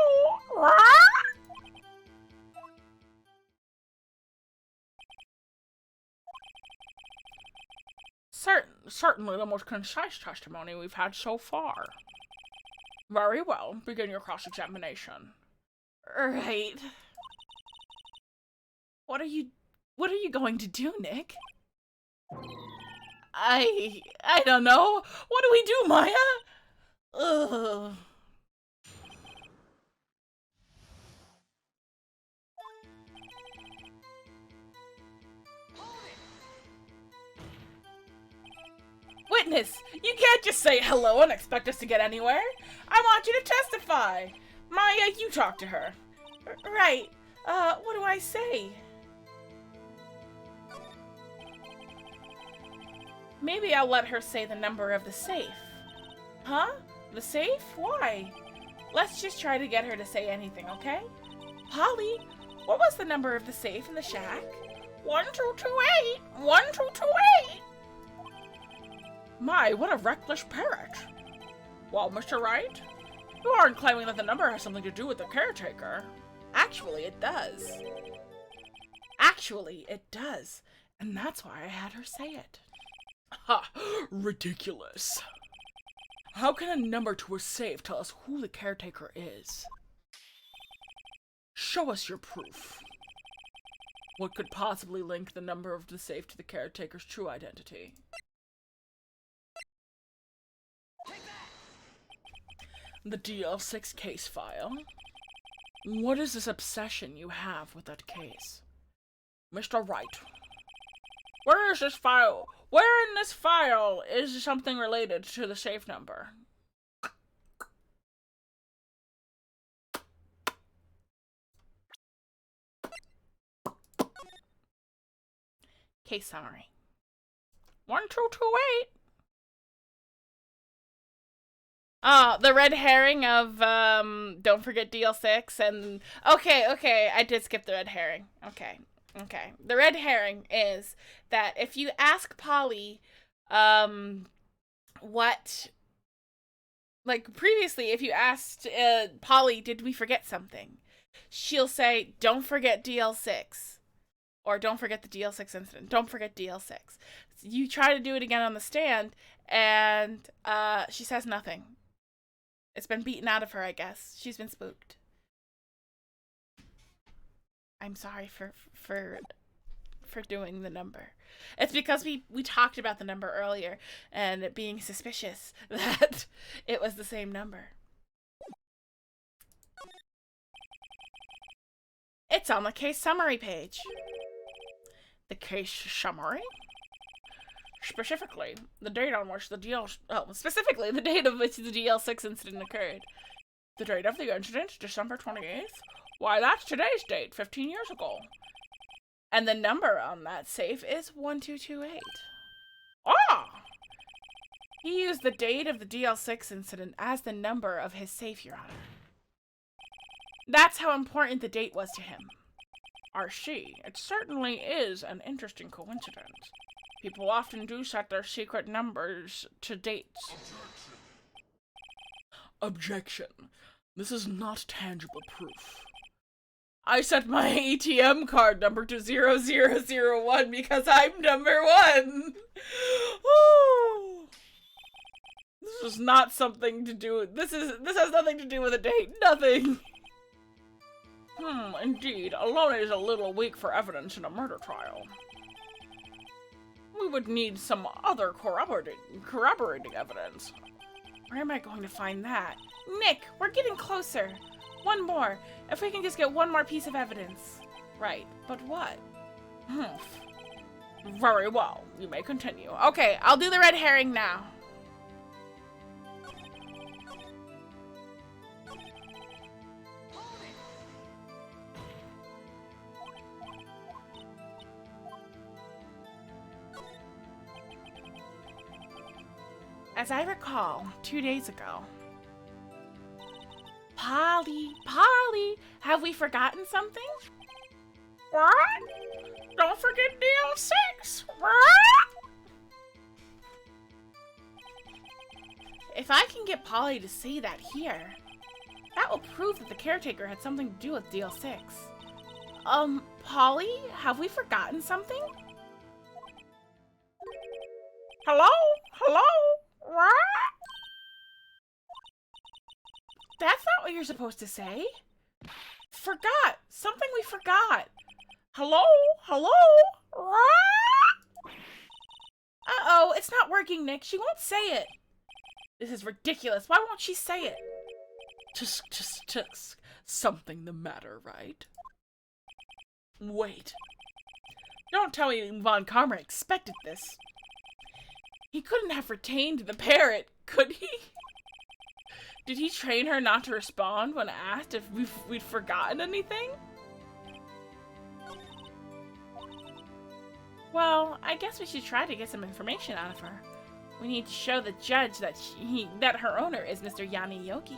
Certainly the most concise testimony we've had so far. Very well, begin your cross-examination. Right. What are you going to do, Nick? I don't know. What do we do, Maya? Ugh. Witness, you can't just say hello and expect us to get anywhere. I want you to testify. Maya, you talk to her. Right. What do I say? Maybe I'll let her say the number of the safe. Huh? The safe? Why? Let's just try to get her to say anything, okay? Polly, what was the number of the safe in the shack? 1228! 1228! My, what a reckless parrot. Well, Mr. Wright, you aren't claiming that the number has something to do with the caretaker. Actually, it does. Actually, it does. And that's why I had her say it. Ha! Ridiculous. How can a number to a safe tell us who the caretaker is? Show us your proof. What could possibly link the number of the safe to the caretaker's true identity? The DL6 case file. What is this obsession you have with that case? Mr. Wright, where is this file? Where in this file is something related to the safe number? Case summary. 1228. The red herring of, don't forget DL6 and... Okay, I did skip the red herring. Okay. The red herring is that if you ask Polly, what... Like, previously, if you asked, Polly, did we forget something? She'll say, don't forget DL6. Or don't forget the DL6 incident. Don't forget DL6. You try to do it again on the stand, and, she says nothing. It's been beaten out of her, I guess. She's been spooked. I'm sorry for doing the number. It's because we talked about the number earlier and it being suspicious that it was the same number. It's on the case summary page. The case summary? Specifically, the date on which the specifically the date of which the DL6 incident occurred. The date of the incident, December 28th? Why, that's today's date, 15 years ago. And the number on that safe is 1228. Ah! He used the date of the DL6 incident as the number of his safe, Your Honor. That's how important the date was to him. I see. It certainly is an interesting coincidence. People often do set their secret numbers to dates. Objection. This is not tangible proof. I set my ATM card number to 0001 because I'm number 1. Ooh. This is not something to do with, this has nothing to do with a date. Nothing. Indeed. Alone is a little weak for evidence in a murder trial. We would need some other corroborating evidence. Where am I going to find that? Nick, we're getting closer. One more. If we can just get one more piece of evidence. Right, but what? Very well. You may continue. Okay, I'll do the red herring now. As I recall, 2 days ago. Polly, have we forgotten something? What? Don't forget DL6. What? If I can get Polly to say that here, that will prove that the caretaker had something to do with DL6. Polly, have we forgotten something? Hello? What? That's not what you're supposed to say. Forgot. Something we forgot. Hello? What? Uh-oh, it's not working, Nick. She won't say it. This is ridiculous. Why won't she say it? Tisk. Something the matter, right? Wait. Don't tell me Von Karma expected this. He couldn't have retained the parrot, could he? Did he train her not to respond when asked if we'd forgotten anything? Well, I guess we should try to get some information out of her. We need to show the judge that that her owner is Mr. Yanni Yogi.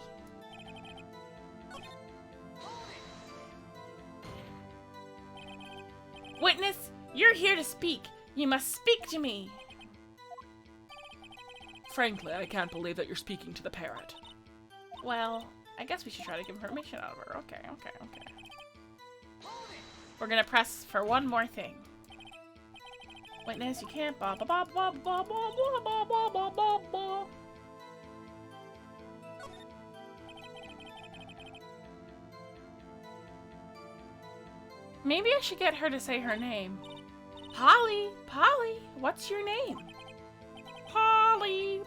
Witness, you're here to speak. You must speak to me. Frankly, I can't believe that you're speaking to the parrot. Well, I guess we should try to get information out of her. Okay. We're gonna press for one more thing. Witness, you can't ba ba ba ba ba ba ba ba ba ba ba ba. Maybe I should get her to say her name. Polly, what's your name? Polly.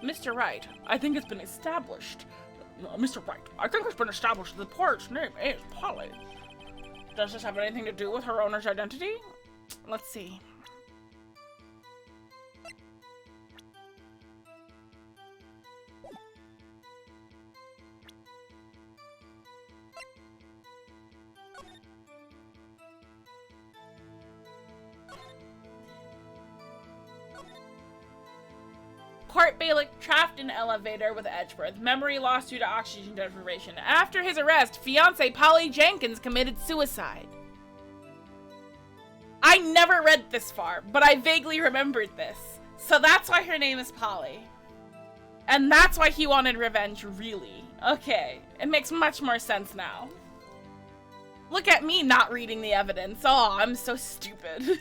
Mr. Wright, I think it's been established. Mr. Wright, I think it's been established that the parrot's name is Polly. Does this have anything to do with her owner's identity? Let's see. Court bailiff trapped in elevator with Edgeworth. Memory lost due to oxygen deprivation. After his arrest, fiance Polly Jenkins committed suicide. I never read this far, but I vaguely remembered this. So that's why her name is Polly. And that's why he wanted revenge, really. Okay, it makes much more sense now. Look at me not reading the evidence. Oh, I'm so stupid.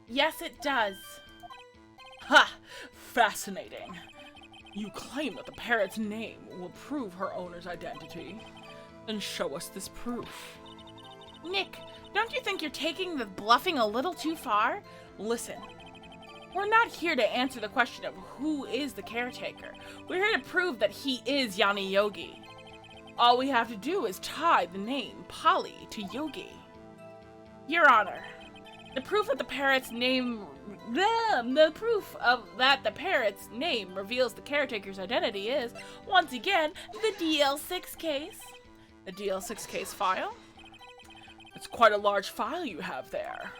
Yes, it does. Ha! Fascinating. You claim that the parrot's name will prove her owner's identity. Then show us this proof. Nick, don't you think you're taking the bluffing a little too far? Listen, we're not here to answer the question of who is the caretaker. We're here to prove that he is Yanni Yogi. All we have to do is tie the name Polly to Yogi. Your Honor, the proof of the parrot's name reveals the caretaker's identity is, once again, the DL6 case. The DL6 case file? It's quite a large file you have there.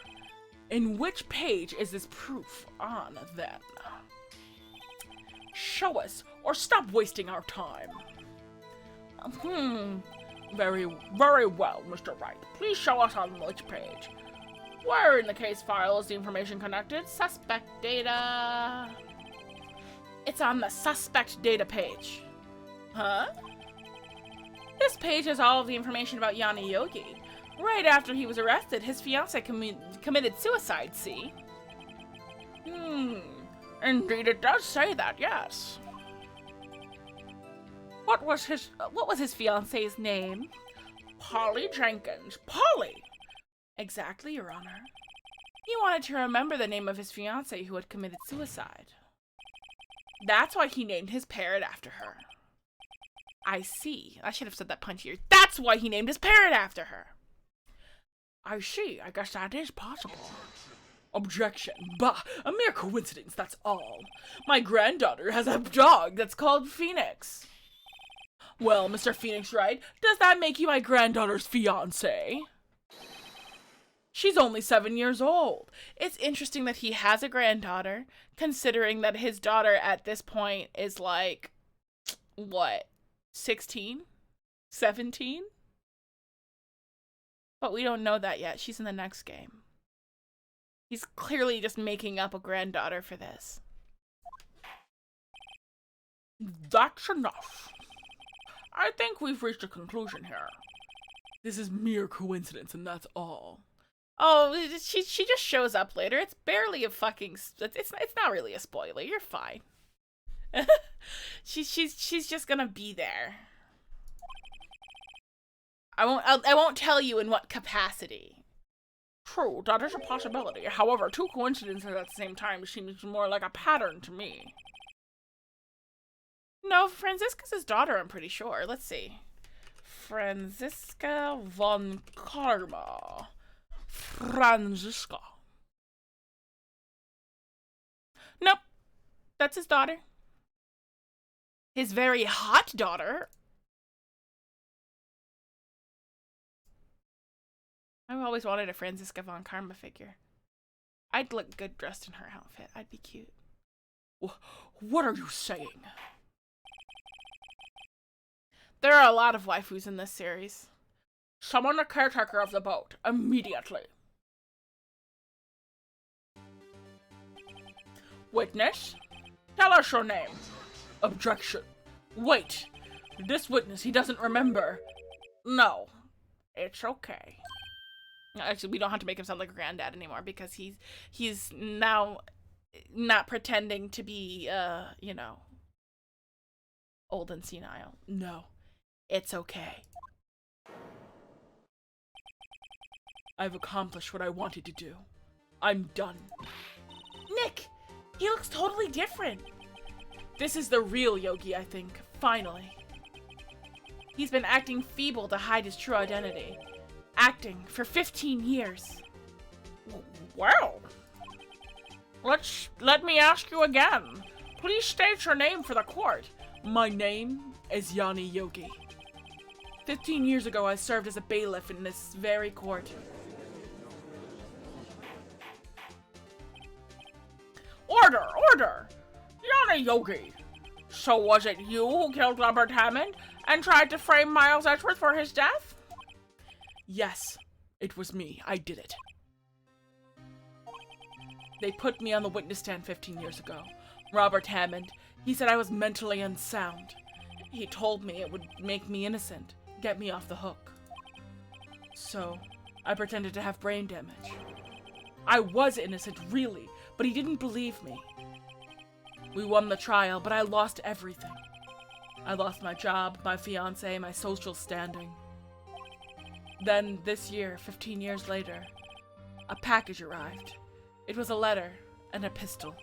In which page is this proof on, then? Show us, or stop wasting our time. Very well, Mr. Wright. Please show us on which page. Where in the case file is the information connected? Suspect data. It's on the suspect data page. Huh? This page has all of the information about Yanni Yogi. Right after he was arrested, his fiancée committed suicide, see? Indeed it does say that, yes. What was his fiancée's name? Polly Jenkins. Polly! Exactly, Your Honor. He wanted to remember the name of his fiancée who had committed suicide. That's why he named his parrot after her. I see. I should have said that punchier. That's why he named his parrot after her. I see. I guess that is possible. Objection. Bah! A mere coincidence, that's all. My granddaughter has a dog that's called Phoenix. Well, Mr. Phoenix Wright, does that make you my granddaughter's fiancé? She's only 7 years old. It's interesting that he has a granddaughter, considering that his daughter at this point is like, what, 16? 17? But we don't know that yet. She's in the next game. He's clearly just making up a granddaughter for this. That's enough. I think we've reached a conclusion here. This is mere coincidence, and that's all. Oh, she just shows up later. It's barely a fucking... It's not really a spoiler. You're fine. She's just gonna be there. I won't tell you in what capacity. True, that is a possibility. However, two coincidences at the same time seems more like a pattern to me. No, Franziska's his daughter, I'm pretty sure. Let's see. Franziska von Karma. Franziska. Nope. That's his daughter. His very hot daughter. I've always wanted a Franziska von Karma figure. I'd look good dressed in her outfit. I'd be cute. What are you saying? There are a lot of waifus in this series. Summon the caretaker of the boat, immediately. Witness, tell us your name. Objection. Wait. This witness, he doesn't remember. No. It's okay. Actually, we don't have to make him sound like a granddad anymore because he's now not pretending to be, you know, old and senile. No. It's okay. I've accomplished what I wanted to do. I'm done. Nick! He looks totally different. This is the real Yogi, I think. Finally. He's been acting feeble to hide his true identity. Acting for 15 years. Well, let me ask you again. Please state your name for the court. My name is Yanni Yogi. 15 years ago, I served as a bailiff in this very court. Order! Order! Yanni Yogi! So was it you who killed Robert Hammond and tried to frame Miles Edgeworth for his death? Yes, it was me. I did it. They put me on the witness stand 15 years ago. Robert Hammond, he said I was mentally unsound. He told me it would make me innocent, get me off the hook. So, I pretended to have brain damage. I was innocent, really, but he didn't believe me. We won the trial, but I lost everything. I lost my job, my fiancé, my social standing. Then, this year, 15 years later, a package arrived. It was a letter and a pistol.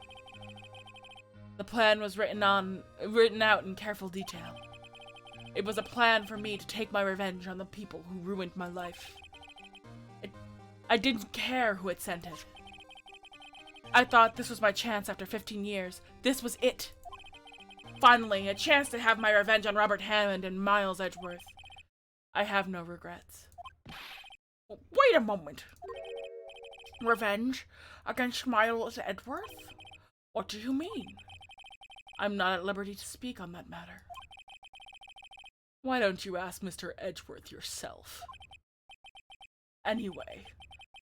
The plan was written out in careful detail. It was a plan for me to take my revenge on the people who ruined my life. I didn't care who had sent it. I thought this was my chance after 15 years. This was it. Finally, a chance to have my revenge on Robert Hammond and Miles Edgeworth. I have no regrets. Wait a moment. Revenge against Miles Edgeworth? What do you mean? I'm not at liberty to speak on that matter. Why don't you ask Mr. Edgeworth yourself? Anyway,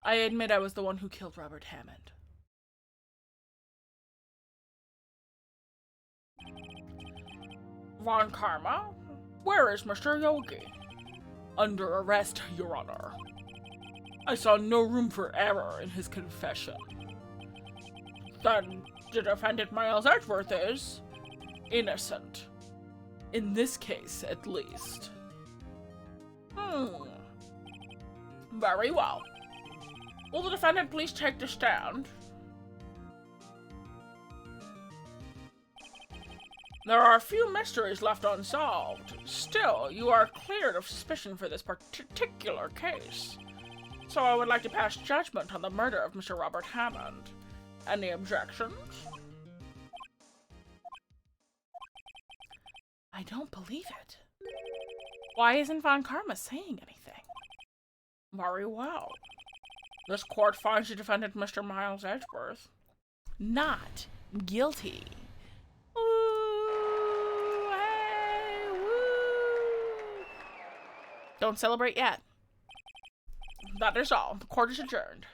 I admit I was the one who killed Robert Hammond. Von Karma? Where is Mr. Yogi? Under arrest, Your Honor. I saw no room for error in his confession. Then, the defendant Miles Edgeworth is innocent. In this case, at least. Very well. Will the defendant please take the stand? There are a few mysteries left unsolved. Still, you are cleared of suspicion for this particular case. So I would like to pass judgment on the murder of Mr. Robert Hammond. Any objections? I don't believe it. Why isn't Von Karma saying anything? Very well. This court finds the defendant Mr. Miles Edgeworth not guilty. Ooh, hey, woo. Don't celebrate yet. That is all. The court is adjourned.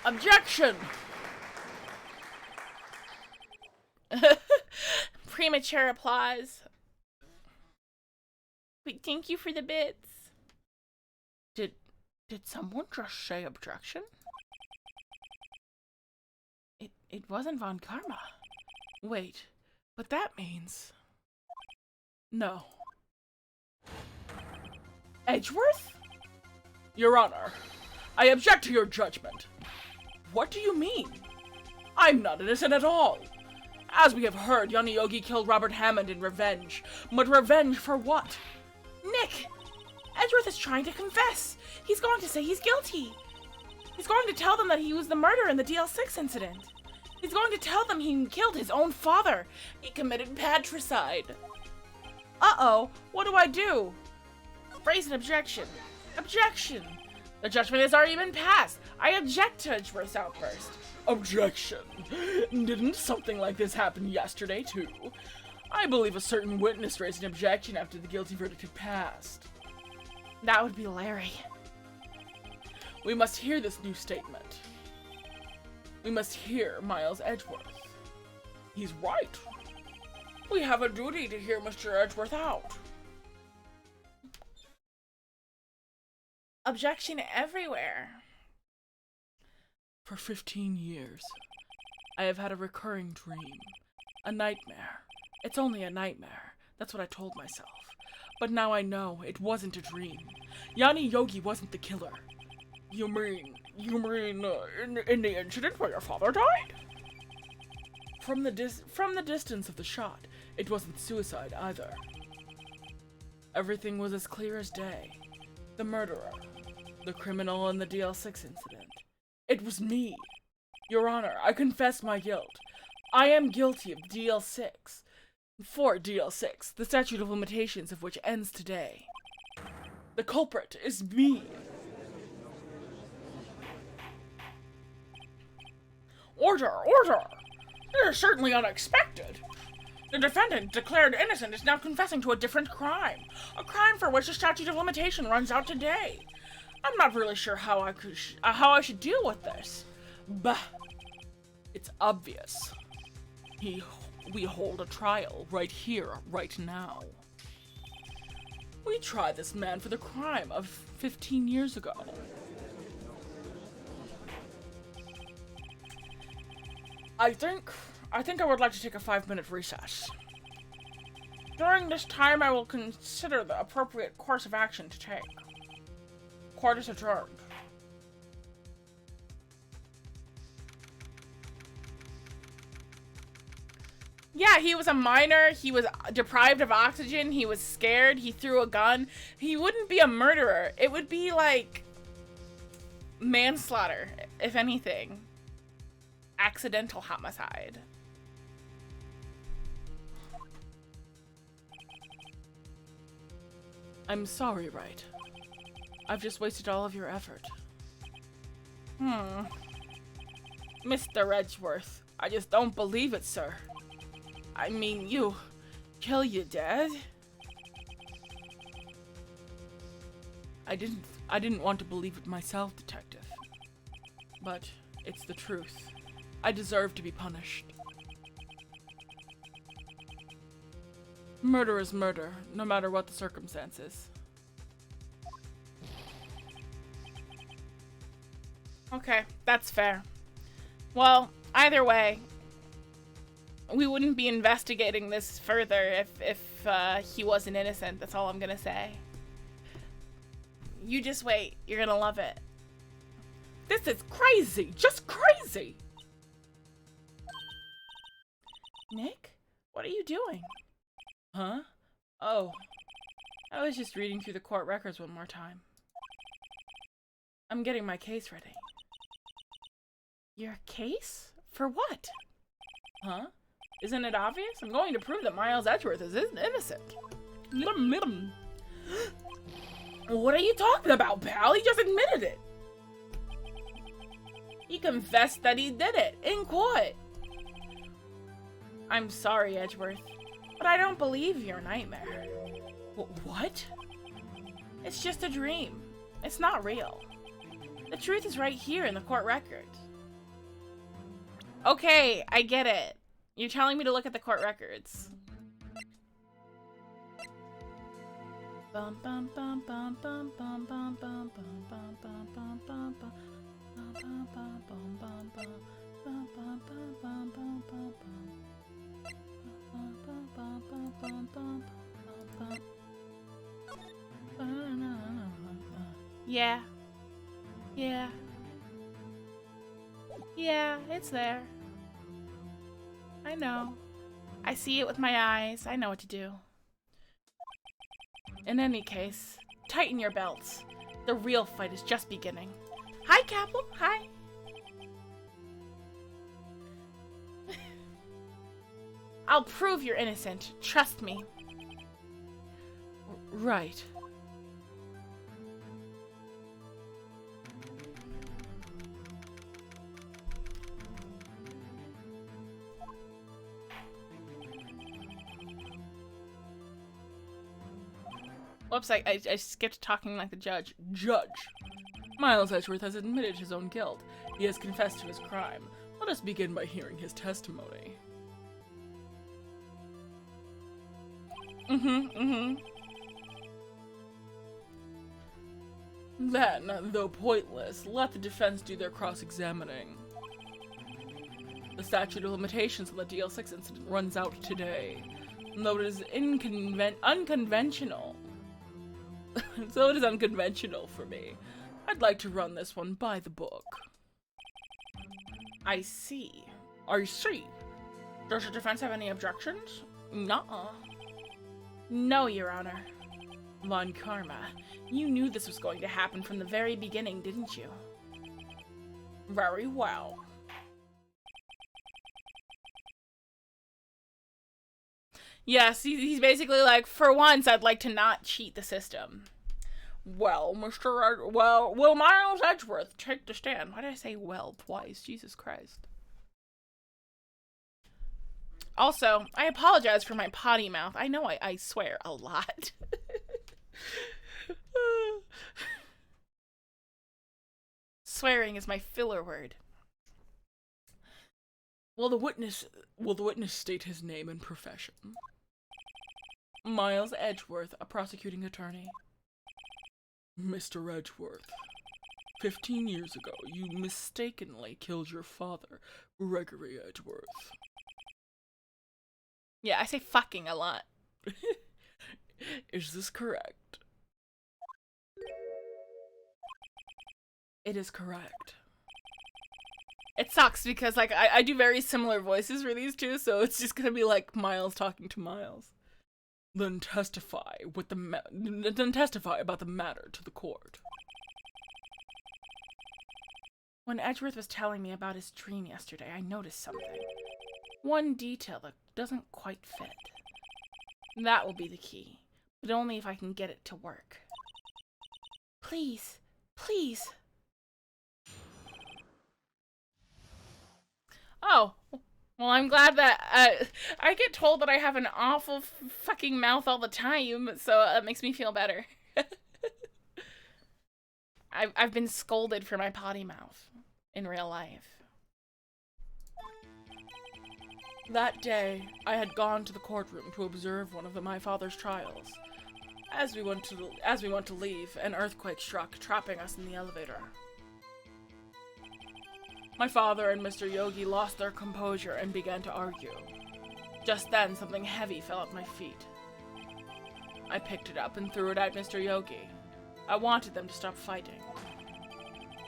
Objection! Premature applause. Wait, thank you for the bits. Did someone just say objection? It wasn't Von Karma. Wait, but that means... No. Edgeworth? Your Honor, I object to your judgment. What do you mean? I'm not innocent at all. As we have heard, Yanni Yogi killed Robert Hammond in revenge. But revenge for what? Nick! Edgeworth is trying to confess. He's going to say he's guilty. He's going to tell them that he was the murderer in the DL6 incident. He's going to tell them he killed his own father. He committed patricide. Uh-oh, what do I do? Raise an objection. Objection! The judgment has already been passed. I object to Edgeworth's outburst. Objection. Didn't something like this happen yesterday, too? I believe a certain witness raised an objection after the guilty verdict had passed. That would be Larry. We must hear this new statement. We must hear Miles Edgeworth. He's right. We have a duty to hear Mr. Edgeworth out. Objection everywhere. For 15 years, I have had a recurring dream. A nightmare. It's only a nightmare. That's what I told myself. But now I know it wasn't a dream. Yanni Yogi wasn't the killer. You mean in the incident where your father died? From the distance of the shot, it wasn't suicide either. Everything was as clear as day. The murderer, the criminal in the DL6 incident. It was me. Your Honor, I confess my guilt. I am guilty of DL6. For DL6, the statute of limitations of which ends today. The culprit is me. Order! Order! This is certainly unexpected. The defendant, declared innocent, is now confessing to a different crime. A crime for which the statute of limitation runs out today. I'm not really sure how I should deal with this. Bah. It's obvious. We hold a trial right here, right now. We try this man for the crime of 15 years ago. I think I would like to take a 5-minute recess. During this time, I will consider the appropriate course of action to take. Court is adjourned. Yeah, he was a minor, he was deprived of oxygen, he was scared, he threw a gun. He wouldn't be a murderer. It would be like manslaughter, if anything. Accidental homicide. I'm sorry, Wright. I've just wasted all of your effort. Mr. Edgeworth, I just don't believe it, sir. I mean, you kill your dad? I didn't want to believe it myself, Detective. But it's the truth. I deserve to be punished. Murder is murder, no matter what the circumstances. Okay, that's fair. Well, either way, we wouldn't be investigating this further if he wasn't innocent. That's all I'm gonna say. You just wait. You're gonna love it. This is crazy! Just crazy! Nick? What are you doing? Huh? Oh. I was just reading through the court records one more time. I'm getting my case ready. Your case? For what? Huh? Isn't it obvious? I'm going to prove that Miles Edgeworth is innocent. What are you talking about, pal? He just admitted it. He confessed that he did it in court. I'm sorry, Edgeworth, but I don't believe your nightmare. What? It's just a dream. It's not real. The truth is right here in the court record. Okay, I get it. You're telling me to look at the court records. Bum bum bum bum bum bum bum bum bum bum bum bum bum bum bum bum bum bum Yeah. Yeah. Yeah, it's there. I know. I see it with my eyes. I know what to do. In any case, tighten your belts. The real fight is just beginning. Hi, Capel. Hi. I'll prove you're innocent. Trust me. Right. Whoops, I skipped talking like the judge. Judge. Miles Edgeworth has admitted his own guilt. He has confessed to his crime. Let us begin by hearing his testimony. Then, though pointless, let the defense do their cross-examining. The statute of limitations on the DL6 incident runs out today. Though it is unconventional. So it is unconventional for me. I'd like to run this one by the book. I see. I see. Does the defense have any objections? Nuh-uh. No, Your Honor. Von Karma, you knew this was going to happen from the very beginning, didn't you? Very well. Yes, he's basically like, for once, I'd like to not cheat the system. Well, will Miles Edgeworth take the stand? Why did I say well twice? Jesus Christ. Also, I apologize for my potty mouth. I know I swear a lot. Swearing is my filler word. Will the witness state his name and profession? Miles Edgeworth, a prosecuting attorney. Mr. Edgeworth, 15 years ago, you mistakenly killed your father, Gregory Edgeworth. Yeah, I say fucking a lot. Is this correct? It is correct. It sucks because, like, I do very similar voices for these two, so it's just gonna be like Miles talking to Miles. Then testify about the matter to the court. When Edgeworth was telling me about his dream yesterday, I noticed something. One detail that doesn't quite fit. That will be the key, but only if I can get it to work. Please, please. Oh, well, I'm glad that I get told that I have an awful fucking mouth all the time, so that makes me feel better. I've been scolded for my potty mouth in real life. That day, I had gone to the courtroom to observe one of my father's trials. As we went to leave, an earthquake struck, trapping us in the elevator. My father and Mr. Yogi lost their composure and began to argue. Just then, something heavy fell at my feet. I picked it up and threw it at Mr. Yogi. I wanted them to stop fighting.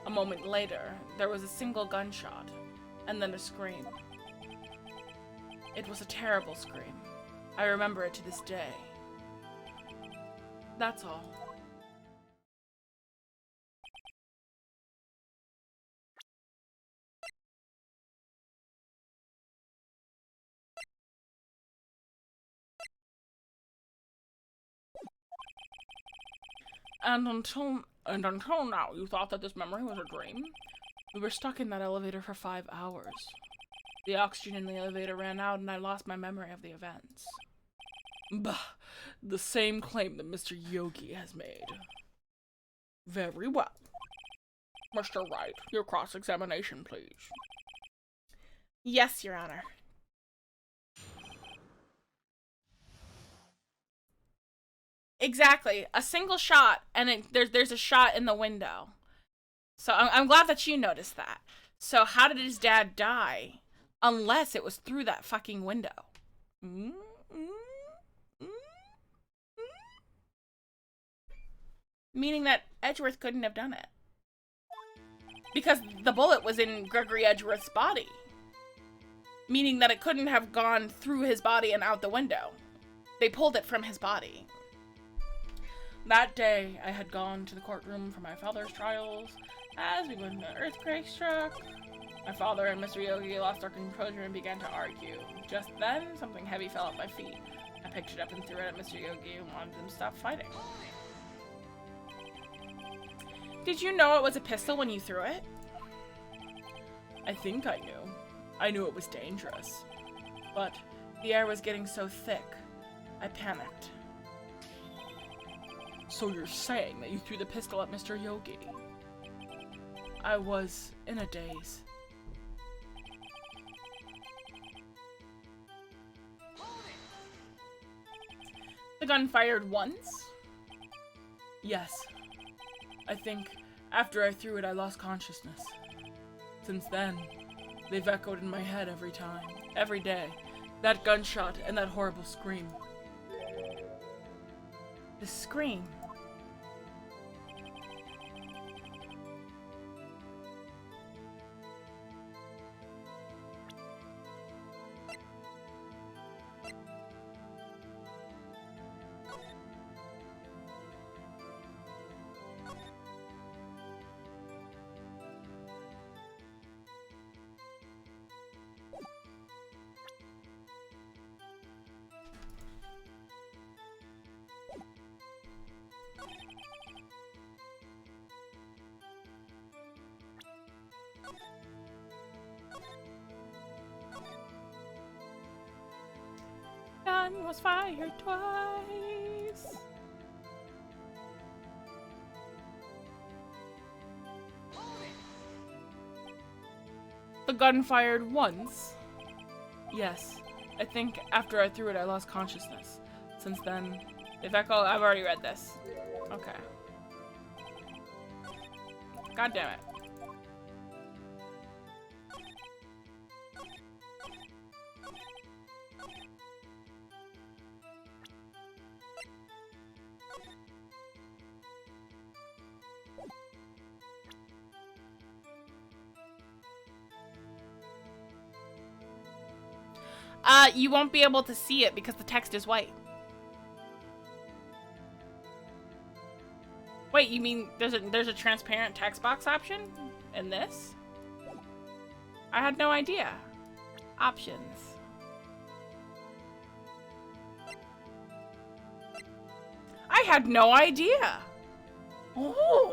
A moment later, there was a single gunshot, and then a scream. It was a terrible scream. I remember it to this day. That's all. And until now, you thought that this memory was a dream? We were stuck in that elevator for 5 hours. The oxygen in the elevator ran out and I lost my memory of the events. Bah, the same claim that Mr. Yogi has made. Very well. Mr. Wright, your cross-examination, please. Yes, Your Honor. Exactly. A single shot, and there's a shot in the window. So I'm glad that you noticed that. So how did his dad die? Unless it was through that fucking window. Meaning that Edgeworth couldn't have done it. Because the bullet was in Gregory Edgeworth's body. Meaning that it couldn't have gone through his body and out the window. They pulled it from his body. That day, I had gone to the courtroom for my father's trials. As we went, an earthquake struck. My father and Mr. Yogi lost their composure and began to argue. Just then, something heavy fell at my feet. I picked it up and threw it at Mr. Yogi and wanted him to stop fighting. Did you know it was a pistol when you threw it? I think I knew. I knew it was dangerous. But the air was getting so thick, I panicked. So you're saying that you threw the pistol at Mr. Yogi? I was in a daze. The gun fired once? Yes. I think after I threw it, I lost consciousness. Since then, they've echoed in my head every time, every day. That gunshot and that horrible scream. The scream? Gun was fired twice. The gun fired once? Yes. I think after I threw it, I lost consciousness. Since then, If Echo, I've already read this. Okay. God damn it. You won't be able to see it because the text is white. Wait, you mean there's a transparent text box option in this? I had no idea. Options. I had no idea. Oh.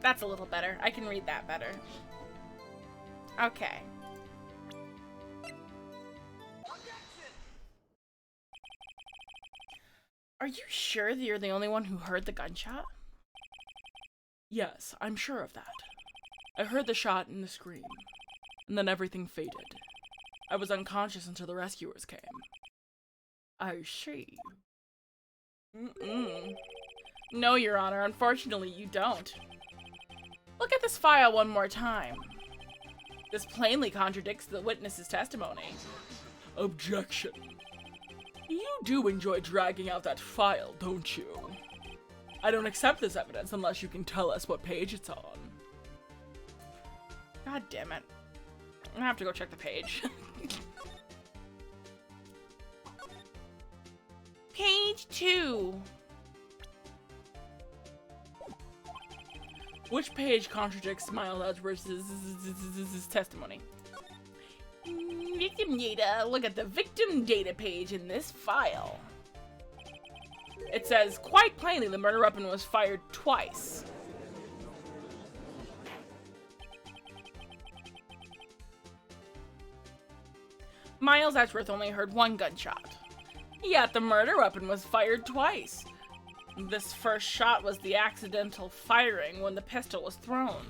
That's a little better. I can read that better. Okay. Are you sure that you're the only one who heard the gunshot? yes, I'm sure of that. I heard the shot and the scream, and then everything faded. I was unconscious until the rescuers came. I see. No, Your Honor. Unfortunately, you don't. Look at this file one more time. This plainly contradicts the witness's testimony. Objection. You do enjoy dragging out that file, don't you? I don't accept this evidence unless you can tell us what page it's on. God damn it. I'm gonna have to go check the page. Page 2. Which page contradicts Miles Edgeworth's testimony? Victim data. Look at the victim data page in this file. It says, quite plainly, the murder weapon was fired twice. Miles Edgeworth only heard one gunshot. Yet the murder weapon was fired twice. This first shot was the accidental firing when the pistol was thrown.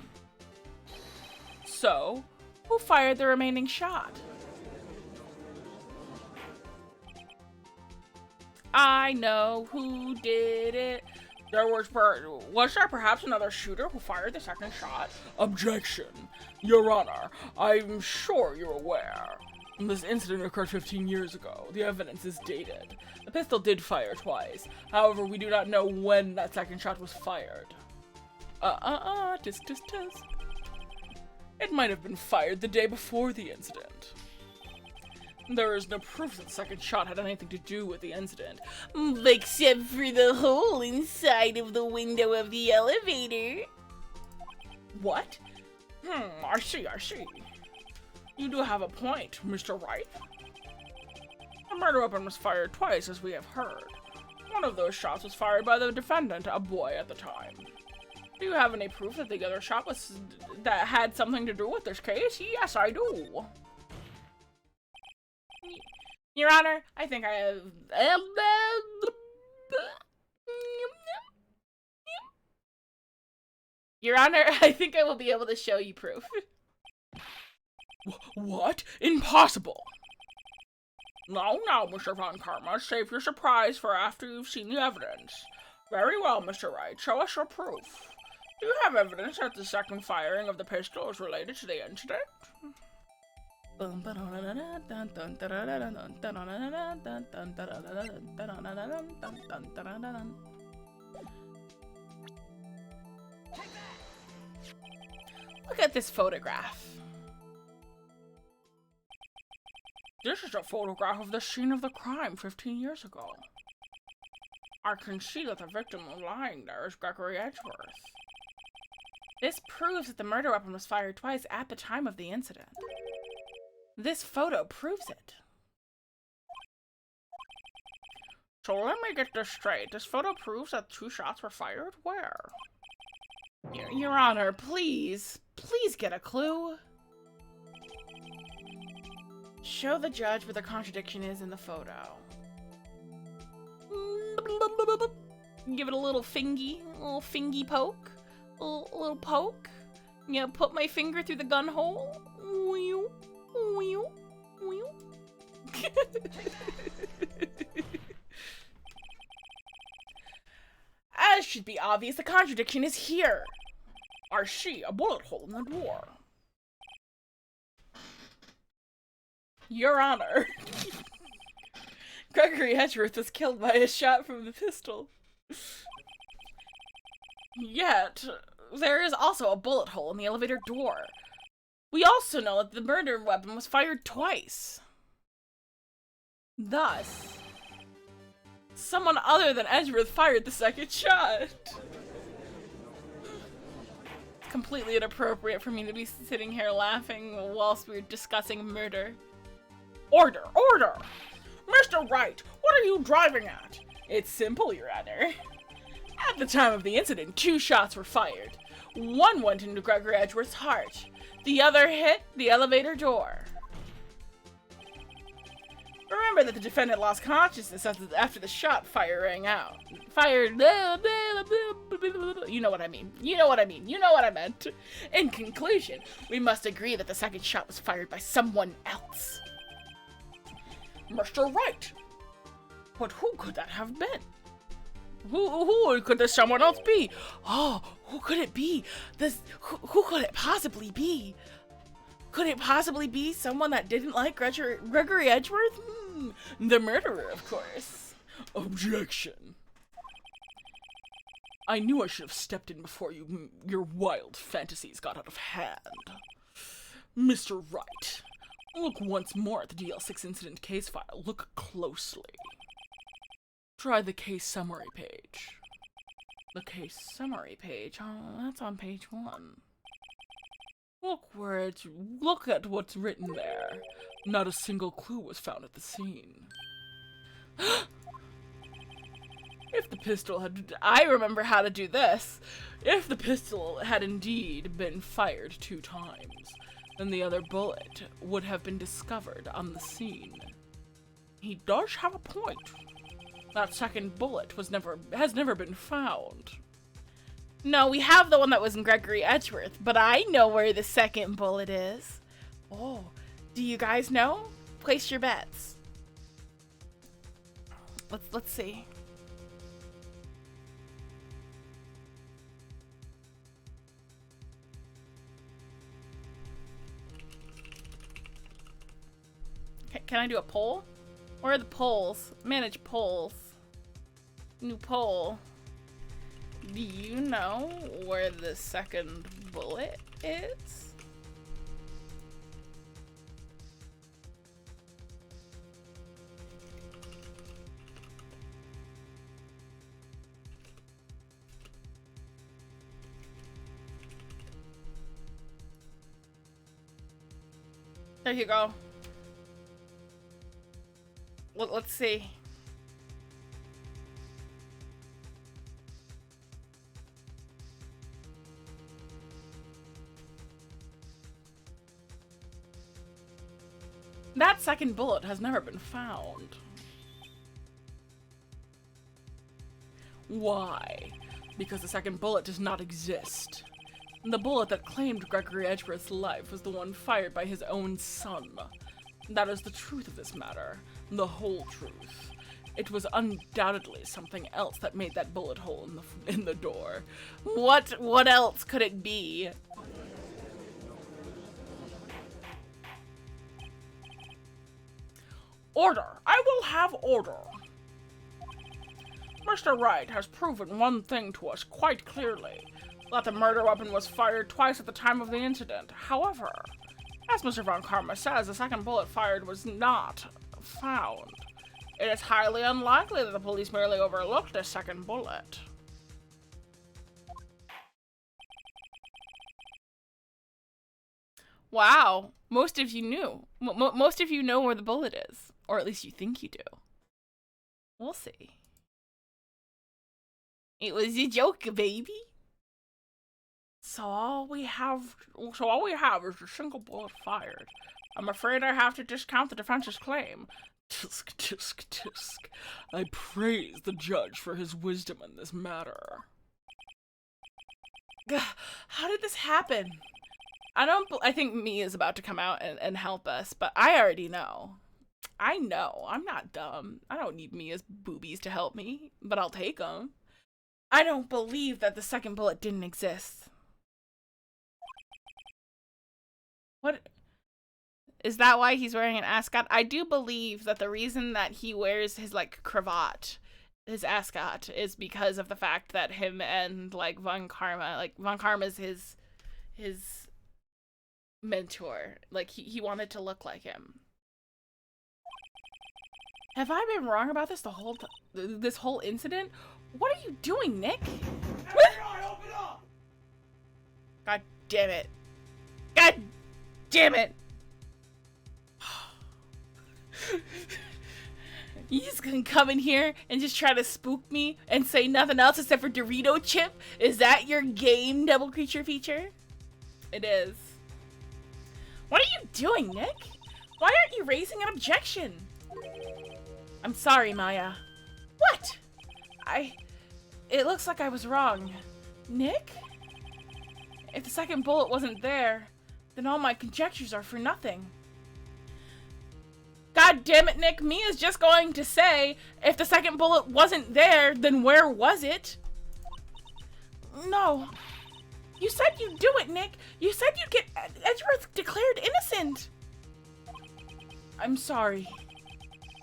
So, who fired the remaining shot? I know who did it. Was there perhaps another shooter who fired the second shot? Objection. Your Honor, I'm sure you're aware. This incident occurred 15 years ago. The evidence is dated. The pistol did fire twice. However, we do not know when that second shot was fired. Tisk, tisk, tisk. It might have been fired the day before the incident. There is no proof that the second shot had anything to do with the incident. Except for the hole inside of the window of the elevator. What? I see. You do have a point, Mr. Wright. The murder weapon was fired twice, as we have heard. One of those shots was fired by the defendant, a boy at the time. Do you have any proof that the other shot that had something to do with this case? Yes, I do. Your Honor, I think I have... Your Honor, I think I will be able to show you proof. What? Impossible! No, Mr. Von Karma, save your surprise for after you've seen the evidence. Very well, Mr. Wright, show us your proof. Do you have evidence that the second firing of the pistol is related to the incident? Look at this photograph. This is a photograph of the scene of the crime 15 years ago. I can see that the victim lying there is Gregory Edgeworth. This proves that the murder weapon was fired twice at the time of the incident. This photo proves it. So let me get this straight. This photo proves that 2 shots were fired? Where? Your Honor, please get a clue. Show the judge where the contradiction is in the photo. Give it a little fingy poke. A little poke. You know, put my finger through the gun hole. As should be obvious, the contradiction is here. I see a bullet hole in the door. Your Honor, Gregory Edgeworth was killed by a shot from the pistol. Yet, there is also a bullet hole in the elevator door. We also know that the murder weapon was fired twice. Thus, someone other than Edgeworth fired the second shot. It's completely inappropriate for me to be sitting here laughing whilst we're discussing murder. Order! Mr. Wright, what are you driving at? It's simple, Your Honor. At the time of the incident, 2 shots were fired. One went into Gregory Edgeworth's heart. The other hit the elevator door. Remember that the defendant lost consciousness after the shot fire rang out. You know what I mean. You know what I meant. In conclusion, we must agree that the second shot was fired by someone else. Mr. Wright! But who could that have been? Who could this someone else be? Oh, who could it be? Who could it possibly be? Could it possibly be someone that didn't like Gregory Edgeworth? The murderer, of course. Objection. I knew I should have stepped in before your wild fantasies got out of hand. Mr. Wright, look once more at the DL6 incident case file. Look closely. Try the case summary page. The case summary page? Oh, that's on page 1. Look at what's written there. Not a single clue was found at the scene. If the pistol had... I remember how to do this. If the pistol had indeed been fired 2 times, then the other bullet would have been discovered on the scene. He does have a point. That second bullet has never been found. No, we have the one that was in Gregory Edgeworth, but I know where the second bullet is. Oh, do you guys know? Place your bets. Let's see. Can I do a poll? Where are the polls? Manage polls. New poll. Do you know where the second bullet is? There you go. Let's see. That second bullet has never been found. Why? Because the second bullet does not exist. The bullet that claimed Gregory Edgeworth's life was the one fired by his own son. That is the truth of this matter. The whole truth. It was undoubtedly something else that made that bullet hole in the door. What else could it be? Order! I will have order! Mr. Wright has proven one thing to us quite clearly, that the murder weapon was fired twice at the time of the incident. However, as Mr. Von Karma says, the second bullet fired was not found. It is highly unlikely that the police merely overlooked a second bullet. Wow, most of you knew. Most of you know where the bullet is. Or at least you think you do. We'll see. It was a joke, baby. So all we have is a single bullet fired. I'm afraid I have to discount the defense's claim. Tisk, tisk, tisk. I praise the judge for his wisdom in this matter. How did this happen? I think Mia's about to come out and help us, but I already know. I know. I'm not dumb. I don't need Mia's boobies to help me, but I'll take them. I don't believe that the second bullet didn't exist. What? Is that why he's wearing an ascot? I do believe that the reason that he wears his, like, cravat, his ascot, is because of the fact that him and, like, Von Karma's his mentor. Like, he wanted to look like him. Have I been wrong about this this whole incident? What are you doing, Nick? Open up! God damn it. God damn it. You just gonna come in here and just try to spook me and say nothing else except for Dorito chip? Is that your game, Double Creature Feature? It is. What are you doing, Nick? Why aren't you raising an objection? I'm sorry, Maya. What? It looks like I was wrong. Nick? If the second bullet wasn't there, then all my conjectures are for nothing. God damn it, Nick. Mia's just going to say, if the second bullet wasn't there, then where was it? No. You said you'd do it, Nick. You said you'd get Edgeworth declared innocent. I'm sorry.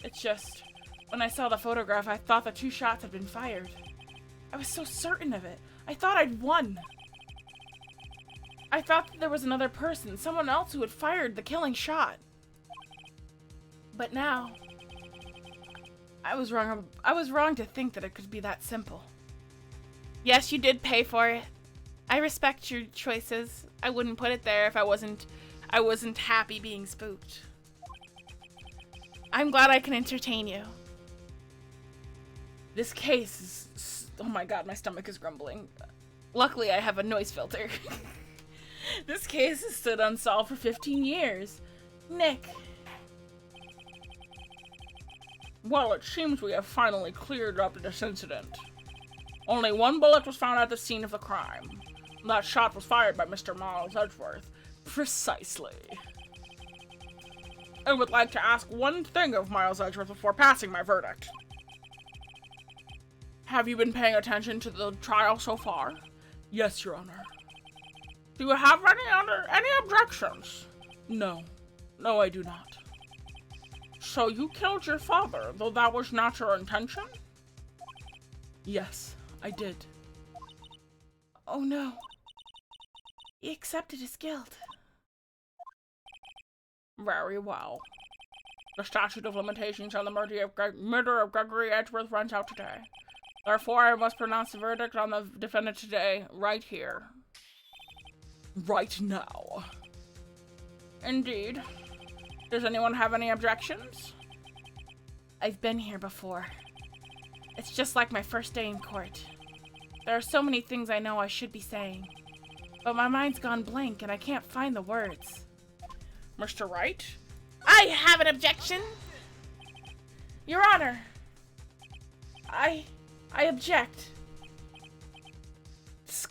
It's just, when I saw the photograph, I thought the 2 shots had been fired. I was so certain of it. I thought I'd won. I thought that there was another person, someone else who had fired the killing shot. But now, I was wrong. I was wrong to think that it could be that simple. Yes, you did pay for it. I respect your choices. I wouldn't put it there if I wasn't happy being spooked. I'm glad I can entertain you. This case is... Oh my god, my stomach is grumbling. Luckily, I have a noise filter. This case has stood unsolved for 15 years. Nick. Well, it seems we have finally cleared up this incident. Only one bullet was found at the scene of the crime. That shot was fired by Mr. Miles Edgeworth. Precisely. I would like to ask one thing of Miles Edgeworth before passing my verdict. Have you been paying attention to the trial so far? Yes, Your Honor. Do you have any objections? No. No, I do not. So you killed your father, though that was not your intention? Yes, I did. Oh no. He accepted his guilt. Very well. The statute of limitations on the murder of Gregory Edgeworth runs out today. Therefore, I must pronounce the verdict on the defendant today, right here. Right now. Indeed. Does anyone have any objections? I've been here before. It's just like my first day in court. There are so many things I know I should be saying, but my mind's gone blank and I can't find the words. Mr. Wright? I have an objection! Your Honor, I object.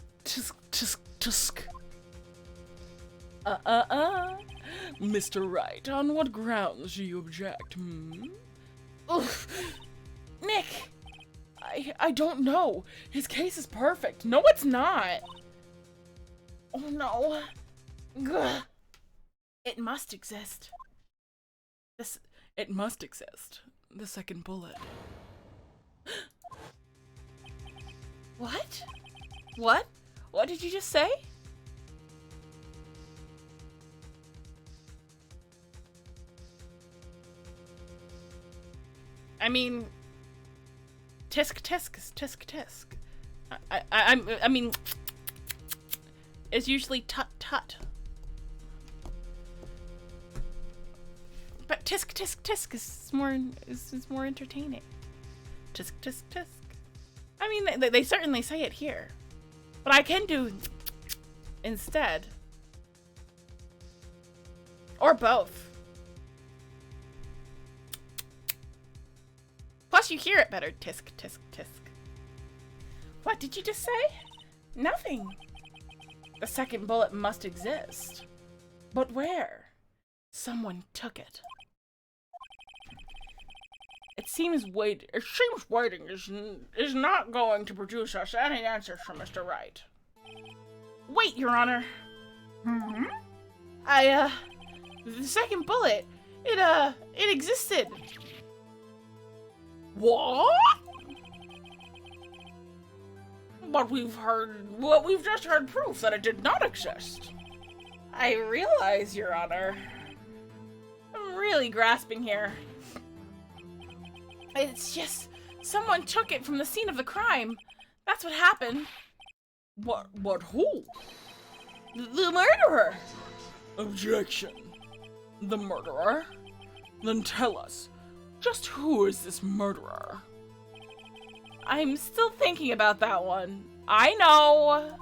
Tusk. Mr. Wright, on what grounds do you object, Oof. Nick! I don't know. His case is perfect. No, it's not. Oh no. Gah. It must exist. It must exist. The second bullet. What? What? What did you just say? I mean, tisk. I mean, it's usually tut. But tisk is more entertaining. Tisk. I mean, they certainly say it here, but I can do instead, or both. Plus, you hear it better. Tisk. What did you just say? Nothing. The second bullet must exist. But where? Someone took it. It seems waiting is not going to produce us any answers from Mr. Wright. Wait, Your Honor. Mm-hmm. The second bullet, it existed. What? But we've just heard proof that it did not exist. I realize, Your Honor. I'm really grasping here. It's just, someone took it from the scene of the crime. That's what happened. But who? The murderer! Objection. The murderer? Then tell us, just who is this murderer? I'm still thinking about that one. I know.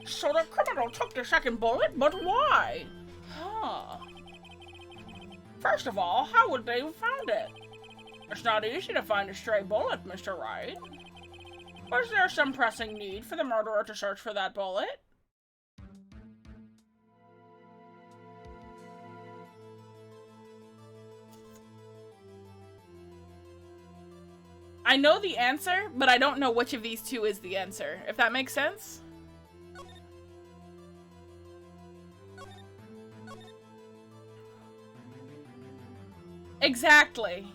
So the criminal took the second bullet, but why? First of all, how would they have found it? It's not easy to find a stray bullet, Mr. Wright. Was there some pressing need for the murderer to search for that bullet? I know the answer, but I don't know which of these two is the answer, if that makes sense. Exactly.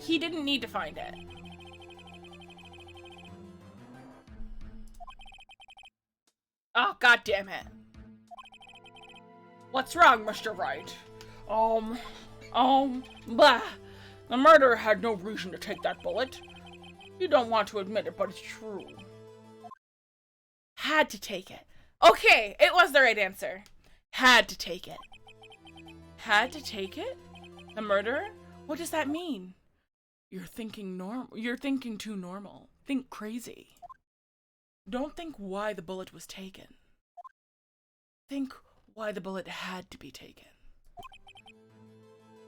He didn't need to find it. Oh, God damn it. What's wrong, Mr. Wright? Blah. The murderer had no reason to take that bullet. You don't want to admit it, but it's true. Had to take it. Okay, it was the right answer. Had to take it. Had to take it? The murderer? What does that mean? You're thinking too normal. Think crazy. Don't think why the bullet was taken. Think why the bullet had to be taken.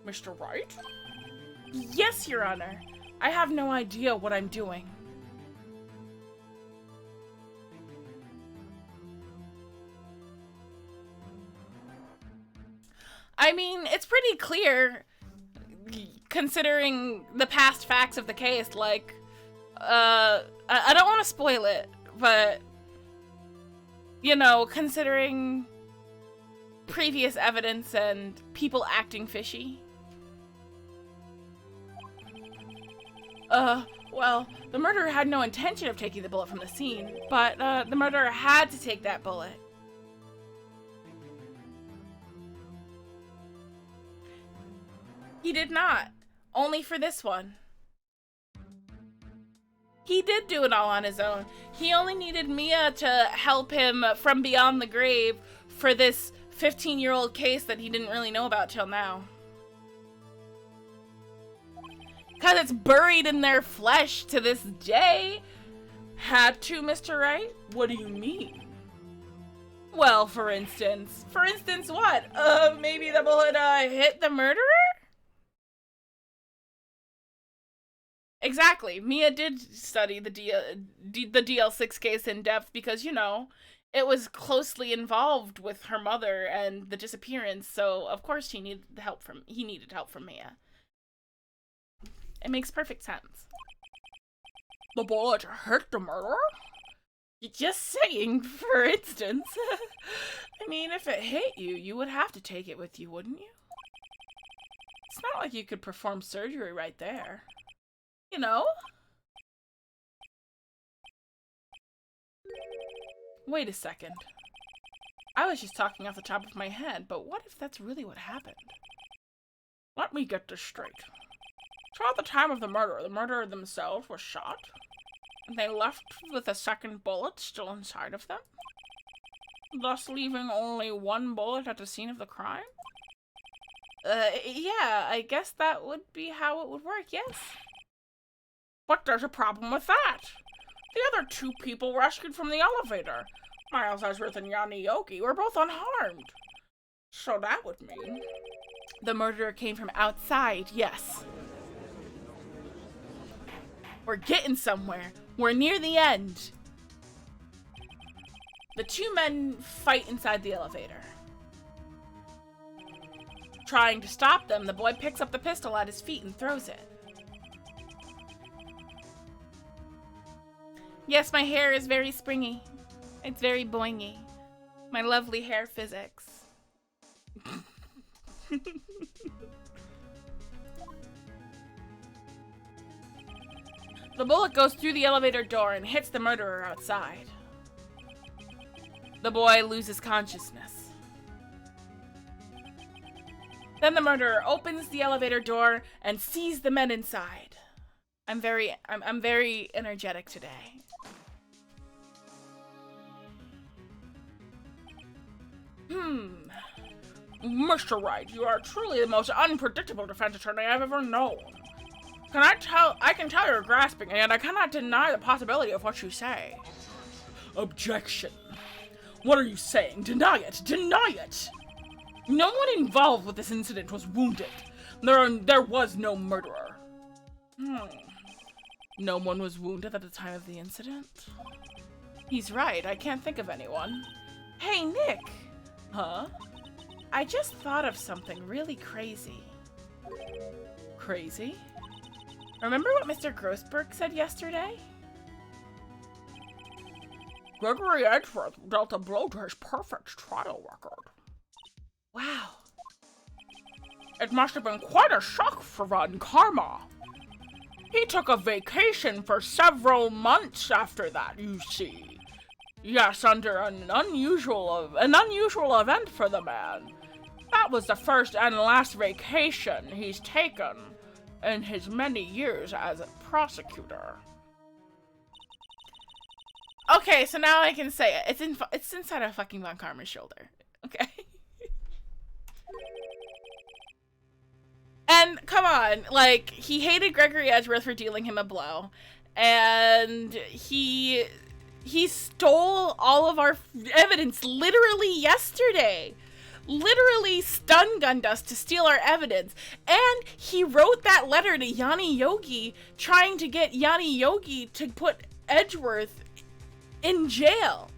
Mr. Wright? Yes, Your Honor. I have no idea what I'm doing. I mean, it's pretty clear, considering the past facts of the case, like, I don't want to spoil it, but, you know, considering previous evidence and people acting fishy. Well, the murderer had no intention of taking the bullet from the scene, but, the murderer had to take that bullet. He did not. Only for this one. He did do it all on his own. He only needed Mia to help him from beyond the grave for this 15-year-old case that he didn't really know about till now. Because it's buried in their flesh to this day. Had to, Mr. Wright? What do you mean? Well, for instance. For instance what? Maybe the bullet, hit the murderer? Exactly. Mia did study the DL6 case in depth because, you know, it was closely involved with her mother and the disappearance, so of course he needed help from Mia. It makes perfect sense. The bullet hit the murderer? Just saying, for instance. I mean, if it hit you, you would have to take it with you, wouldn't you? It's not like you could perform surgery right there. You know? Wait a second. I was just talking off the top of my head, but what if that's really what happened? Let me get this straight. So at the time of the murderer themselves was shot, and they left with a second bullet still inside of them, thus leaving only one bullet at the scene of the crime? Yeah, I guess that would be how it would work, yes. But there's a problem with that. The other two people rescued from the elevator, Miles Ezworth and Yanni Yoki, were both unharmed. So that would mean the murderer came from outside, yes. We're getting somewhere. We're near the end. The two men fight inside the elevator. Trying to stop them, the boy picks up the pistol at his feet and throws it. Yes, my hair is very springy. It's very boingy. My lovely hair physics. The bullet goes through the elevator door and hits the murderer outside. The boy loses consciousness. Then the murderer opens the elevator door and sees the men inside. I'm very energetic today. Mr. Wright, you are truly the most unpredictable defense attorney I've ever known. I can tell you're grasping, and I cannot deny the possibility of what you say. Objection. What are you saying? Deny it! Deny it! No one involved with this incident was wounded. There was no murderer. No one was wounded at the time of the incident? He's right, I can't think of anyone. Hey, Nick! Huh? I just thought of something really crazy. Crazy? Remember what Mr. Grossberg said yesterday? Gregory Edgeworth dealt a blow to his perfect trial record. Wow. It must have been quite a shock for Von Karma. He took a vacation for several months after that, you see. Yes, under an unusual event for the man. That was the first and last vacation he's taken in his many years as a prosecutor. Okay, so now I can say it. It's inside of fucking Von Karma's shoulder. Okay. And come on, like, he hated Gregory Edgeworth for dealing him a blow. and he stole all of our evidence literally yesterday. Literally stun gunned us to steal our evidence. And he wrote that letter to Yanni Yogi trying to get Yanni Yogi to put Edgeworth in jail.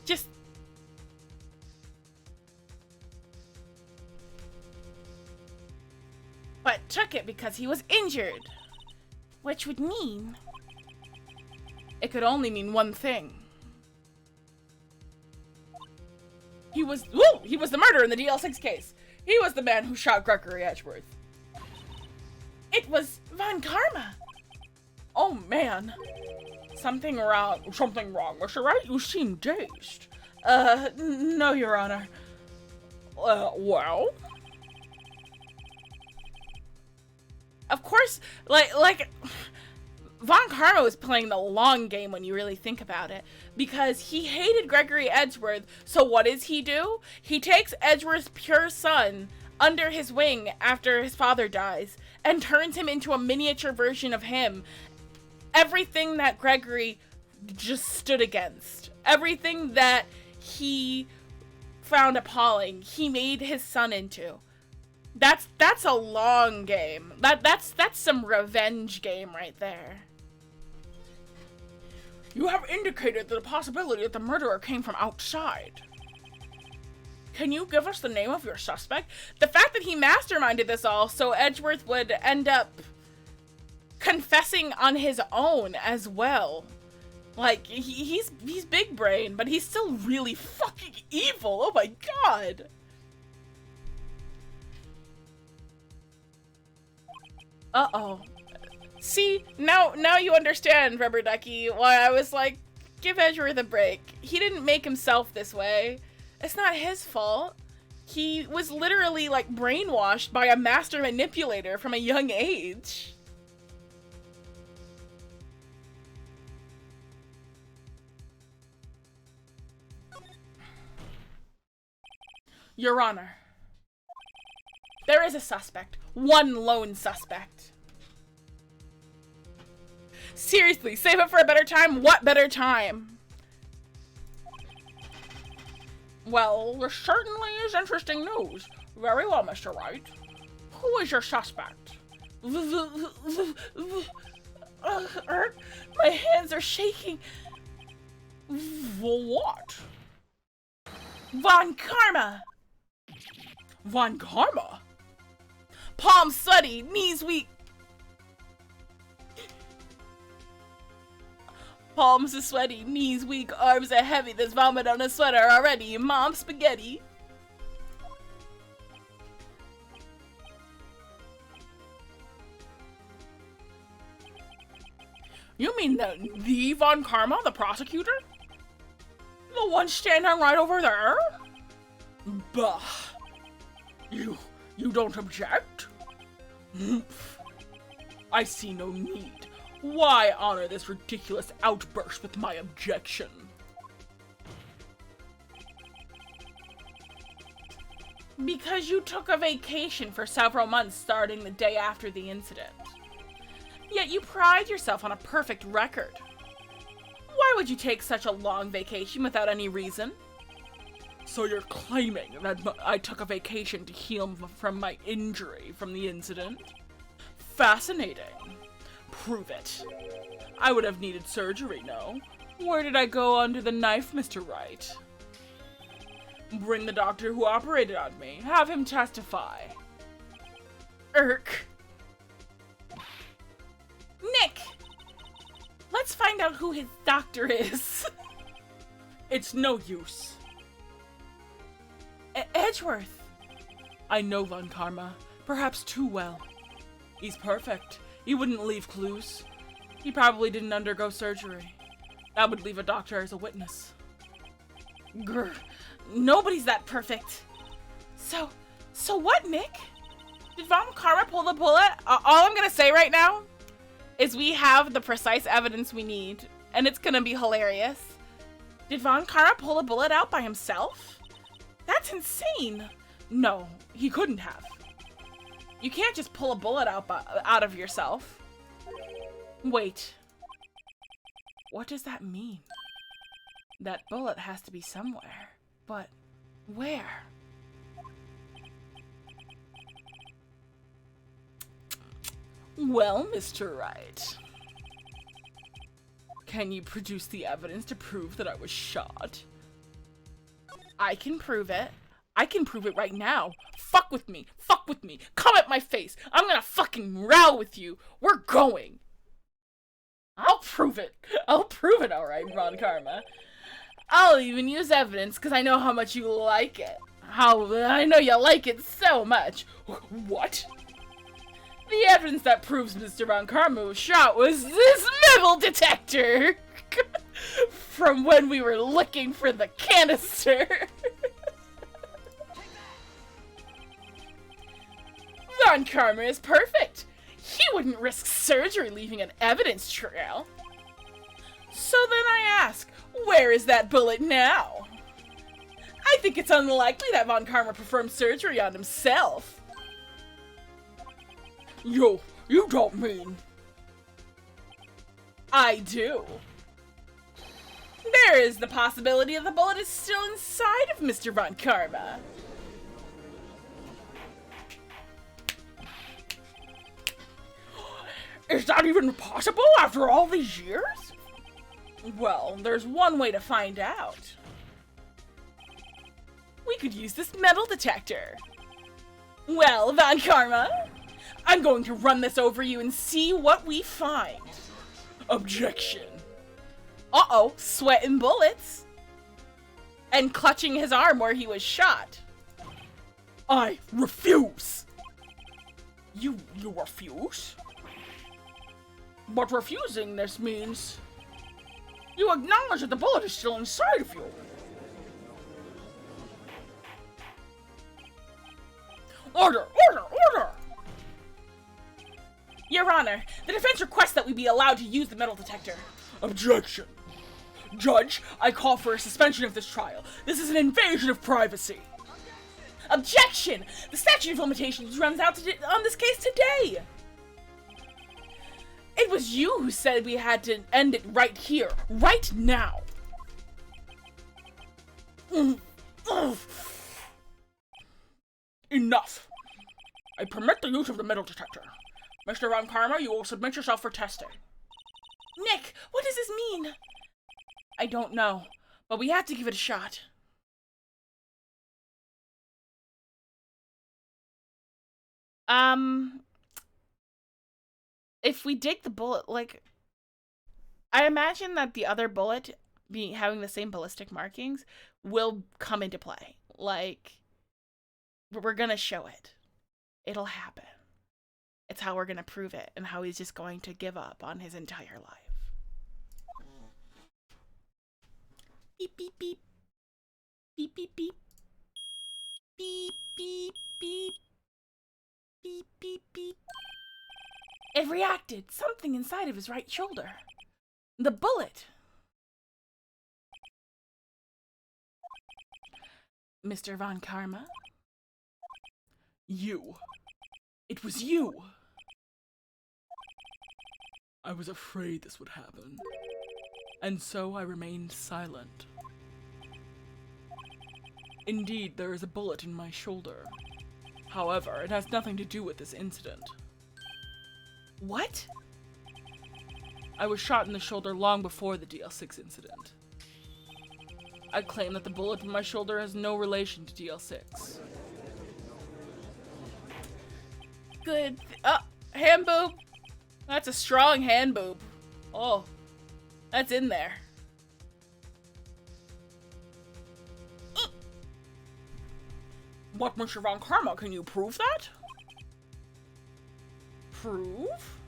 Just... but took it because he was injured. Which would mean... it could only mean one thing. He was the murderer in the DL6 case. He was the man who shot Gregory Edgeworth. It was Von Karma. Oh man. Something wrong, Mr. Wright? You seem dazed. No, Your Honor. Well? Of course, like, Von Karma was playing the long game when you really think about it, because he hated Gregory Edgeworth, so what does he do? He takes Edgeworth's pure son under his wing after his father dies, and turns him into a miniature version of him. Everything that Gregory just stood against, everything that he found appalling, he made his son into. That's a long game. That's some revenge game right there. You have indicated the possibility that the murderer came from outside. Can you give us the name of your suspect? The fact that he masterminded this all so Edgeworth would end up confessing on his own as well. Like, he's big brain, but he's still really fucking evil. Oh my god. Uh-oh. See, now you understand, Rubber Ducky, why I was like, give Edgeworth a break. He didn't make himself this way. It's not his fault. He was literally, like, brainwashed by a master manipulator from a young age. Your Honor, there is a suspect. One lone suspect. Seriously, save it for a better time? What better time? Well, this certainly is interesting news. Very well, Mr. Wright. Who is your suspect? My hands are shaking. What? Von Karma! Von Karma? Palms sweaty, knees weak. Palms are sweaty, knees weak, arms are heavy. There's vomit on his sweater already. Mom spaghetti. You mean the Von Karma, the prosecutor? The one standing right over there? Bah. You don't object? I see no need. Why honor this ridiculous outburst with my objection? Because you took a vacation for several months starting the day after the incident. Yet you pride yourself on a perfect record. Why would you take such a long vacation without any reason? So you're claiming that I took a vacation to heal from my injury from the incident? Fascinating. Prove it. I would have needed surgery, no? Where did I go under the knife, Mr. Wright? Bring the doctor who operated on me. Have him testify. Irk. Nick! Let's find out who his doctor is. It's no use. Edgeworth. I know Von Karma. Perhaps too well. He's perfect. He wouldn't leave clues. He probably didn't undergo surgery. That would leave a doctor as a witness. Grr. Nobody's that perfect. So what, Nick? Did Von Karma pull the bullet? All I'm gonna say right now is we have the precise evidence we need, and it's gonna be hilarious. Did Von Karma pull a bullet out by himself? That's insane. No, he couldn't have. You can't just pull a bullet out of yourself. Wait. What does that mean? That bullet has to be somewhere. But where? Well, Mr. Wright, can you produce the evidence to prove that I was shot? I can prove it. I can prove it right now. Fuck with me. Fuck with me. Come at my face. I'm gonna fucking row with you. We're going. I'll prove it. I'll prove it, alright, Ron Karma. I'll even use evidence because I know how much you like it. I know you like it so much. What? The evidence that proves Mr. Ron Karma was shot was this metal detector from when we were looking for the canister. Ron Karma is perfect. He wouldn't risk surgery leaving an evidence trail. So then I ask, where is that bullet now? I think it's unlikely that Von Karma performed surgery on himself. Yo, you don't mean... I do. There is the possibility that the bullet is still inside of Mr. Von Karma. Is that even possible after all these years? Well, there's one way to find out. We could use this metal detector. Well, Von Karma, I'm going to run this over you and see what we find. Objection. Uh-oh, sweating bullets. And clutching his arm where he was shot. I refuse. You refuse? But refusing this means you acknowledge that the bullet is still inside of you. Order! Order! Order! Your Honor, the defense requests that we be allowed to use the metal detector. Objection. Judge, I call for a suspension of this trial. This is an invasion of privacy. Objection! The statute of limitations runs out on this case today. It was you who said we had to end it right here, right now. Enough. I permit the use of the metal detector. Mr. Ron Karma, you will submit yourself for testing. Nick, what does this mean? I don't know, but we have to give it a shot. If we dig the bullet, like, I imagine that the other bullet, having the same ballistic markings, will come into play. Like, we're gonna show it. It'll happen. It's how we're gonna prove it, and how he's just going to give up on his entire life. Beep, beep, beep. Beep, beep, beep. Beep, beep, beep. Beep, beep, beep. It reacted. Something inside of his right shoulder. The bullet. Mr. Von Karma? You. It was you. I was afraid this would happen, and so I remained silent. Indeed, there is a bullet in my shoulder. However, it has nothing to do with this incident. What? I was shot in the shoulder long before the DL6 incident. I claim that the bullet in my shoulder has no relation to DL6. Good. Oh, hand boob. That's a strong hand boob. Oh, that's in there. What, Mr. Von Karma, can you prove that? Prove?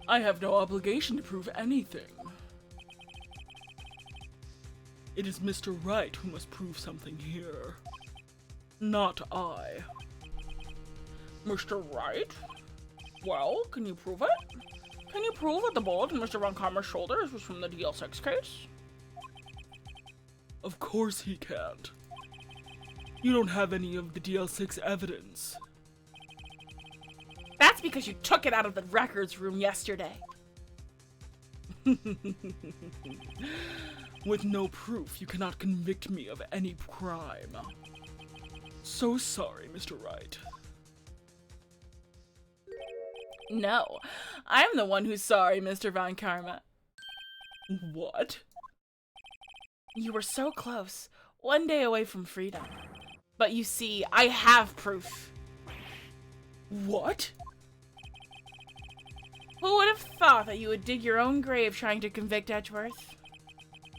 I have no obligation to prove anything. It is Mr. Wright who must prove something here. Not I. Mr. Wright? Well, can you prove it? Can you prove that the bullet in Mr. Von Karma's shoulder was from the DL6 case? Of course he can't. You don't have any of the DL6 evidence. That's because you took it out of the records room yesterday. With no proof, you cannot convict me of any crime. So sorry, Mr. Wright. No, I'm the one who's sorry, Mr. Von Karma. What? You were so close, one day away from freedom. But you see, I have proof. What? Who would have thought that you would dig your own grave trying to convict Edgeworth?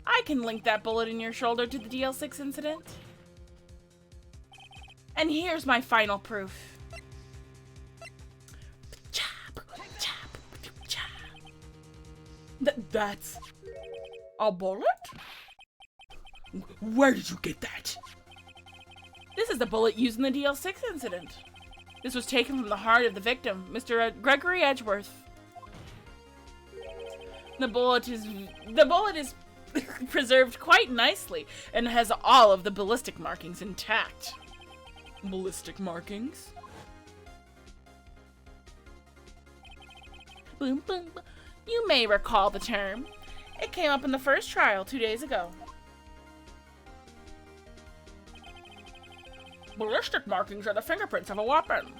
I can link that bullet in your shoulder to the DL6 incident. And here's my final proof. That's a bullet? Where did you get that? This is the bullet used in the DL6 incident. This was taken from the heart of the victim, Mr. Gregory Edgeworth. The bullet is preserved quite nicely and has all of the ballistic markings intact. Ballistic markings? Boom, boom, boom. You may recall the term. It came up in the first trial 2 days ago. Ballistic markings are the fingerprints of a weapon.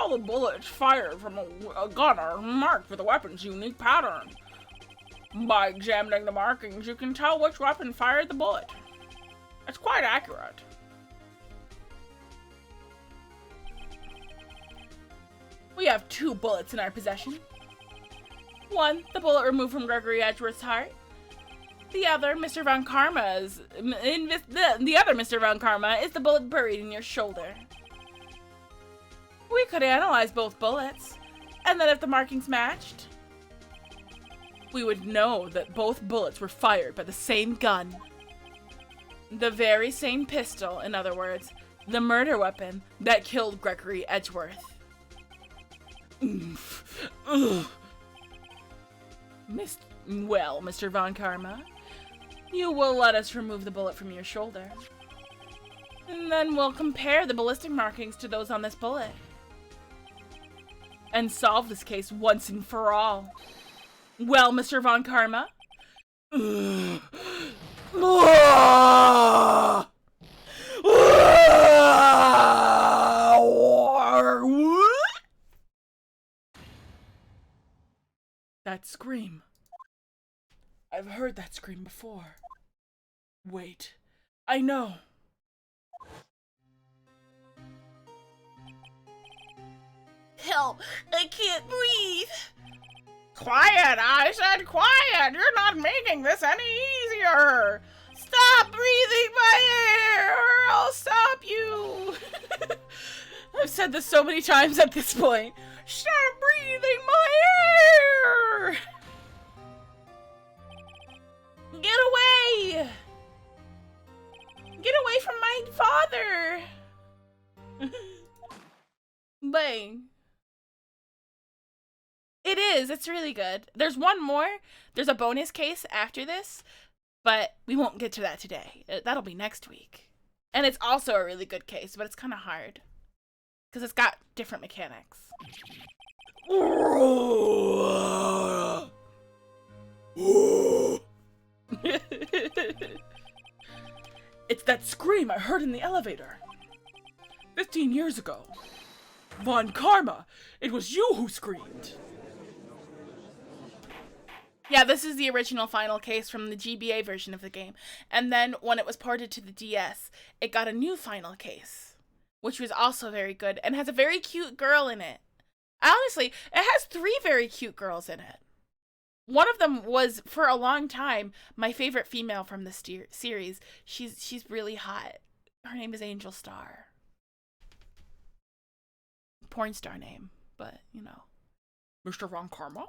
All the bullets fired from a gun are marked with the weapon's unique pattern. By examining the markings, you can tell which weapon fired the bullet. It's quite accurate. We have 2 bullets in our possession. One, the bullet removed from Gregory Edgeworth's heart. The other, Mr. Von Karma's. The other, Mr. Von Karma, is the bullet buried in your shoulder. We could analyze both bullets, and then if the markings matched, we would know that both bullets were fired by the same gun. The very same pistol, in other words, the murder weapon that killed Gregory Edgeworth. Well, Mr. Von Karma, you will let us remove the bullet from your shoulder. And then we'll compare the ballistic markings to those on this bullet. And solve this case once and for all. Well, Mr. Von Karma? That scream. I've heard that scream before. Wait, I know. Help! I can't breathe! Quiet! I said quiet! You're not making this any easier! Stop breathing my air or I'll stop you! I've said this so many times at this point. Stop breathing my air! Get away! Get away from my father! Bang. It is. It's really good. There's one more. There's a bonus case after this, but we won't get to that today. That'll be next week. And it's also a really good case, but it's kind of hard because it's got different mechanics. It's that scream I heard in the elevator. 15 years ago. Von Karma, it was you who screamed. Yeah, this is the original final case from the GBA version of the game. And then when it was ported to the DS, it got a new final case, which was also very good and has a very cute girl in it. Honestly, it has 3 very cute girls in it. One of them was, for a long time, my favorite female from the series. She's really hot. Her name is Angel Star. Porn star name, but, you know. Mr. Von Karma?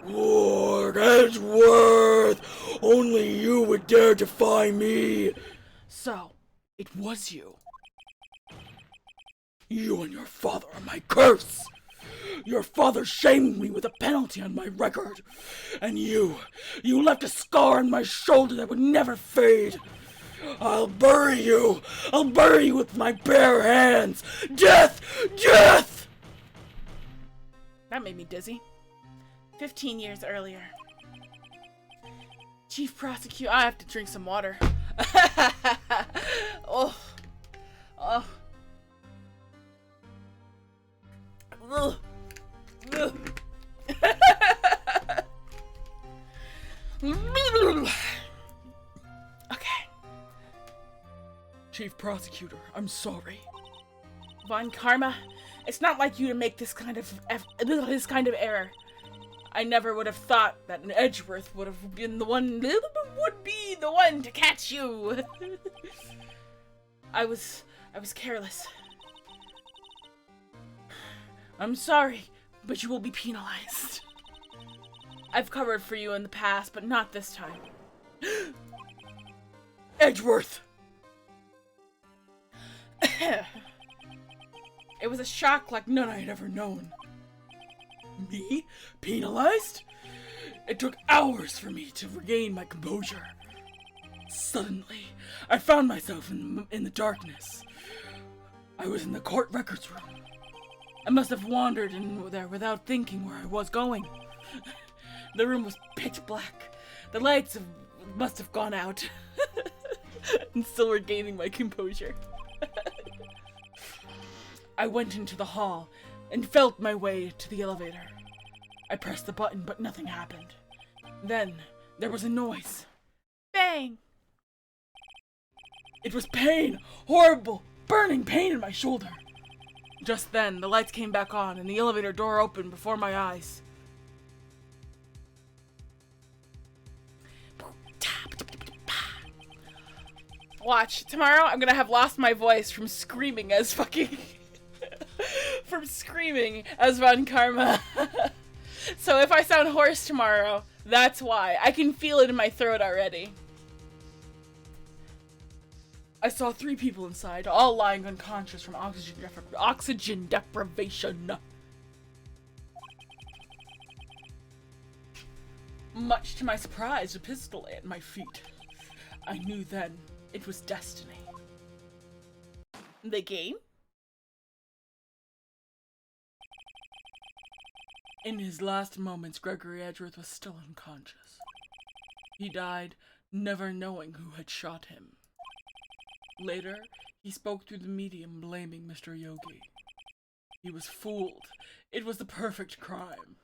Lord Edgeworth! Only you would dare defy me! So, it was you. You and your father are my curse! Your father shamed me with a penalty on my record. And you left a scar on my shoulder that would never fade. I'll bury you! I'll bury you with my bare hands! Death! Death! That made me dizzy. 15 years earlier. Chief Prosecutor, I have to drink some water. Oh. Oh. Ugh. Ugh. Okay. Chief Prosecutor, I'm sorry. Von Karma, it's not like you to make this kind of error. I never would have thought that an Edgeworth would have been the one to catch you. I was careless. I'm sorry, but you will be penalized. I've covered for you in the past, but not this time. Edgeworth! It was a shock like none I had ever known. Me? Penalized? It took hours for me to regain my composure. Suddenly, I found myself in the darkness. I was in the court records room. I must have wandered in there without thinking where I was going. The room was pitch black. The lights must have gone out. And still regaining my composure. I went into the hall and felt my way to the elevator. I pressed the button, but nothing happened. Then, there was a noise. Bang! It was pain! Horrible, burning pain in my shoulder! Just then, the lights came back on and the elevator door opened before my eyes. Watch, tomorrow I'm gonna have lost my voice from screaming as fucking... from screaming as Von Karma. So if I sound hoarse tomorrow, that's why. I can feel it in my throat already. I saw 3 people inside, all lying unconscious from oxygen deprivation. Much to my surprise, a pistol lay at my feet. I knew then it was destiny. The game? In his last moments, Gregory Edgeworth was still unconscious. He died, never knowing who had shot him. Later, he spoke through the medium, blaming Mr. Yogi. He was fooled. It was the perfect crime.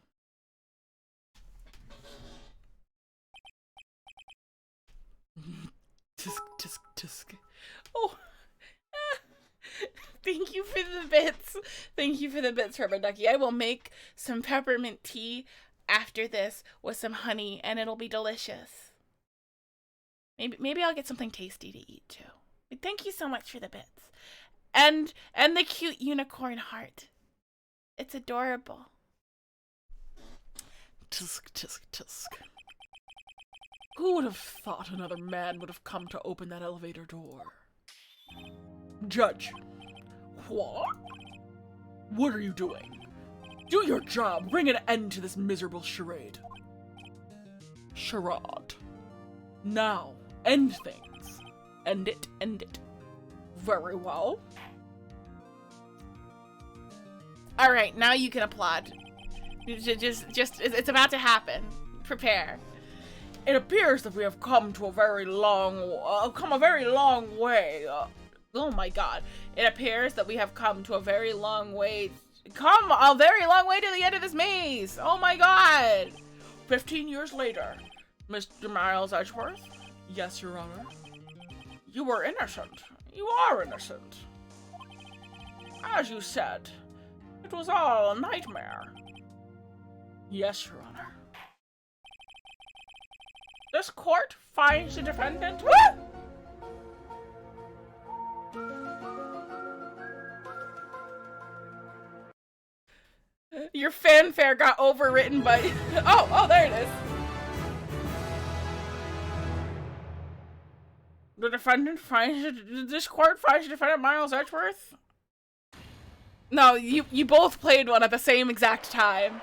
Tisk, tisk, tisk. Oh. Thank you for the bits. Thank you for the bits, Rubber Ducky. I will make some peppermint tea after this with some honey, and it'll be delicious. Maybe I'll get something tasty to eat too. But thank you so much for the bits, and the cute unicorn heart. It's adorable. Tisk, tisk, tisk. Who would have thought another man would have come to open that elevator door? Judge. What? What are you doing? Do your job. Bring an end to this miserable charade. Charade. Now, end things. End it, end it. Very well. Alright, now you can applaud. Just, it's about to happen. Prepare. It appears that we have come a very long way. Oh my god. It appears that we have come a very long way to the end of this maze. Oh my god. 15 years later, Mr. Miles Edgeworth? Yes, Your Honor. You were innocent. You are innocent. As you said, it was all a nightmare. Yes, Your Honor. This court finds the defendant. Woo! Your fanfare got overwritten by... Oh, there it is. This court finds the defendant Miles Edgeworth? No, you both played one at the same exact time.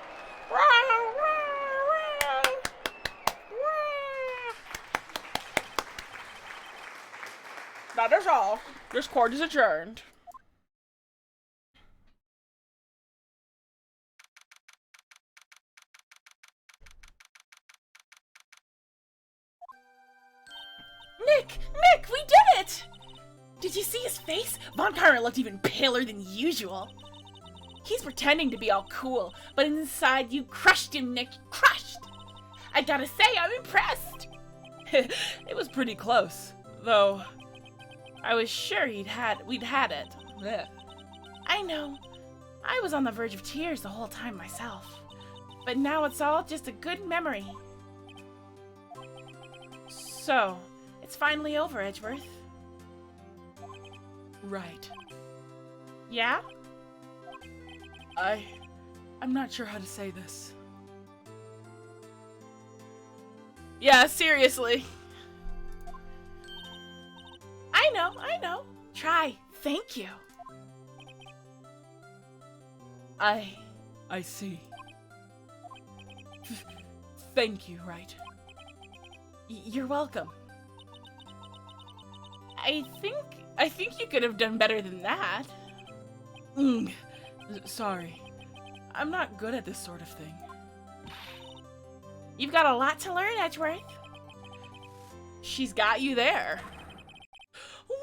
That is all. This court is adjourned. Nick, we did it! Did you see his face? Von Karma looked even paler than usual. He's pretending to be all cool, but inside you crushed him, Nick. Crushed! I gotta say, I'm impressed. It was pretty close, though. I was sure we'd had it. Blech. I know. I was on the verge of tears the whole time myself. But now it's all just a good memory. So, it's finally over, Edgeworth. Right. Yeah? I'm not sure how to say this. Yeah, seriously. I know. Try. Thank you. I see. Thank you, Wright. You're welcome. I think you could have done better than that. Sorry. I'm not good at this sort of thing. You've got a lot to learn, Edgeworth. She's got you there.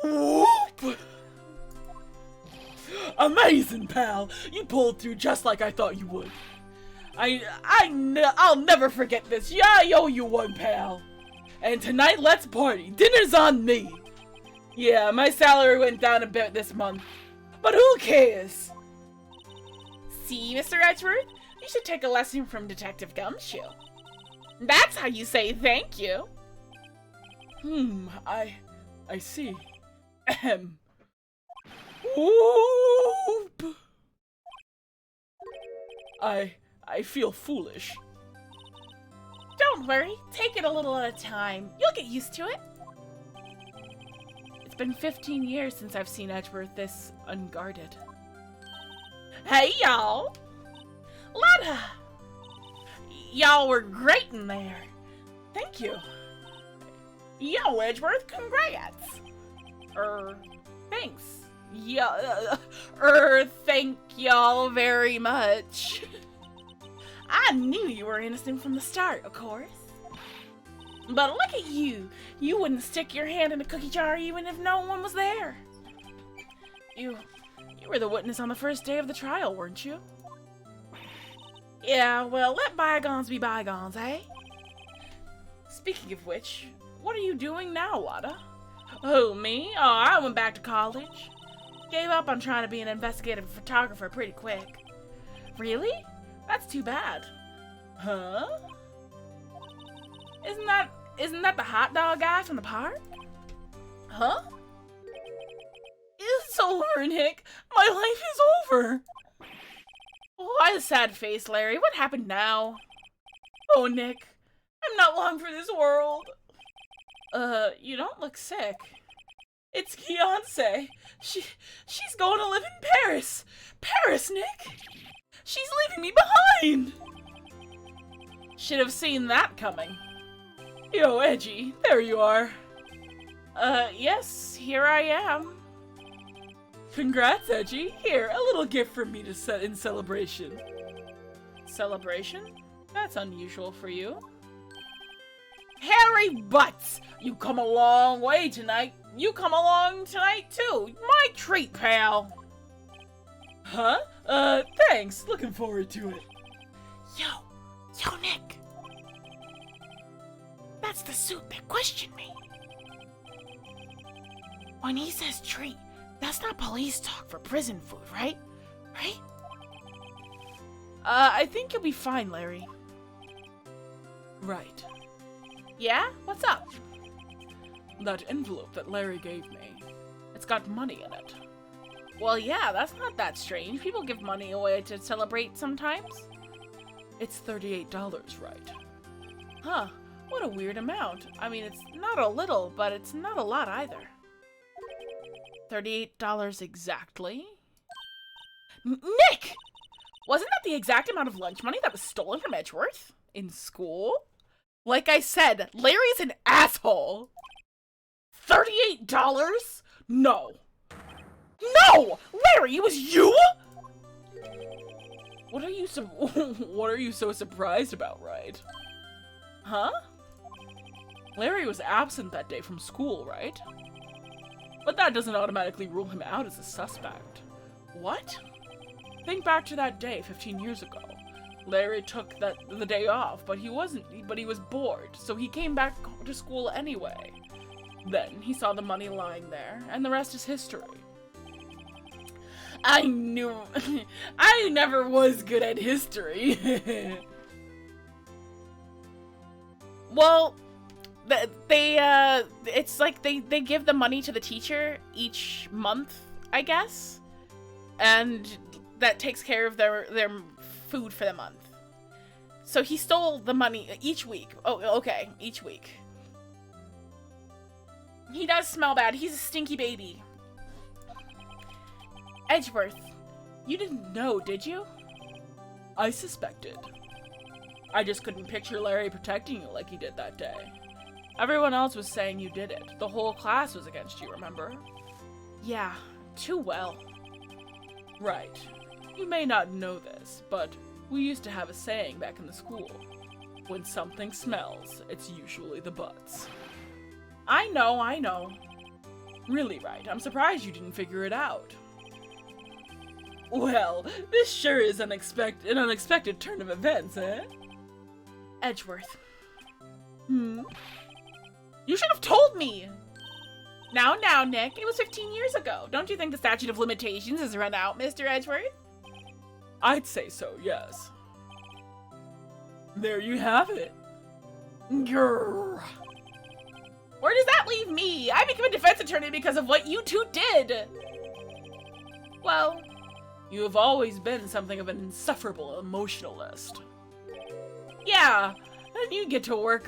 Whoop! Amazing, pal! You pulled through just like I thought you would. I'll never forget this. Yeah, I owe you one, pal. And tonight, let's party. Dinner's on me. Yeah, my salary went down a bit this month, but who cares? See, Mr. Edgeworth? You should take a lesson from Detective Gumshoe. That's how you say thank you. I see. Ahem. Whoop! I feel foolish. Don't worry. Take it a little at a time. You'll get used to it. It's been 15 years since I've seen Edgeworth this unguarded. Hey, y'all. Lotta! Y'all were great in there. Thank you. Yo, Edgeworth, congrats. Thanks. Yeah, thank y'all very much. I knew you were innocent from the start, of course. But look at you. You wouldn't stick your hand in a cookie jar even if no one was there. You were the witness on the first day of the trial, weren't you? Yeah, well, let bygones be bygones, eh? Speaking of which, what are you doing now, Lotta? Oh, me? Oh, I went back to college. Gave up on trying to be an investigative photographer pretty quick. Really? That's too bad. Huh? Isn't that the hot dog guy from the park? Huh? It's over, Nick. My life is over. Why the sad face, Larry? What happened now? Oh, Nick. I'm not long for this world. You don't look sick. It's Beyonce. She's going to live in Paris. Paris, Nick. She's leaving me behind. Should have seen that coming. Yo, Edgy, there you are. Yes, here I am. Congrats, Edgy. Here, a little gift from me to set in celebration. Celebration? That's unusual for you. Harry Butts! You come a long way tonight. You come along tonight, too. My treat, pal. Huh? Thanks. Looking forward to it. Yo, Nick. That's the suit that questioned me. When he says treat, that's not police talk for prison food, right? Right? I think you'll be fine, Larry. Right. Yeah? What's up? That envelope that Larry gave me. It's got money in it. Well, yeah, that's not that strange. People give money away to celebrate sometimes. It's $38, right? Huh. What a weird amount. I mean, it's not a little, but it's not a lot either. $38 exactly? Nick! Wasn't that the exact amount of lunch money that was stolen from Edgeworth? In school? Like I said, Larry's an asshole! $38? No. No! Larry, it was you? What are you so surprised about, Wright? Huh? Larry was absent that day from school, right? But that doesn't automatically rule him out as a suspect. What? Think back to that day 15 years ago. Larry took the day off, but he was bored, so he came back to school anyway. Then he saw the money lying there, and the rest is history. I knew I never was good at history. Well, it's like they give the money to the teacher each month, I guess, and that takes care of their food for the month. So he stole the money each week. Oh, okay, each week. He does smell bad. He's a stinky baby. Edgeworth, you didn't know, did you? I suspected. I just couldn't picture Larry protecting you like he did that day. Everyone else was saying you did it. The whole class was against you, remember? Yeah, too well. Right. You may not know this, but we used to have a saying back in the school. When something smells, it's usually the butts. I know. Really, Wright, I'm surprised you didn't figure it out. Well, this sure is an unexpected turn of events, eh? Edgeworth. Hmm? You should have told me! Now, Nick, it was 15 years ago. Don't you think the statute of limitations has run out, Mr. Edgeworth? I'd say so, yes. There you have it. Grrr. Where does that leave me? I became a defense attorney because of what you two did! Well, you have always been something of an insufferable emotionalist. yeah, And you get worked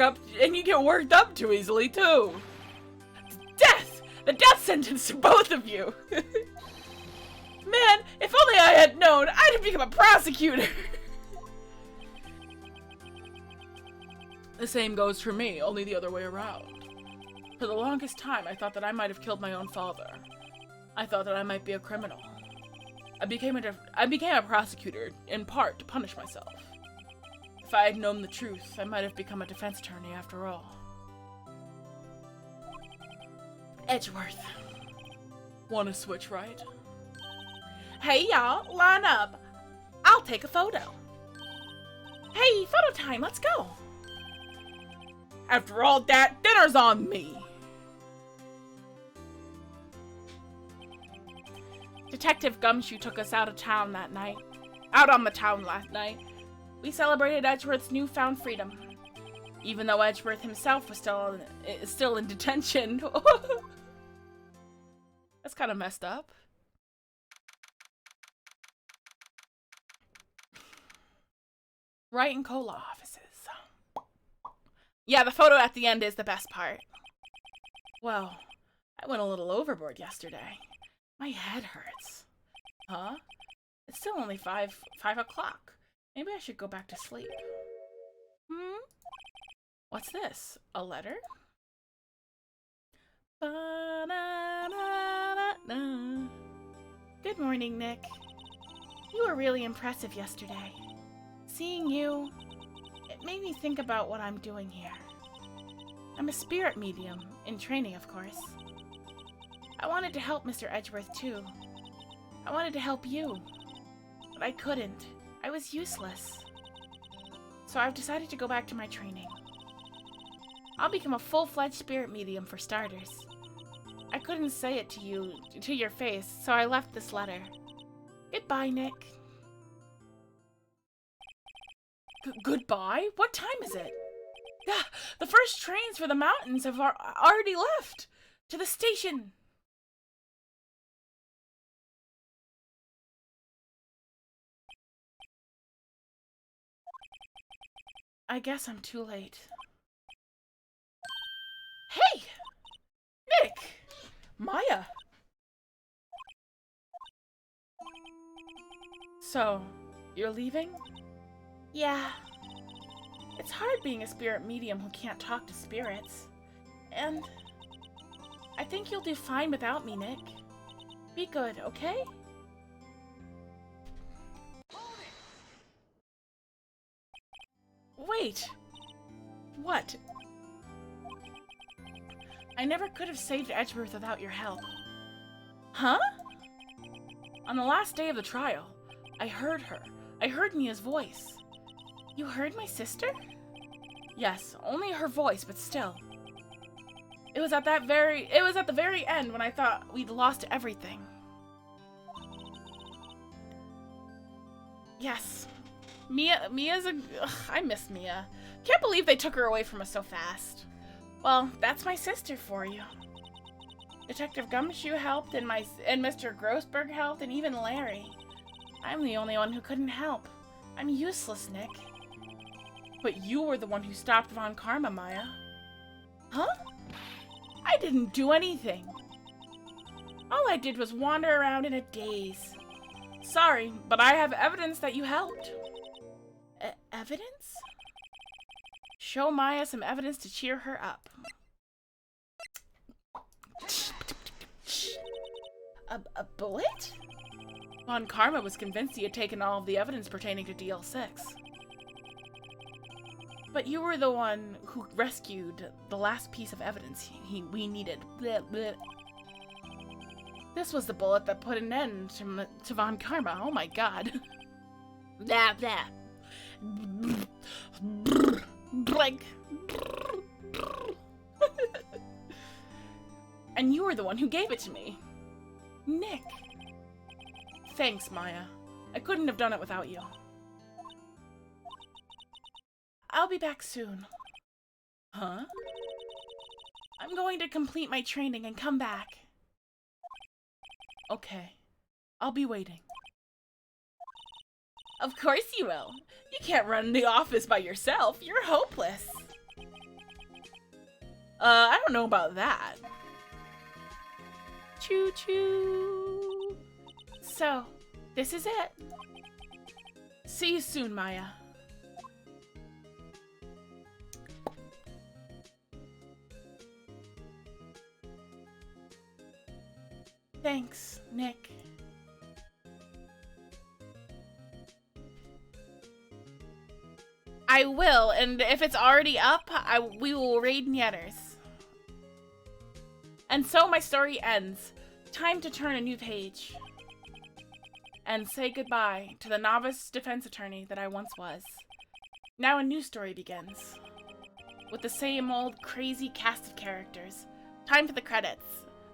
up too easily, too. death! The death sentence to both of you! Man, if only I had known, I'd have become a prosecutor! The same goes for me, only the other way around. For the longest time, I thought that I might have killed my own father. I thought that I might be a criminal. I became a prosecutor, in part, to punish myself. If I had known the truth, I might have become a defense attorney after all. Edgeworth. Want to switch, right? Hey, y'all, line up. I'll take a photo. Hey, photo time, let's go. After all that, dinner's on me. Detective Gumshoe took us out on the town last night. We celebrated Edgeworth's newfound freedom, even though Edgeworth himself was still in detention. That's kind of messed up. Wright and Cola offices. Yeah, the photo at the end is the best part. Well, I went a little overboard yesterday. My head hurts. Huh? It's still only 5 o'clock. Maybe I should go back to sleep. What's this? A letter? Good morning, Nick. You were really impressive yesterday. Seeing you, it made me think about what I'm doing here. I'm a spirit medium, in training, of course. I wanted to help Mr. Edgeworth, too. I wanted to help you. But I couldn't. I was useless. So I've decided to go back to my training. I'll become a full-fledged spirit medium for starters. I couldn't say it to your face, so I left this letter. Goodbye, Nick. Goodbye? What time is it? Yeah, the first trains for the mountains have already left. To the station. I guess I'm too late. Hey! Nick! Maya! So, you're leaving? Yeah. It's hard being a spirit medium who can't talk to spirits. And I think you'll do fine without me, Nick. Be good, okay? Wait. What? I never could have saved Edgeworth without your help. Huh? On the last day of the trial, I heard her. I heard Mia's voice. You heard my sister? Yes, only her voice, but still. It was at the very end when I thought we'd lost everything. Yes. Mia's a... Ugh, I miss Mia. Can't believe they took her away from us so fast. Well, that's my sister for you. Detective Gumshoe helped, and Mr. Grossberg helped, and even Larry. I'm the only one who couldn't help. I'm useless, Nick. But you were the one who stopped Von Karma, Maya. Huh? I didn't do anything. All I did was wander around in a daze. Sorry, but I have evidence that you helped. Evidence? Show Maya some evidence to cheer her up. A bullet? Von Karma was convinced he had taken all of the evidence pertaining to DL6. But you were the one who rescued the last piece of evidence we needed. Blech, blech. This was the bullet that put an end to Von Karma. Oh my god. Blah, blah. Blank. And you were the one who gave it to me. Nick. Thanks, Maya. I couldn't have done it without you. I'll be back soon. Huh? I'm going to complete my training and come back. Okay. I'll be waiting. Of course you will. You can't run the office by yourself. You're hopeless. I don't know about that. Choo-choo. So, this is it. See you soon, Maya. Thanks, Nick. I will, and if it's already up, we will raid Nietters. And so my story ends. Time to turn a new page. And say goodbye to the novice defense attorney that I once was. Now a new story begins. With the same old crazy cast of characters. Time for the credits.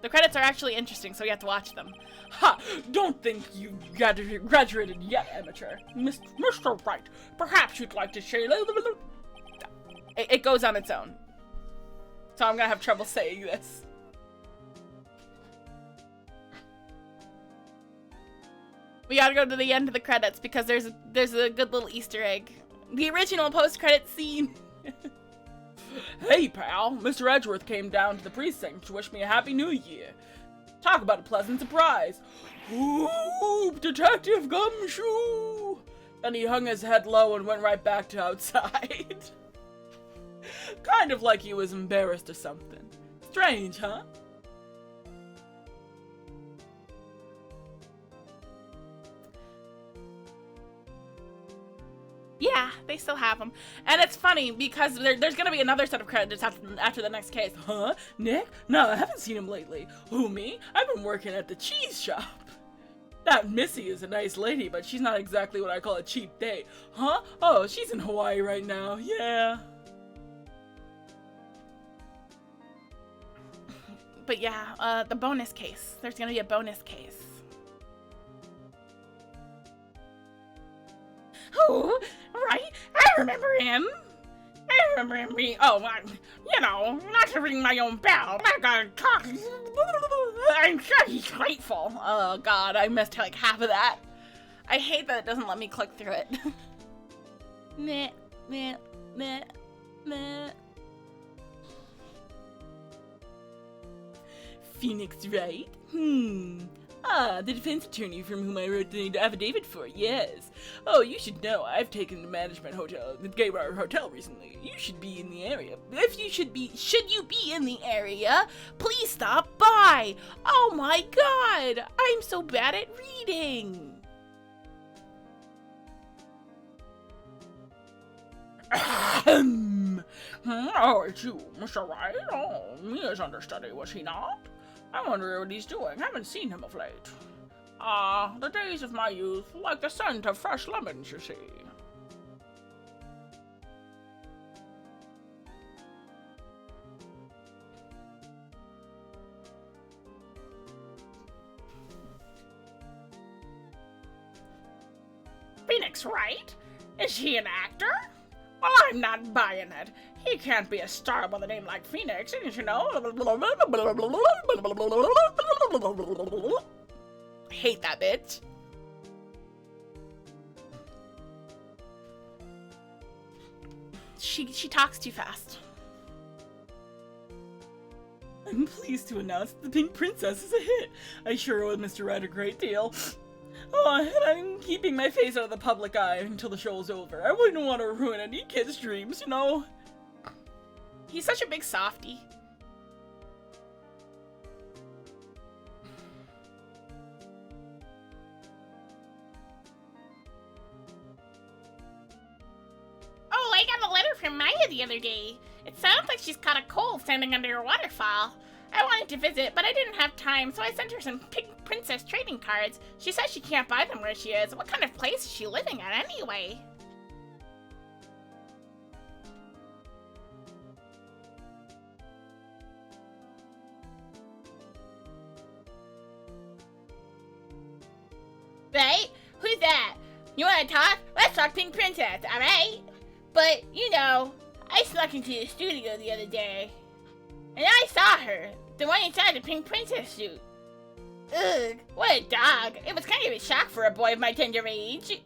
The credits are actually interesting, so you have to watch them. Ha! Don't think you've graduated yet, amateur. Mr. Wright, perhaps you'd like to share... It goes on its own. So I'm gonna have trouble saying this. We gotta go to the end of the credits because there's a good little Easter egg. The original post-credit scene. Hey, pal, Mr. Edgeworth came down to the precinct to wish me a happy new year. Talk about a pleasant surprise. Ooh, Detective Gumshoe! Then he hung his head low and went right back to outside. Kind of like he was embarrassed or something. Strange, huh? Yeah, they still have them. And it's funny because there's gonna be another set of credits after the next case. Huh? Nick? No, I haven't seen him lately. Who, me? I've been working at the cheese shop. That Missy is a nice lady, but she's not exactly what I call a cheap date. Huh? Oh, she's in Hawaii right now. Yeah. But yeah, the bonus case. There's gonna be a bonus case. Oh, right? I remember him. I remember him being, you know, not to ring my own bell. I gotta talk. I'm sure he's grateful. Oh god, I missed like half of that. I hate that it doesn't let me click through it. Meh, meh, meh, meh. Phoenix Wright? Ah, the defense attorney from whom I wrote the affidavit for, yes. Oh, you should know, I've taken the management hotel, the Gaybar Hotel recently. You should be in the area. Should you be in the area, please stop by. lie. Oh my god, I'm so bad at reading. Oh, it's you, Mr. Wright. Oh, Mia's understudy, was he not? I wonder what he's doing. Haven't seen him of late. Ah, the days of my youth, like the scent of fresh lemons, you see. Phoenix Wright? Is he an actor? Well, I'm not buying it. He can't be a star with a name like Phoenix, didn't you know? Hate that bitch. She talks too fast. I'm pleased to announce that The Pink Princess is a hit. I sure owe Mr. Wright a great deal. Oh, and I'm keeping my face out of the public eye until the show's over. I wouldn't want to ruin any kid's dreams, you know? He's such a big softie. Oh, I got a letter from Maya the other day. It sounds like she's caught a cold standing under a waterfall. I wanted to visit, but I didn't have time, so I sent her some Pink Princess trading cards. She says she can't buy them where she is. What kind of place is she living at anyway? Right? Who's that? You wanna talk? Let's talk Pink Princess, alright? But, you know, I snuck into the studio the other day, and I saw her, the one inside the Pink Princess suit. Ugh, what a dog. It was kind of a shock for a boy of my tender age.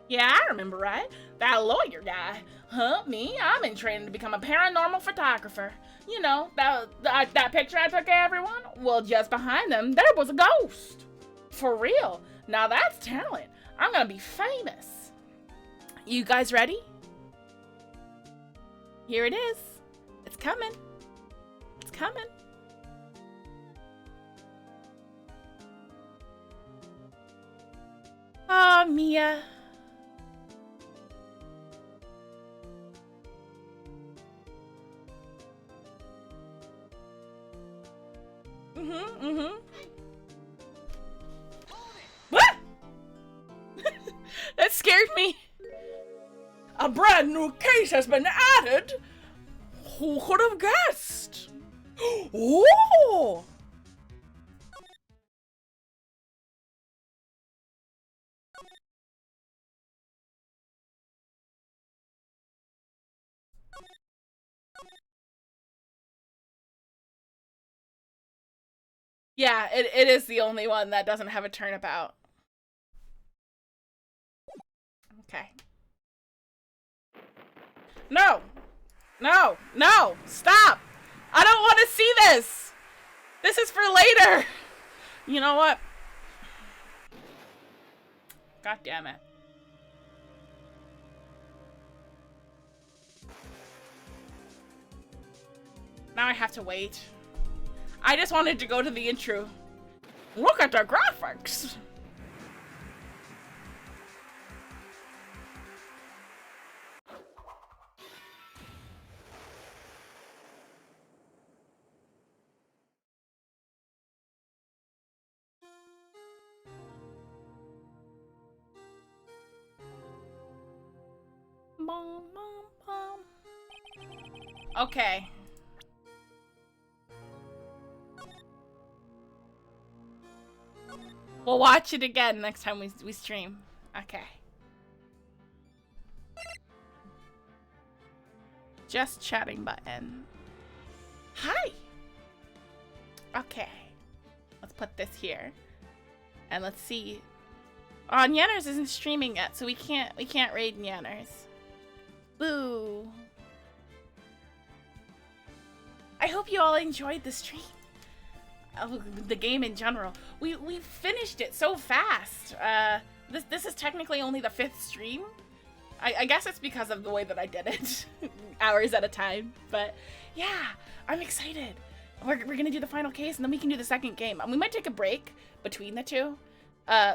Yeah, I remember, right? That lawyer guy. Huh? Me? I'm in training to become a paranormal photographer. You know, that picture I took of everyone? Well, just behind them, there was a ghost. For real. Now that's talent. I'm gonna be famous. You guys ready? Here it is. It's coming. It's coming. Aw, Mia. What? That scared me. A brand new case has been added. Who could have guessed? Oh! Yeah, it is the only one that doesn't have a turnabout. Okay. No! No! No! Stop! I don't want to see this! This is for later! You know what? God damn it. Now I have to wait. I just wanted to go to the intro. Look at the graphics! Okay. We'll watch it again next time we stream. Okay. Just chatting button. Hi! Okay. Let's put this here. And let's see. Oh, Nyanners isn't streaming yet, so we can't raid Nyanners. Boo. I hope you all enjoyed the stream. the game in general. We finished it so fast. This is technically only the 5th stream. I guess it's because of the way that I did it, hours at a time. But yeah, I'm excited. We're gonna do the final case, and then we can do the second game. And we might take a break between the two,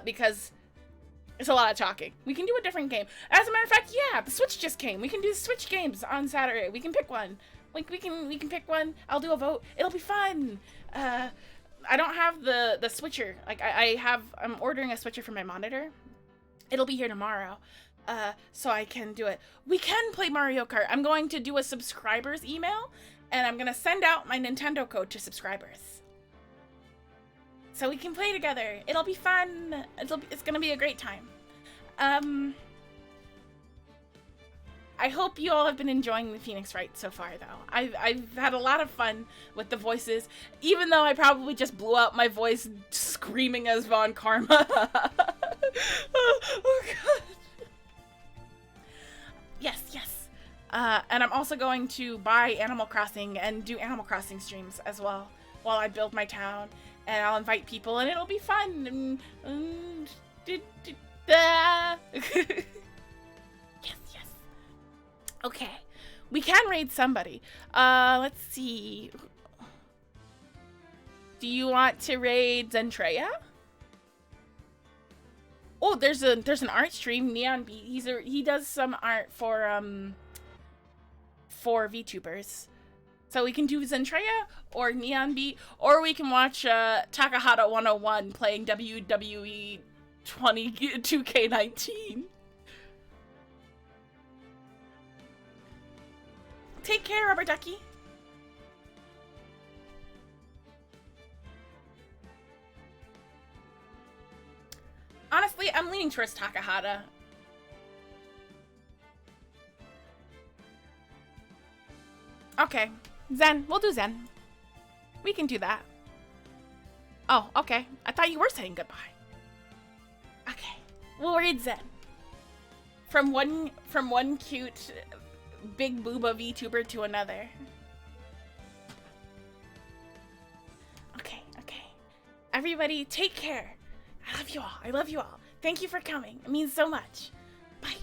because it's a lot of talking. We can do a different game. As a matter of fact, yeah, the Switch just came. We can do Switch games on Saturday. We can pick one. Like we can pick one. I'll do a vote. It'll be fun. I don't have the switcher. Like I'm ordering a switcher for my monitor. It'll be here tomorrow. So I can do it. We can play Mario Kart. I'm going to do a subscribers email, and I'm gonna send out my Nintendo code to subscribers. So we can play together. It'll be fun. It's gonna be a great time. I hope you all have been enjoying the Phoenix Wright so far, though. I've had a lot of fun with the voices, even though I probably just blew out my voice screaming as Von Karma. oh God. Yes. And I'm also going to buy Animal Crossing and do Animal Crossing streams as well while I build my town, and I'll invite people, and it'll be fun. Yes. Okay, we can raid somebody. Let's see. Do you want to raid Zentreya? Oh, there's an art stream, Neon Beat. He does some art for VTubers. So we can do Zentreya or Neon Beat, or we can watch Takahata 101 playing WWE 2K19. Take care, Rubber Ducky. Honestly, I'm leaning towards Takahata. Okay, Zen. We'll do Zen. We can do that. Oh, okay. I thought you were saying goodbye. Okay, we'll read Zen. From one cute big booba VTuber to another. Okay. Everybody, take care. I love you all. Thank you for coming. It means so much. Bye.